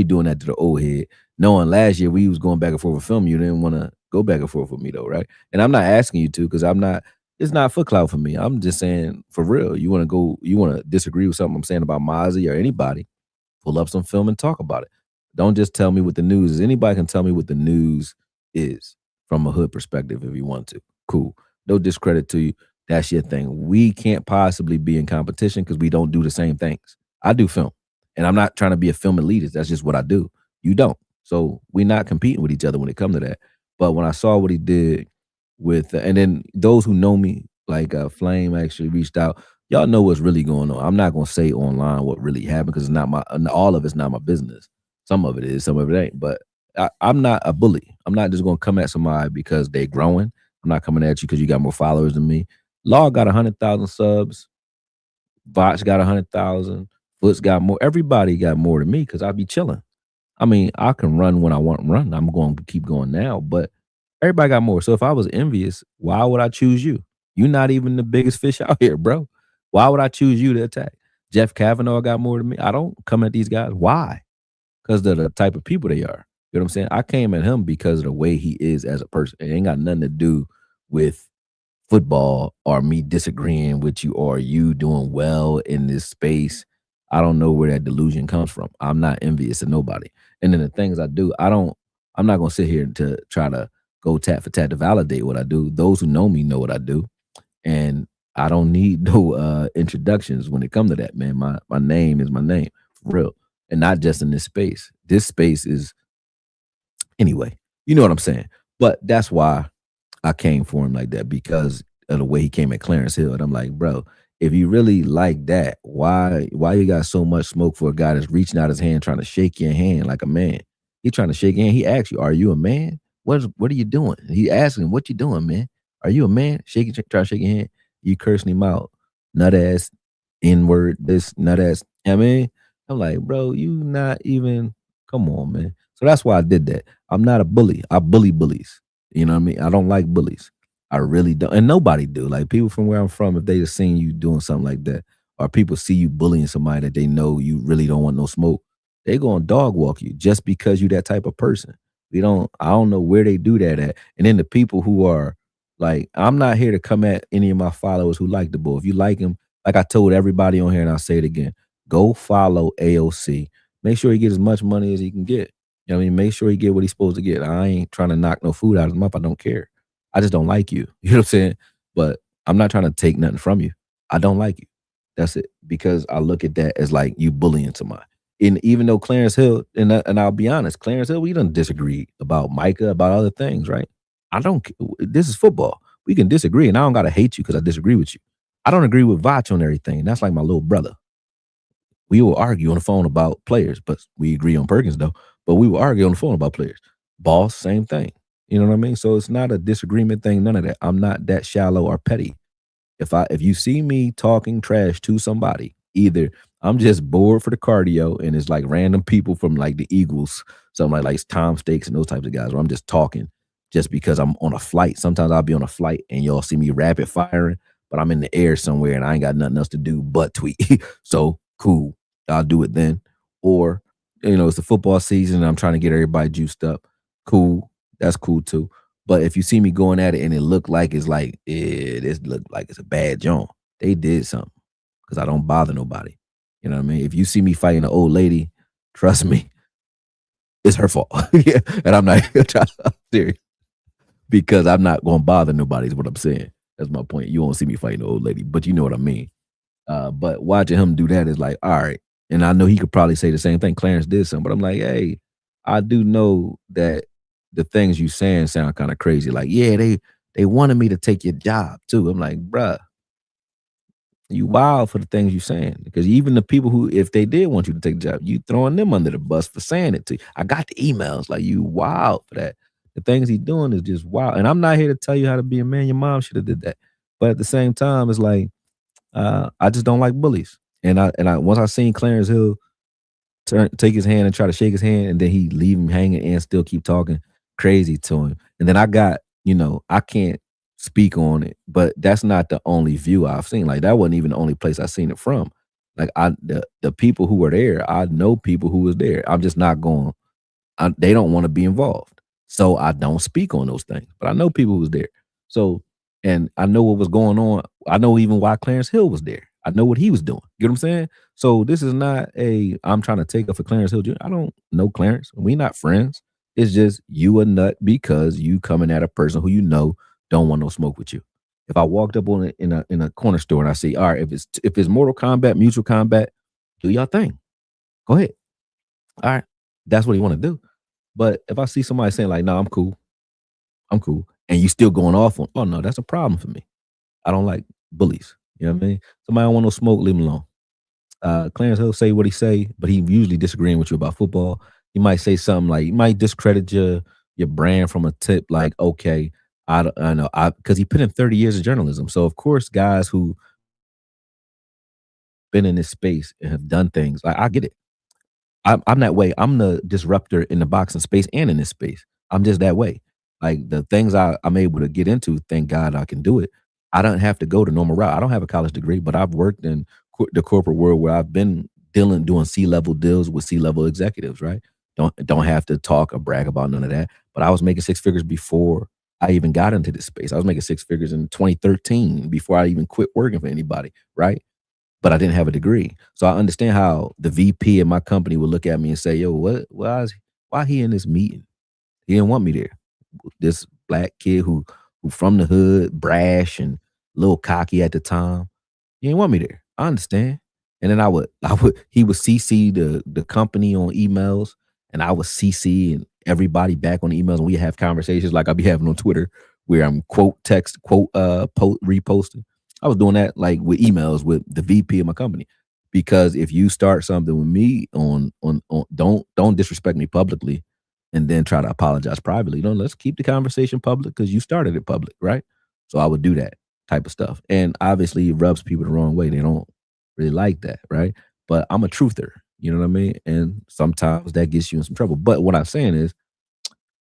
doing that to the old head? Knowing last year we was going back and forth with film, you didn't want to go back and forth with me though, right? And I'm not asking you to because I'm not. It's not foot clout for me. I'm just saying for real. You want to disagree with something I'm saying about Mozzie or anybody? Pull up some film and talk about it. Don't just tell me what the news is. Anybody can tell me what the news is from a hood perspective if you want to. Cool. No discredit to you. That's your thing. We can't possibly be in competition because we don't do the same things. I do film, and I'm not trying to be a film elitist. That's just what I do. You don't. So we're not competing with each other when it comes to that. But when I saw what he did with, and then those who know me, like Flame actually reached out. Y'all know what's really going on. I'm not going to say online what really happened because it's not all of it's not my business. Some of it is, some of it ain't. But I'm not a bully. I'm not just going to come at somebody because they're growing. I'm not coming at you because you got more followers than me. Law got 100,000 subs. Vox got 100,000. Foots got more. Everybody got more than me because I be chilling. I mean, I can run when I want to run. I'm going to keep going now, but everybody got more. So if I was envious, why would I choose you? You're not even the biggest fish out here, bro. Why would I choose you to attack? Jeff Kavanaugh got more than me. I don't come at these guys. Why? Because they're the type of people they are. You know what I'm saying? I came at him because of the way he is as a person. It ain't got nothing to do with football or me disagreeing with you or you doing well in this space. I don't know where that delusion comes from. I'm not envious of nobody. And then the things I do, I'm not going to sit here to try to go tat for tat to validate what I do. Those who know me know what I do. And I don't need no introductions when it comes to that, man. My name is my name, for real. And not just in this space. This space is, anyway, you know what I'm saying. But that's why I came for him like that, because of the way he came at Clarence Hill. And I'm like, bro, if you really like that, why you got so much smoke for a guy that's reaching out his hand trying to shake your hand like a man? He trying to shake your hand. He asked you, are you a man? what are you doing? He asking, what you doing, man? Are you a man? Try to shake your hand. You cursing him out, nut ass, N word, this nut ass. I mean, I'm like, bro, you not even. Come on, man. So that's why I did that. I'm not a bully. I bully bullies. You know what I mean? I don't like bullies. I really don't, and nobody do. Like people from where I'm from, if they just seen you doing something like that, or people see you bullying somebody that they know you really don't want no smoke, they gonna dog walk you just because you that type of person. I don't know where they do that at. And then the people who are like, I'm not here to come at any of my followers who like the bull. If you like him, like I told everybody on here, and I'll say it again, go follow AOC. Make sure he get as much money as he can get. You know what I mean? Make sure he get what he's supposed to get. I ain't trying to knock no food out of his mouth. I don't care. I just don't like you. You know what I'm saying? But I'm not trying to take nothing from you. I don't like you. That's it. Because I look at that as like you bullying somebody. And even though Clarence Hill, and I'll be honest, Clarence Hill, we don't disagree about Micah, about other things, right? I don't. This is football. We can disagree, and I don't gotta hate you because I disagree with you. I don't agree with Vach on everything. That's like my little brother. We will argue on the phone about players, but we agree on Perkins though. But we will argue on the phone about players. Boss, same thing. You know what I mean? So it's not a disagreement thing. None of that. I'm not that shallow or petty. If you see me talking trash to somebody, either I'm just bored for the cardio and it's like random people from like the Eagles, something like Tom Stakes and those types of guys, where I'm just talking just because I'm on a flight. Sometimes I'll be on a flight and y'all see me rapid firing, but I'm in the air somewhere and I ain't got nothing else to do but tweet. So cool, I'll do it then. Or it's the football season and I'm trying to get everybody juiced up. Cool, that's cool too. But if you see me going at it and it look like it's like, this look like it's a bad joint, they did something because I don't bother nobody. You know what I mean? If you see me fighting an old lady, trust me, it's her fault. Yeah, and I'm not serious because I'm not going to bother nobody. Is what I'm saying. That's my point. You won't see me fighting an old lady, but you know what I mean. But watching him do that is like, all right. And I know he could probably say the same thing. Clarence did something, but I'm like, hey, I do know that the things you saying sound kind of crazy. Like, yeah, they wanted me to take your job too. I'm like, bruh, you wild for the things you saying. Because even the people who, if they did want you to take the job, you throwing them under the bus for saying it to you. I got the emails. Like, you wild for that. The things he's doing is just wild. And I'm not here to tell you how to be a man. Your mom should have did that. But at the same time, it's like, I just don't like bullies. And I once I seen Clarence Hill take his hand and try to shake his hand, and then he leave him hanging and still keep talking crazy to him. And then I got, I can't speak on it, but that's not the only view I've seen. Like that wasn't even the only place I seen it from. Like the people who were there, I know people who was there. I'm just not going. They don't want to be involved, so I don't speak on those things. But I know people who was there. So, and I know what was going on. I know even why Clarence Hill was there. I know what he was doing. You know what I'm saying? So this is not I'm trying to take up for Clarence Hill Jr. I don't know Clarence. We not friends. It's just you a nut because you coming at a person who don't want no smoke with you. If I walked up on it in a corner store and I say, all right, if it's Mortal Kombat, Mutual Combat, do your thing. Go ahead. All right. That's what you want to do. But if I see somebody saying like, no, I'm cool, and you still going off on, oh no, that's a problem for me. I don't like bullies. You know what I mean? Somebody don't want no smoke, leave him alone. Clarence Hill say what he say, but he usually disagreeing with you about football. He might say something like, he might discredit your brand from a tip like, okay, I know, because he put in 30 years of journalism. So of course, guys who been in this space and have done things, like I get it. I'm that way. I'm the disruptor in the boxing space and in this space. I'm just that way. Like the things I'm able to get into, thank God I can do it. I don't have to go the normal route. I don't have a college degree, but I've worked in the corporate world where I've been doing C-level deals with C-level executives, right? Don't have to talk or brag about none of that. But I was making six figures before I even got into this space. I was making six figures in 2013 before I even quit working for anybody, right? But I didn't have a degree. So I understand how the VP of my company would look at me and say, yo, why he in this meeting? He didn't want me there. This black kid who from the hood, brash and a little cocky at the time. He didn't want me there. I understand. And then he would CC the company on emails, and I would CC and everybody back on emails, and we have conversations like I be having on Twitter where I'm quote reposting. I was doing that like with emails with the VP of my company, because if you start something with me on don't disrespect me publicly and then try to apologize privately. Let's keep the conversation public because you started it public, right? So I would do that type of stuff. And obviously it rubs people the wrong way. They don't really like that, right? But I'm a truther, you know what I mean? And sometimes that gets you in some trouble. But what I'm saying is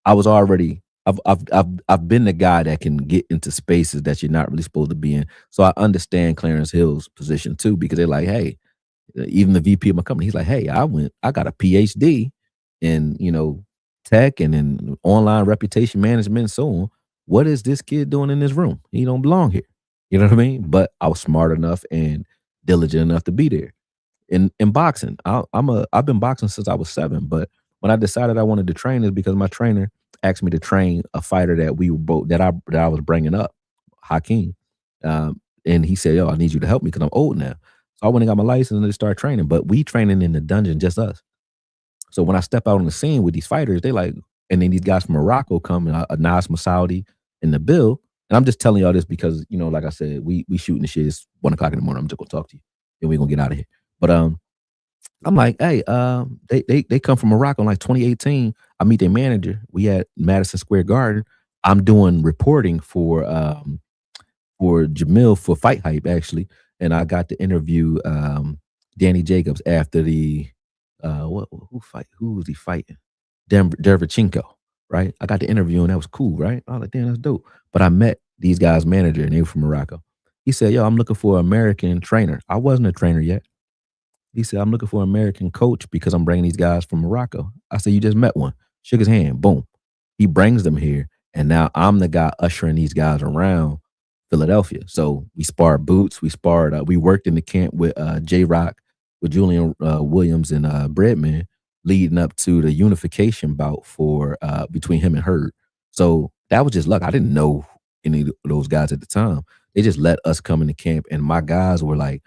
I was already I've been the guy that can get into spaces that you're not really supposed to be in. So I understand Clarence Hill's position too, because they're like, hey, even the VP of my company, he's like, hey, I got a PhD in, tech and in online reputation management and so on. What is this kid doing in this room? He don't belong here. You know what I mean? But I was smart enough and diligent enough to be there. In boxing, I've been boxing since I was 7, but when I decided I wanted to train is because my trainer asked me to train a fighter that we were both that I was bringing up, Hakeem. And he said, "Yo, I need you to help me because I'm old now." So I went and got my license and they started training. But we training in the dungeon, just us. So when I step out on the scene with these fighters, they like, and then these guys from Morocco come and Nas Masoudi and the Bill. And I'm just telling y'all this because, like I said, we shooting the shit. It's 1 o'clock in the morning. I'm just gonna talk to you. Then we're gonna get out of here. But I'm like, hey, they come from Morocco in like 2018. I meet their manager. We at Madison Square Garden. I'm doing reporting for Jamil for Fight Hype actually, and I got to interview Danny Jacobs after the who was he fighting? Derevchenko, right? I got to interview and that was cool, right? I was like, damn, that's dope. But I met these guys' manager and they were from Morocco. He said, yo, I'm looking for an American trainer. I wasn't a trainer yet. He said, I'm looking for an American coach because I'm bringing these guys from Morocco. I said, you just met one. Shook his hand. Boom. He brings them here. And now I'm the guy ushering these guys around Philadelphia. So we sparred boots. We worked in the camp with J-Rock, with Julian Williams and Breadman leading up to the unification bout for between him and Hurd. So that was just luck. I didn't know any of those guys at the time. They just let us come into camp and my guys were like,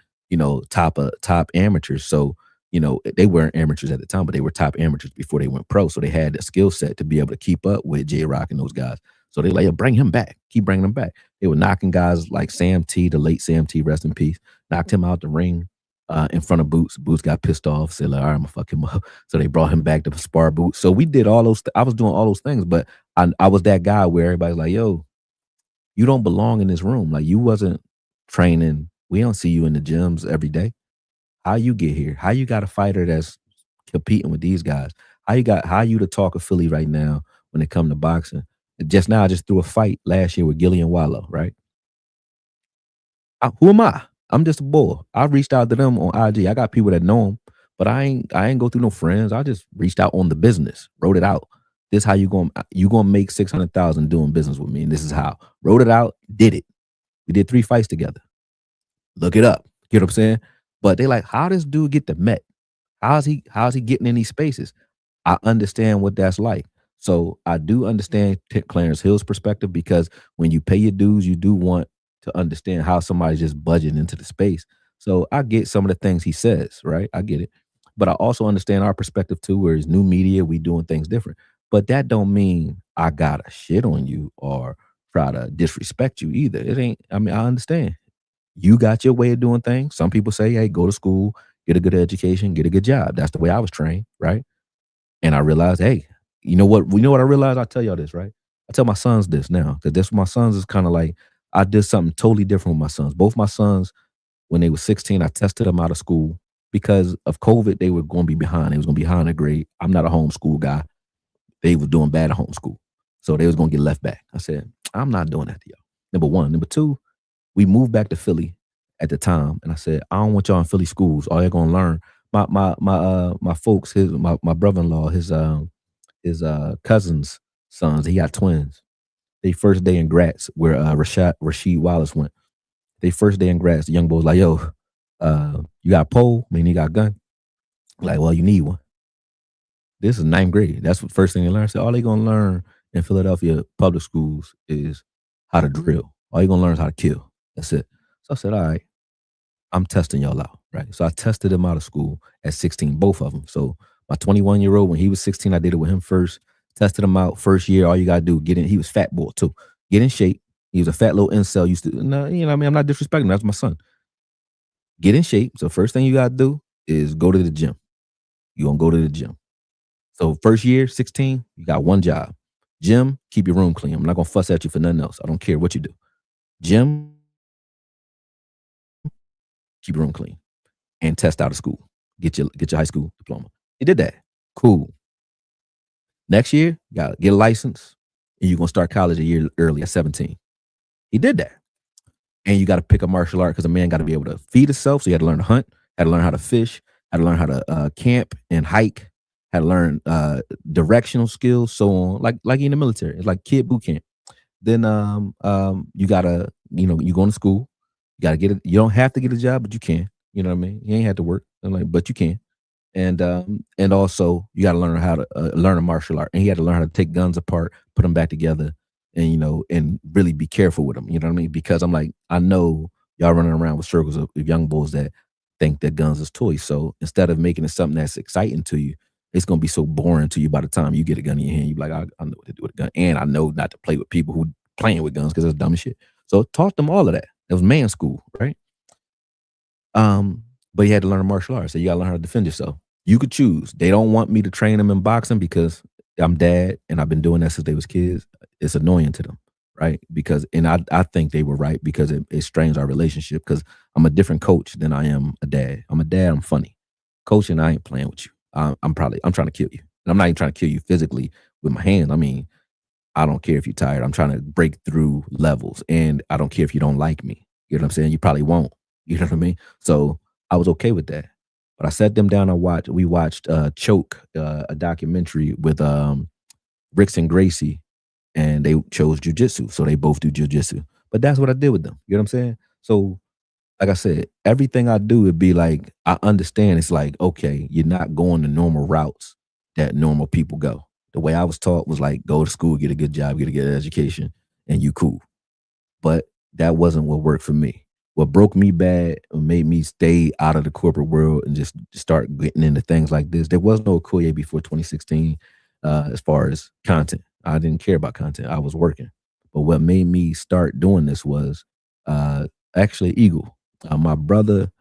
top amateurs. So, they weren't amateurs at the time, but they were top amateurs before they went pro. So they had a skill set to be able to keep up with J-Rock and those guys. So they like, yeah, bring him back. Keep bringing him back. They were knocking guys like Sam T, the late Sam T, rest in peace, knocked him out the ring in front of Boots. Boots got pissed off, said, like, all right, I'm gonna fuck him up. So they brought him back to spar Boots. So we did all those, I was doing all those things, but I was that guy where everybody's like, yo, you don't belong in this room. Like you wasn't training. We don't see you in the gyms every day. How you get here? How you got a fighter that's competing with these guys? How you the talk of Philly right now when it come to boxing? Just now, I just threw a fight last year with Gillian Wallow, right? Who am I? I'm just a boy. I reached out to them on IG. I got people that know them, but I ain't go through no friends. I just reached out on the business, wrote it out. This how you gonna make 600,000 doing business with me, and this is how. Wrote it out, did it. We did 3 fights together. Look it up. You know what I'm saying? But they like, how does dude get the Met? How's he getting in these spaces? I understand what that's like. So I do understand Clarence Hill's perspective because when you pay your dues, you do want to understand how somebody's just budgeting into the space. So I get some of the things he says, right? I get it. But I also understand our perspective too, where it's new media, we doing things different. But that don't mean I gotta shit on you or try to disrespect you either. It ain't, I mean, I understand. You got your way of doing things. Some people say, hey, go to school, get a good education, get a good job. That's the way I was trained, right? And I realized, hey, you know what? I realized? I'll tell y'all this, right? I tell my sons this now, because this my sons is kind of like, I did something totally different with my sons. Both my sons, when they were 16, I tested them out of school because of COVID. They were going to be behind. They was going to be behind a grade. I'm not a homeschool guy. They was doing bad at homeschool. So they was going to get left back. I said, I'm not doing that to y'all. Number one. Number two, we moved back to Philly at the time. And I said, I don't want y'all in Philly schools. All you're going to learn. My folks, my brother-in-law, his cousin's sons, he got twins. They first day in Gratz, where Rasheed Wallace went. They first day in Gratz, the young boy was like, yo, you got a pole? I mean, you got a gun? Like, well, you need one. This is 9th grade. That's what first thing they learn. So all they gonna learn in Philadelphia public schools is how to drill. All you gonna learn is how to kill. That's it. So I said, all right, I'm testing y'all out, right? So I tested them out of school at 16, both of them. So my 21-year-old, when he was 16, I did it with him first. Tested him out first year. All you gotta do, get in. He was fat boy too. Get in shape. He was a fat little incel. Used to, no, you know what I mean? I'm not disrespecting him. That's my son. Get in shape. So first thing you gotta do is go to the gym. You gonna go to the gym. So first year, 16, you got one job. Gym, keep your room clean. I'm not gonna fuss at you for nothing else. I don't care what you do. Gym, keep your room clean. And test out of school. Get your high school diploma. He did that. Cool. Next year, you gotta get a license, and you're gonna start college a year early at 17. He did that. And you got to pick a martial art because a man got to be able to feed himself. So you had to learn to hunt, had to learn how to fish, had to learn how to camp and hike, had to learn directional skills, so on. Like in the military, it's like kid boot camp. Then you gotta, you go to school, you gotta get it. You don't have to get a job, but you can. You know what I mean? You ain't had to work, but you can. And also you got to learn how to learn a martial art. And he had to learn how to take guns apart, put them back together, and and really be careful with them. You know what I mean? Because I'm like, I know y'all running around with circles of young bulls that think that guns is toys. So instead of making it something that's exciting to you, it's gonna be so boring to you by the time you get a gun in your hand. You be like, I know what to do with a gun, and I know not to play with people who playing with guns because that's dumb as shit. So taught them all of that. It was man school, right? But you had to learn martial arts. So you gotta learn how to defend yourself. You could choose. They don't want me to train them in boxing because I'm dad and I've been doing that since they was kids. It's annoying to them, right? Because I think they were right because it strains our relationship because I'm a different coach than I am a dad. I'm a dad, I'm funny. Coaching, I ain't playing with you. I'm trying to kill you. And I'm not even trying to kill you physically with my hands. I mean, I don't care if you're tired. I'm trying to break through levels. And I don't care if you don't like me. You know what I'm saying? You probably won't. You know what I mean? So I was okay with that. But I sat them down and we watched Choke, a documentary with Ricks and Gracie, and they chose jujitsu. So they both do jujitsu. But that's what I did with them. You know what I'm saying? So like I said, everything I do would be like, I understand it's like, okay, you're not going the normal routes that normal people go. The way I was taught was like, go to school, get a good job, get a good education, and you cool. But that wasn't what worked for me. What broke me bad and made me stay out of the corporate world and just start getting into things like this. There was no Okoye before 2016 as far as content. I didn't care about content. I was working. But what made me start doing this was actually Eagle. My brother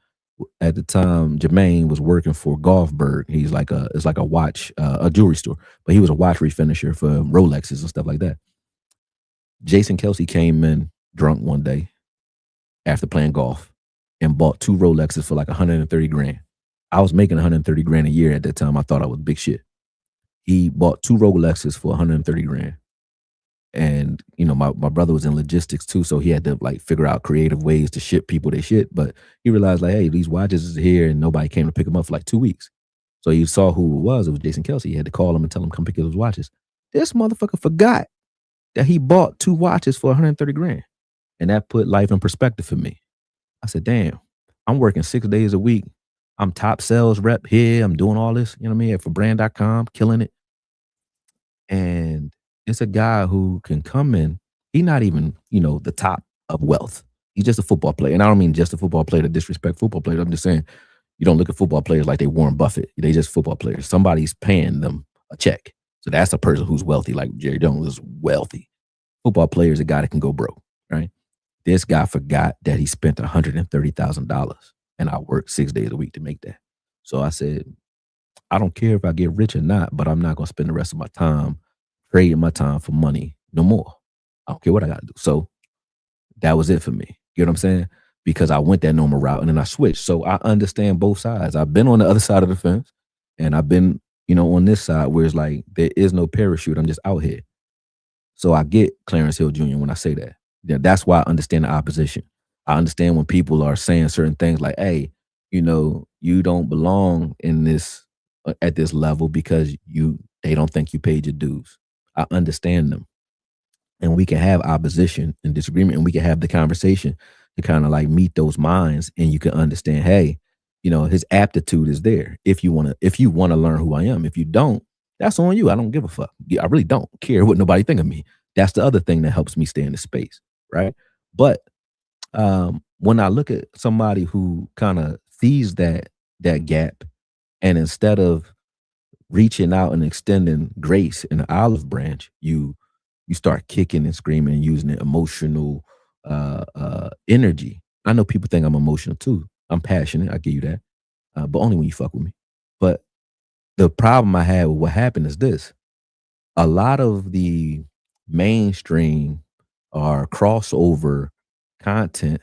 at the time, Jermaine, was working for Golfberg. He's like it's like a watch, a jewelry store, but he was a watch refinisher for Rolexes and stuff like that. Jason Kelsey came in drunk one day after playing golf and bought 2 Rolexes for like 130 grand. I was making 130 grand a year at that time. I thought I was big shit. He bought 2 Rolexes for 130 grand. And, my brother was in logistics too. So he had to like figure out creative ways to ship people their shit. But he realized like, hey, these watches is here and nobody came to pick them up for like 2 weeks. So he saw who it was. It was Jason Kelsey. He had to call him and tell him, come pick up those watches. This motherfucker forgot that he bought 2 watches for 130 grand. And that put life in perspective for me. I said, damn, I'm working 6 days a week. I'm top sales rep here. I'm doing all this, you know what I mean, for brand.com, killing it. And it's a guy who can come in. He's not even, the top of wealth. He's just a football player. And I don't mean just a football player to disrespect football players. I'm just saying, you don't look at football players like they Warren Buffett. They just football players. Somebody's paying them a check. So that's a person who's wealthy, like Jerry Jones is wealthy. Football player is a guy that can go broke, right? This guy forgot that he spent $130,000 and I worked 6 days a week to make that. So I said, I don't care if I get rich or not, but I'm not going to spend the rest of my time trading my time for money no more. I don't care what I got to do. So that was it for me. You know what I'm saying? Because I went that normal route and then I switched. So I understand both sides. I've been on the other side of the fence and I've been, on this side where it's like, there is no parachute. I'm just out here. So I get Clarence Hill Jr. when I say that. Yeah, that's why I understand the opposition. I understand when people are saying certain things like, hey, you don't belong in this at this level because they don't think you paid your dues. I understand them. And we can have opposition and disagreement and we can have the conversation to kind of like meet those minds and you can understand, hey, his aptitude is there if you want to learn who I am. If you don't, that's on you. I don't give a fuck. I really don't care what nobody think of me. That's the other thing that helps me stay in the space, right? But when I look at somebody who kind of sees that gap and instead of reaching out and extending grace in an olive branch, you start kicking and screaming and using the emotional energy. I know people think I'm emotional too. I'm passionate. I give you that. But only when you fuck with me. But The problem I had with what happened is this: a lot of the mainstream or crossover content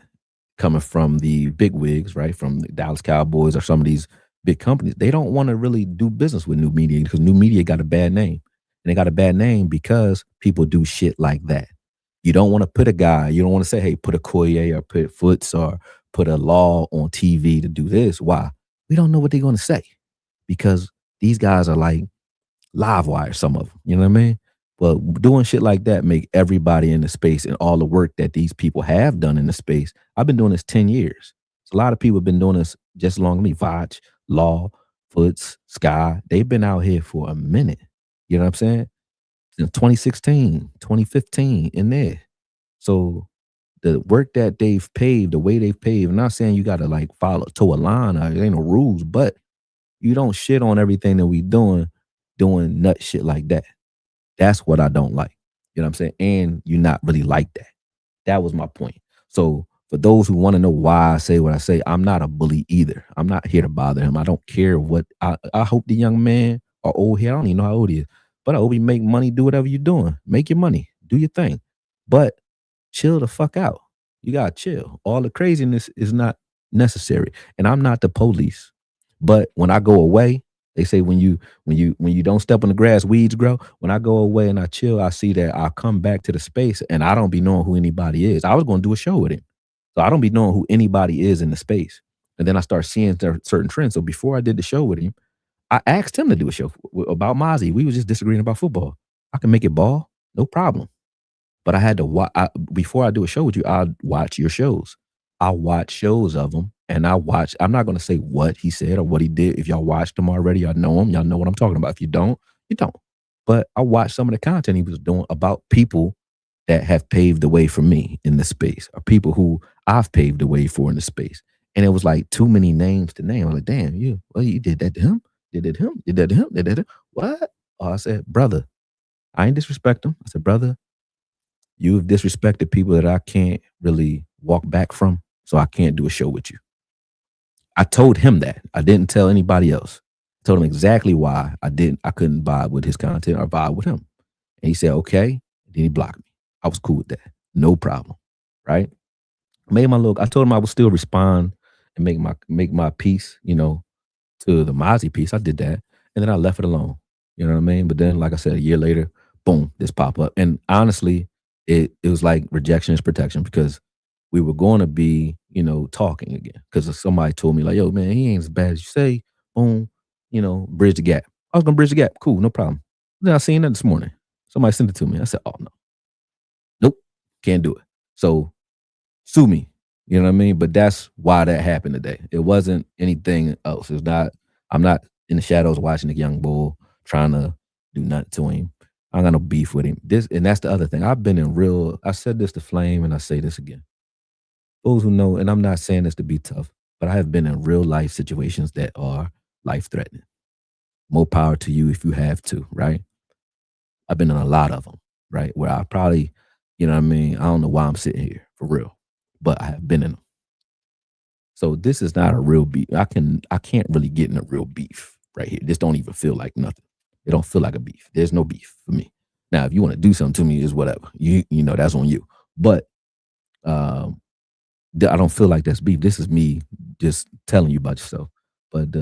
coming from the big wigs, right? From the Dallas Cowboys or some of these big companies, they don't want to really do business with new media because new media got a bad name. And they got a bad name because people do shit like that. You don't want to put a guy, you don't want to say, hey, put a Koye or put Foots or put a Law on TV to do this. Why? We don't know what they're going to say because these guys are like live wire, some of them, you know what I mean? But doing shit like that make everybody in the space and all the work that these people have done in the space. I've been doing this 10 years. So a lot of people have been doing this just as long as me. Vach, Law, Foots, Sky, they've been out here for a minute. You know what I'm saying? Since 2016, 2015, in there. So the work that they've paved, the way they've paved, I'm not saying you got to like follow toe a line, or there ain't no rules, but you don't shit on everything that we doing nut shit like that. That's what I don't like. You know what I'm saying? And you're not really like that. That was my point. So for those who want to know why I say what I say, I'm not a bully either. I'm not here to bother him. I don't care what I hope the young man or old here, I don't even know how old he is, but I hope you make money, do whatever you're doing. Make your money, do your thing. But chill the fuck out. You gotta chill. All the craziness is not necessary. And I'm not the police. But when I go away, they say when you don't step on the grass, weeds grow. When I go away and I chill, I see that I come back to the space and I don't be knowing who anybody is. I was going to do a show with him. So I don't be knowing who anybody is in the space. And then I start seeing certain trends. So before I did the show with him, I asked him to do a show about Mozzie. We was just disagreeing about football. I can make it ball, no problem. But I had to watch, before I do a show with you, I'll watch your shows. I'll watch shows of them. And I'm not going to say what he said or what he did. If y'all watched him already, y'all know him. Y'all know what I'm talking about. If you don't, you don't. But I watched some of the content he was doing about people that have paved the way for me in the space, or people who I've paved the way for in the space. And it was like too many names to name. I was like, damn, you did that to him? Did that to him? Did that to him? Did that to him? What? Oh, I said, brother, I ain't disrespect him. I said, brother, you've disrespected people that I can't really walk back from, so I can't do a show with you. I told him that. I didn't tell anybody else. I told him exactly why I couldn't vibe with his content or vibe with him. And he said, okay. And then he blocked me. I was cool with that. No problem. Right? I told him I would still respond and make my piece, to the Mozzie piece. I did that. And then I left it alone. You know what I mean? But then, like I said, a year later, boom, this pop up. And honestly, it was like rejection is protection, because we were going to be, talking again, because somebody told me like, yo, man, he ain't as bad as you say. Boom, bridge the gap. I was going to bridge the gap. Cool, no problem. Then I seen that this morning. Somebody sent it to me. I said, oh, no. Nope, can't do it. So sue me. You know what I mean? But that's why that happened today. It wasn't anything else. I'm not in the shadows watching the young bull trying to do nothing to him. I got no beef with him. And that's the other thing. I said this to Flame, and I say this again. Those who know, and I'm not saying this to be tough, but I have been in real life situations that are life-threatening. More power to you if you have to, right? I've been in a lot of them, right? Where I probably, I don't know why I'm sitting here, for real, but I have been in them. So this is not a real beef. I can't really get in a real beef right here. This don't even feel like nothing. It don't feel like a beef. There's no beef for me. Now, if you want to do something to me, is whatever. You know, that's on you. But I don't feel like that's beef. This is me just telling you about yourself. But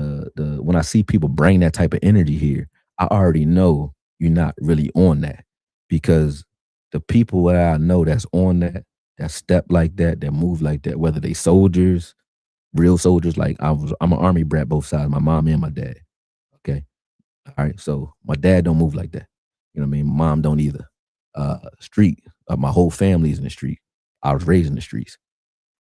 when I see people bring that type of energy here, I already know you're not really on that, because the people that I know that's on that step like that move like that, whether they soldiers, real soldiers, like I'm an Army brat, both sides, my mom and my dad. Okay. All right. So my dad don't move like that. You know what I mean? Mom don't either. Street, my whole family's in the street. I was raised in the streets.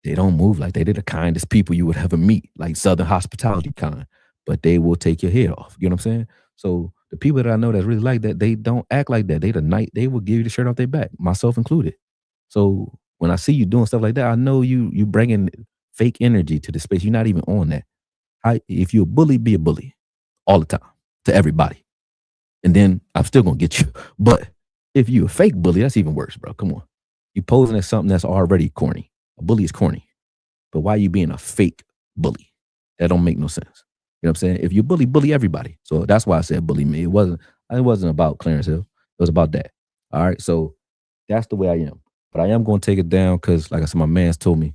They don't move like that. They're the kindest people you would ever meet, like Southern hospitality kind, but they will take your head off. You know what I'm saying? So the people that I know that's really like that, they don't act like that. They will give you the shirt off their back, myself included. So when I see you doing stuff like that, I know you bringing fake energy to the space. You're not even on that. If you're a bully, be a bully all the time to everybody. And then I'm still going to get you. But if you're a fake bully, that's even worse, bro. Come on. You posing as something that's already corny. A bully is corny. But why are you being a fake bully? That don't make no sense. You know what I'm saying? If you bully everybody. So that's why I said bully me. It wasn't about Clarence Hill. It was about that. All right. So that's the way I am. But I am going to take it down because, like I said, my man's told me,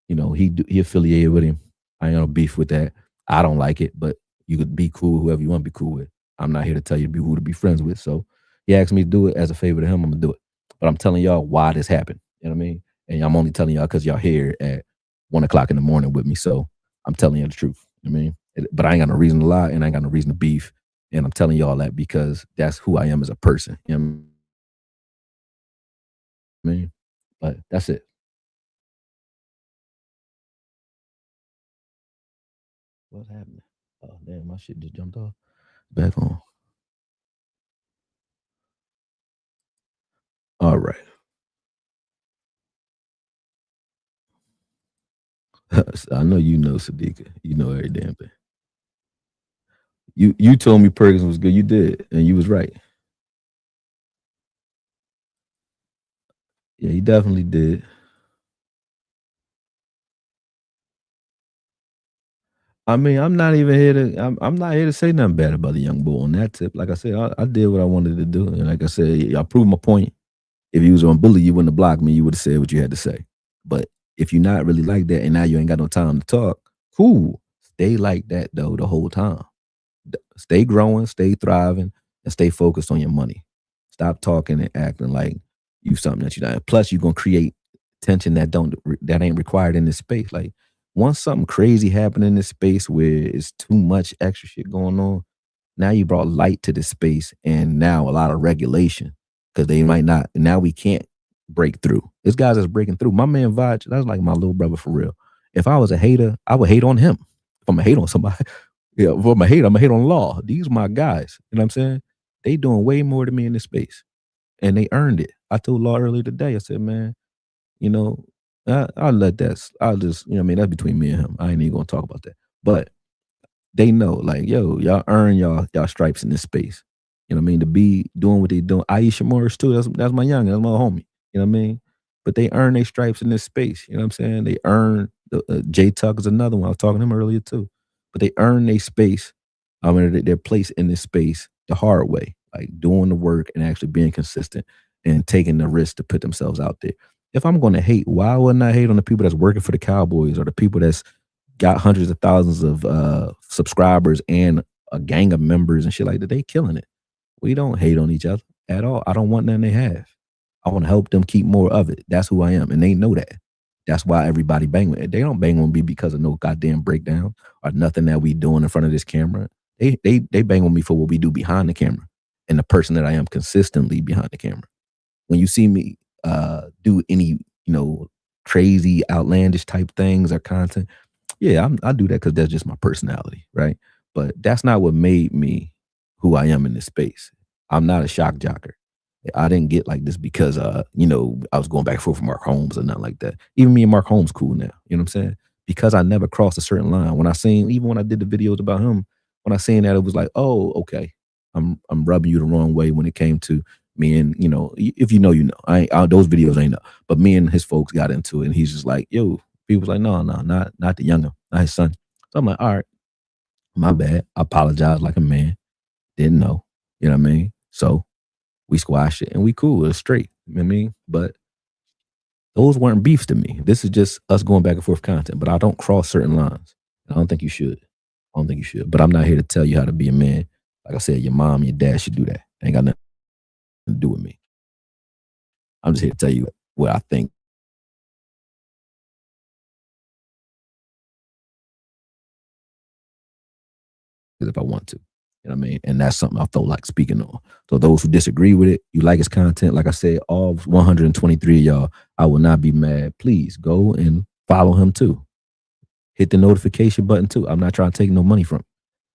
he affiliated with him. I ain't gonna beef with that. I don't like it, but you could be cool with whoever you want to be cool with. I'm not here to tell you to be who to be friends with. So he asked me to do it as a favor to him. I'm gonna do it. But I'm telling y'all why this happened. You know what I mean? And I'm only telling y'all because y'all here at 1 o'clock in the morning with me. So I'm telling you the truth. You know what I mean? But I ain't got no reason to lie and I ain't got no reason to beef. And I'm telling y'all that because that's who I am as a person. You know what I mean? But that's it. What's happening? Oh damn, my shit just jumped off. Back on. All right. I know you know Sadiqa. You know every damn thing. You told me Perkins was good. You did, and you was right. Yeah, he definitely did. I mean, I'm not even here to. I'm not here to say nothing bad about the young bull on that tip. Like I said, I did what I wanted to do, and like I said, I proved my point. If you was on bully, you wouldn't have blocked me. You would have said what you had to say. But if you're not really like that, and now you ain't got no time to talk, cool. Stay like that though the whole time. Stay growing, stay thriving, and stay focused on your money. Stop talking and acting like you something that you're not. Plus, you're gonna create tension that ain't required in this space. Like once something crazy happened in this space where it's too much extra shit going on, now you brought light to this space and now a lot of regulation because they might not. Now we can't break through. This guy's just breaking through. My man Vaj, that's like my little brother for real. If I was a hater, I would hate on him. If I'm a hate on somebody, yeah, if I'm a hate, I'm a hate on law. These are my guys. You know what I'm saying? They doing way more than me in this space. And they earned it. I told Law earlier today, I said, man, you know, I'll let that, I'll just, you know what I mean? That's between me and him. I ain't even gonna talk about that. But they know, like, yo, y'all earn y'all stripes in this space. You know what I mean? To be doing what they doing. Aisha Morris too. That's my young, that's my homie. You know what I mean? But they earn their stripes in this space. You know what I'm saying? They earn. Jay Tuck is another one. I was talking to him earlier too. But they earn their space. I mean, their place in this space the hard way, like doing the work and actually being consistent and taking the risk to put themselves out there. If I'm going to hate, why wouldn't I hate on the people that's working for the Cowboys or the people that's got hundreds of thousands of subscribers and a gang of members and shit like that? They killing it. We don't hate on each other at all. I don't want nothing they have. I want to help them keep more of it. That's who I am, and they know that. That's why everybody bang with it. They don't bang on me because of no goddamn breakdown or nothing that we doing in front of this camera. They bang on me for what we do behind the camera and the person that I am consistently behind the camera. When you see me do any, crazy, outlandish type things or content, yeah, I do that because that's just my personality, right? But that's not what made me who I am in this space. I'm not a shock jocker. I didn't get like this because I was going back and forth with Mark Holmes or nothing like that. Even me and Mark Holmes cool now. You know what I'm saying? Because I never crossed a certain line. Even when I did the videos about him, when I seen that, it was like, oh, okay. I'm rubbing you the wrong way when it came to me and, if you know, those videos ain't up. But me and his folks got into it and he's just like, yo, people was like, no, not the younger, not his son. So I'm like, all right, my bad. I apologize like a man. Didn't know. You know what I mean? So we squash it and we cool. It's straight. You know what I mean? But those weren't beefs to me. This is just us going back and forth content. But I don't cross certain lines. I don't think you should. I don't think you should. But I'm not here to tell you how to be a man. Like I said, your mom, your dad should do that. They ain't got nothing to do with me. I'm just here to tell you what I think. If I want to. You know what I mean? And that's something I felt like speaking on. So those who disagree with it, you like his content, like I said, all 123 of y'all, I will not be mad. Please go and follow him too. Hit the notification button too. I'm not trying to take no money from him.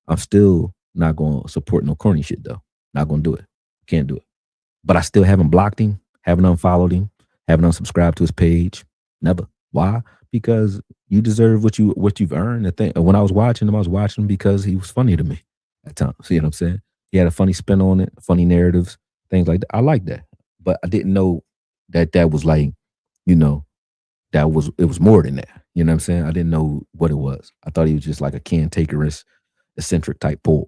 I'm still not going to support no corny shit though. Not going to do it. Can't do it. But I still haven't blocked him, haven't unfollowed him, haven't unsubscribed to his page. Never. Why? Because you deserve what you've earned. When I was watching him, I was watching him because he was funny to me at times. You know what I'm saying? He had a funny spin on it, funny narratives, things like that. I like that. But I didn't know that was like, it was more than that. You know what I'm saying? I didn't know what it was. I thought he was just like a cantankerous, eccentric type boy.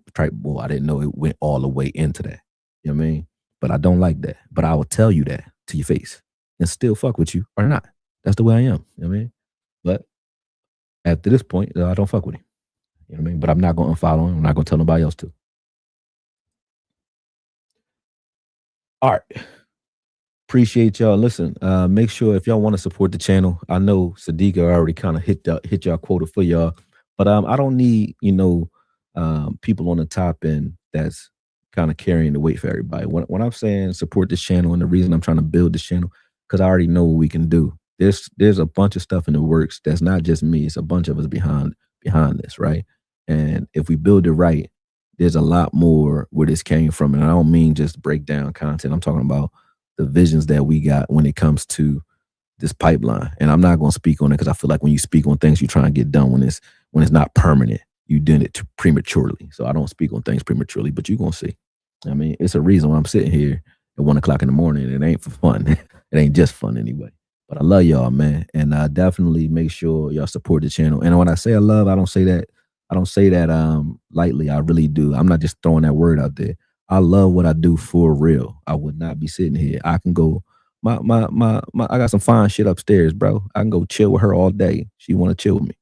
I didn't know it went all the way into that. You know what I mean? But I don't like that. But I will tell you that to your face and still fuck with you or not. That's the way I am. You know what I mean? But after this point, I don't fuck with him. You know what I mean? But I'm not going to unfollow him. I'm not going to tell nobody else to. All right. Appreciate y'all. Listen, make sure if y'all want to support the channel, I know Sadiqa already kind of hit y'all quota for y'all, but I don't need, people on the top end that's kind of carrying the weight for everybody. When I'm saying support this channel, and the reason I'm trying to build this channel, because I already know what we can do. There's a bunch of stuff in the works that's not just me. It's a bunch of us behind this, right? And if we build it right, there's a lot more where this came from. And I don't mean just breakdown content. I'm talking about the visions that we got when it comes to this pipeline. And I'm not going to speak on it because I feel like when you speak on things, you try and get done when it's not permanent. You did it prematurely. So I don't speak on things prematurely, but you're going to see. I mean, it's a reason why I'm sitting here at 1 o'clock in the morning. It ain't for fun. It ain't just fun anyway. But I love y'all, man. And definitely make sure y'all support the channel. And when I say I love, I don't say that lightly. I really do. I'm not just throwing that word out there. I love what I do for real. I would not be sitting here. I can go, I got some fine shit upstairs, bro. I can go chill with her all day. She want to chill with me.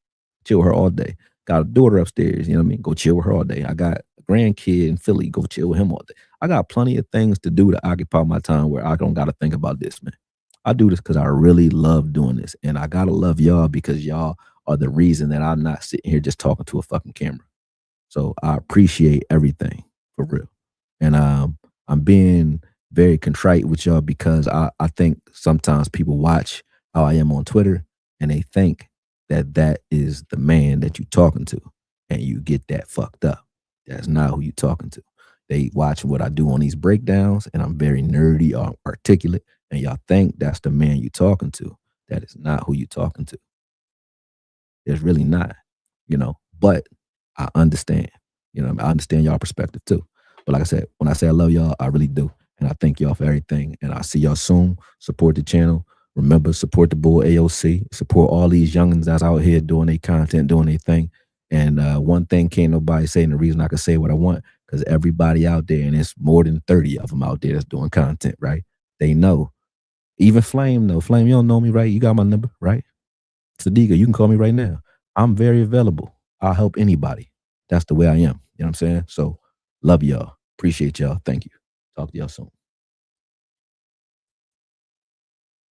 Chill with her all day. Got a daughter upstairs, you know what I mean? Go chill with her all day. I got a grandkid in Philly. Go chill with him all day. I got plenty of things to do to occupy my time where I don't got to think about this, man. I do this because I really love doing this. And I got to love y'all because y'all are the reason that I'm not sitting here just talking to a fucking camera. So I appreciate everything for real. And I'm being very contrite with y'all because I think sometimes people watch how I am on Twitter and they think that is the man that you talking to, and you get that fucked up. That's not who you talking to. They watch what I do on these breakdowns, and I'm very nerdy or articulate, and y'all think that's the man you talking to. That is not who you talking to. It's really not, but I understand. I understand y'all perspective too. But like I said, when I say I love y'all, I really do. And I thank y'all for everything. And I'll see y'all soon. Support the channel. Remember, support the Bull AOC. Support all these youngins that's out here doing their content, doing their thing. And one thing can't nobody say, and the reason I can say what I want, because everybody out there, and it's more than 30 of them out there that's doing content, right? They know. Even Flame, though. Flame, you don't know me, right? You got my number, right? Sadiqa, you can call me right now. I'm very available. I'll help anybody. That's the way I am. You know what I'm saying? So love y'all. Appreciate y'all. Thank you. Talk to y'all soon.